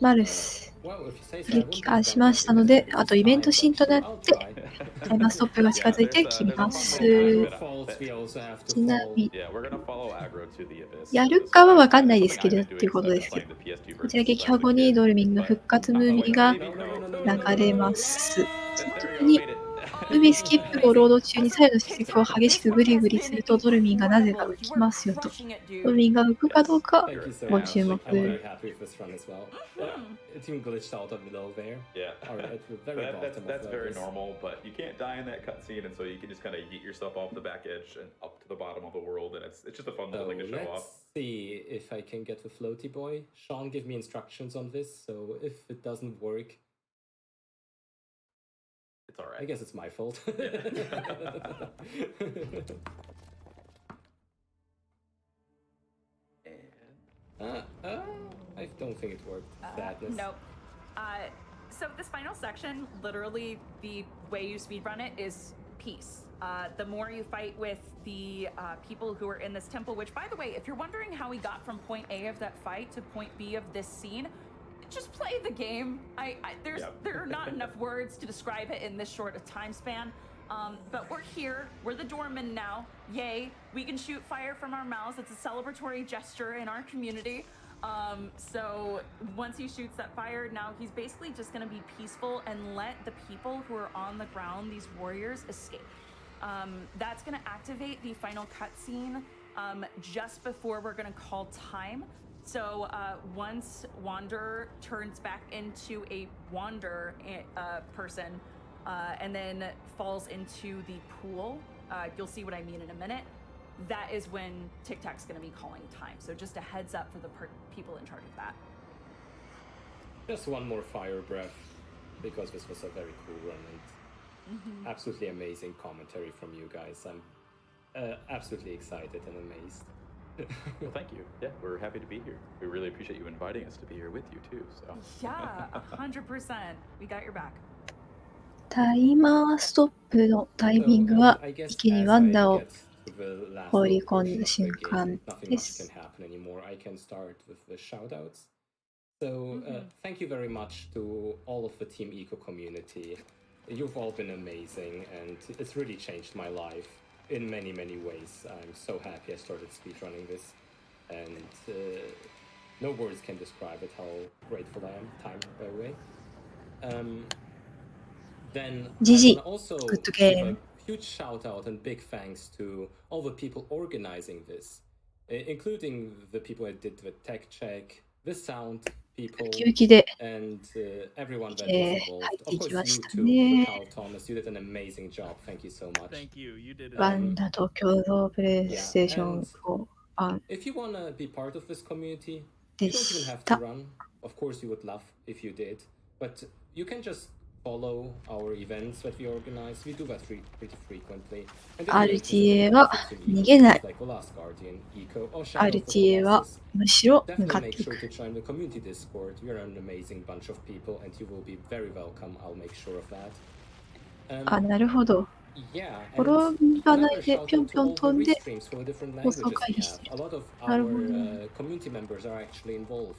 マルス Well, if you say so, I wouldn't 撃 have 破 done しま that した in の this で、 previous あとイベント time, シーンと but な sure, っ I'll て、 try. タイマーストップが近づいて切りま And す。 by default, we also have to ちな follow. みに、 Yeah, we're gonna follow aggro to the abyss. やるかはわかんないですけ Something ど、 I've っ been ていう doing こと since ですよ。 playing the PS2 こちら version 撃 since 破 I was 後 a に kid. ドルミンの復活ムービーが Maybe no. 流れます。 There we go, に made it. ムービースキップをロード中に左右の施設を激しくグリグリするとドルミンがなぜか浮きますよと。ドルミンが浮くかどうか Thank you so ご much. 注目。 I'm very happy with this run as well. It even glitched out of below there. Yeah. Or at the very bottom That's of very this. normal, but you can't die in that cutscene, and so you can just kind of yeet yourself off the back edge and up to the bottom of the world, and it's just a fun little So thing to show let's off. see if I can get the floaty boy. Sean gave me instructions on this, so if it doesn't work, It's all right. I guess it's my fault. I don't think it worked. Sadness. Nope. So this final section, literally the way you speedrun it is peace. The more you fight with the people who are in this temple, which by the way, if you're wondering how we got from point A of that fight to point B of this scene, just play the game. There are not enough words to describe it in this short a time span. But we're here. We're the doormen now. Yay. We can shoot fire from our mouths. It's a celebratory gesture in our community. So once he shoots that fire, now he's basically just going to be peaceful and let the people who are on the ground, these warriors, escape. That's going to activate the final cutscene just before we're going to call time. So once Wander turns back into a Wander person and then falls into the pool, you'll see what I mean in a minute. That is when TikTak's going to be calling time. So just a heads up for the people in charge of that. Just one more fire breath, because this was a very cool run and absolutely amazing commentary from you guys. I'm absolutely excited and amazed. Well, thank you. Yeah, we're happy to be here. We really appreciate you inviting us to be here with you too. So. Yeah, 100%. We got your back. タイマーストップのタイミングは、 I guess 一気に as ワン I ダを get to the last 放り little 込ん portion だ of the 瞬 game, 間 nothing で much す can。happen anymore. I can start with the shoutouts. So thank you very much to all of the Team Eco community. You've all been amazing, and it's really changed my life in many, many ways. I'm so happy I started speedrunning this, and no words can describe it, how grateful I am. Time, by the way. then GG. I wanna also Good give game. a huge shout out and big thanks to all the people organizing this, including the people that did the tech check, the sound people, ウキウキで and everyone that 入 was っ involved. てい Of き course, ま you した too,ね。 Carl Thomas, you did an amazing job. Thank you so much. Thank you. You did it. ワンダと巨像プレイ Yeah, ステーション and 4版 if you wanna be part of this community, で you don't even し have to た。 run. Of course, you would love if you did, but you can just follow our events that we organize. We do that pretty frequently. And if you're RTA interested in は comforting 逃げない。 like The Last Guardian, Eco, or Shadow of the RTA は Colossus, むしろ向か definitely って make い sure く。 to join the community Discord. We're an amazing bunch of people, and you will be very welcome. I'll make sure of that. あ、なるほど。 Yeah, 転 and ばない another で shout ぴょん out ぴ to ょん all the 飛んで restreams for the different 放送 languages 回 we 避し have. て A る。 lot of なる our ほどね。 community members are actually involved,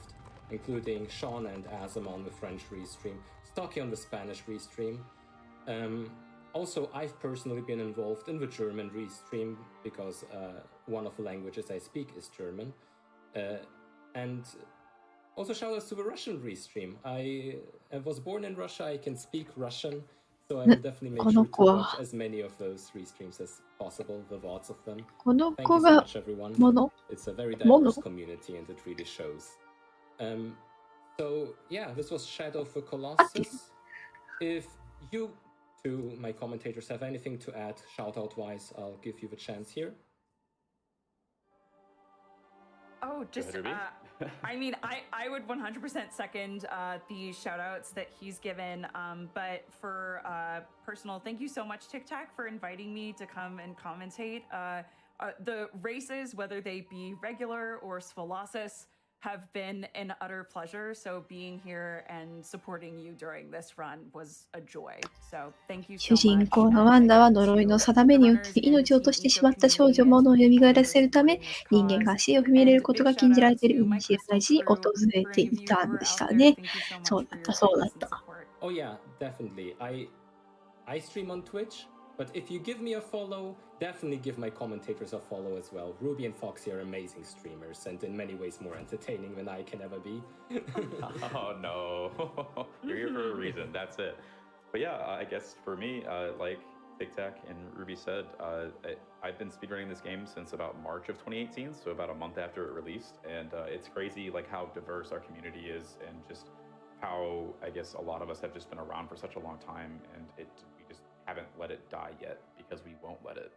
including Sean and Azam on the French restream, Stocky on the Spanish restream. Also, I've personally been involved in the German restream because one of the languages I speak is German. And also shout outs to the Russian restream. I was born in Russia, I can speak Russian, so I will definitely make こ sure の to 子 watch は、 as many of those restreams as possible, the VODs of them. この Thank 子 you so が much, everyone. もの It's a very もの diverse community, and it really shows. So yeah, this was Shadow of the Colossus. If you two, my commentators, have anything to add, shout out wise, I'll give you the chance here. Oh, just, ahead, Ruby. I mean, I would 100% second the shout outs that he's given. But for personal, thank you so much, TikTak, for inviting me to come and commentate. The races, whether they be regular or Sphalossus, have been an utter pleasure. So being here and supporting you during this run was a joy. So thank you so 主 much. 人公のワンダは呪いの定めによって命を落としてしまった少女モノを蘇らせるため、人間が足を踏み入れることが禁じられているイニシア大地に訪れていたんでしたね。そうだった、そうだった。Oh yeah, definitely. I stream on Twitch, but if you give me a follow, definitely give my commentators a follow as well. Ruby and Foxy are amazing streamers and in many ways more entertaining than I can ever be. Oh no, you're here for a reason. That's it. But yeah, I guess for me, like TikTak and Ruby said, I've been speedrunning this game since about March of 2018, so about a month after it released, and it's crazy like how diverse our community is, and just how I guess a lot of us have just been around for such a long time, and we just haven't let it die yet because we won't let it,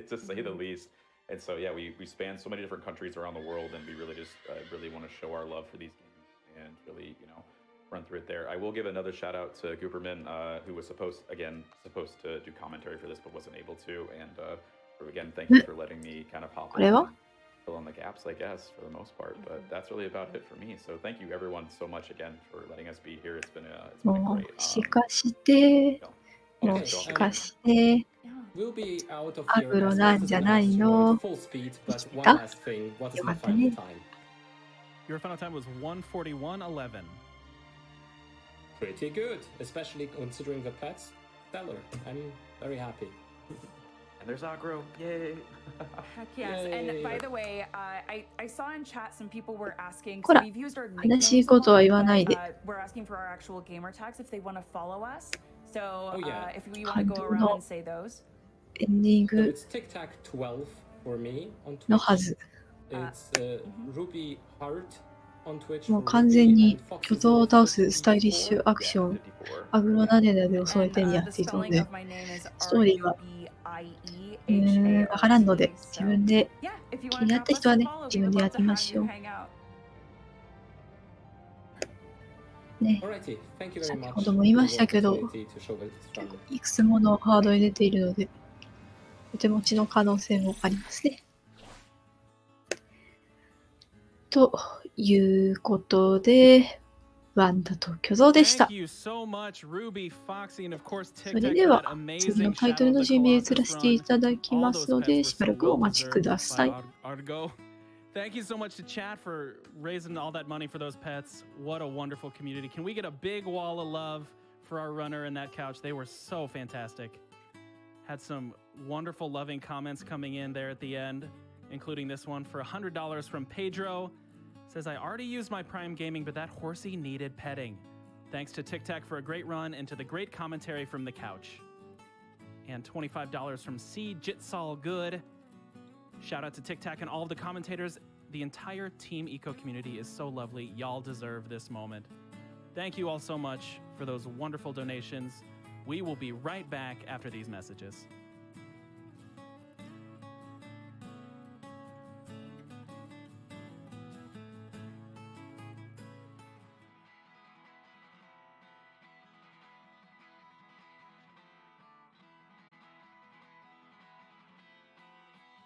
to say the least. And so yeah, we span so many different countries around the world, and we really just really want to show our love for these games and really, you know, run through it there. I will give another shout out to Gooperman, who was supposed to do commentary for this but wasn't able to. And again, thank you for letting me kind of hop in and fill in the gaps, I guess, for the most part. But that's really about it for me. So thank you everyone so much again for letting us be here. It's been great. しかして、もうしかして、アグロなんじゃないの。できてた？よかったね。Your final time was 1:41:11. Pretty good, especially considering the pets. Stellar. I'm very happy. And there's Agro. Yay. Heck yes. Yay. And by the way, I saw in chat some people were asking, こ so ら、 we've used our 悲しい nicknames ことは a 言 lot, わないで。 but we're asking for our actual gamer tags if they want to follow us. So Oh, yeah. if you want to go around and say those. エンディン So グ it's TikTak 12 for me on の Twitch. はず。 It's Ruby Heart on Twitch. もう for 完全 Ruby に and 巨 Foxy 像を Zilla 倒すスタイリッシュ 54. アクション、 54. アグロナデナデを添え And てにやっ the ていたの spelling で、 of my name is ストーリーが RUBIEHART. わからんので、自 So 分で yeah, if you 気 want に to なった drop us 人は a ね、 follow, 自 we 分 would でや love って to みま have し you ょう。 hang out. ね、 Alrighty, thank you very 先 much ほども言いましたけど、 for the opportunity to show this run. いくつものハードに出ているので、お手持ちの可能性もありますね。ということで、ワンダと巨像でした。 Thank you so much, Ruby, Foxy, and of course それ TikTak で for は that 次の amazing タイトル Shadow の of the 準備を移 Colossus らせてい run. ただき All ま those すの pets で、 were しば so らくお well 待ちく deserved だ by さい。Argo. Thank you so much to chat for raising all that money for those pets. What a wonderful community. Can we get a big wall of love for our runner and that couch? They were so fantastic. Had some wonderful loving comments coming in there at the end, including this one for $100 from Pedro. Says, I already used my Prime Gaming, but that horsey needed petting. Thanks to TikTak for a great run and to the great commentary from the couch. And $25 from C. Jitsall Good. Shout out to TikTak and all of the commentators. The entire Team Eco community is so lovely. Y'all deserve this moment. Thank you all so much for those wonderful donations. We will be right back after these messages.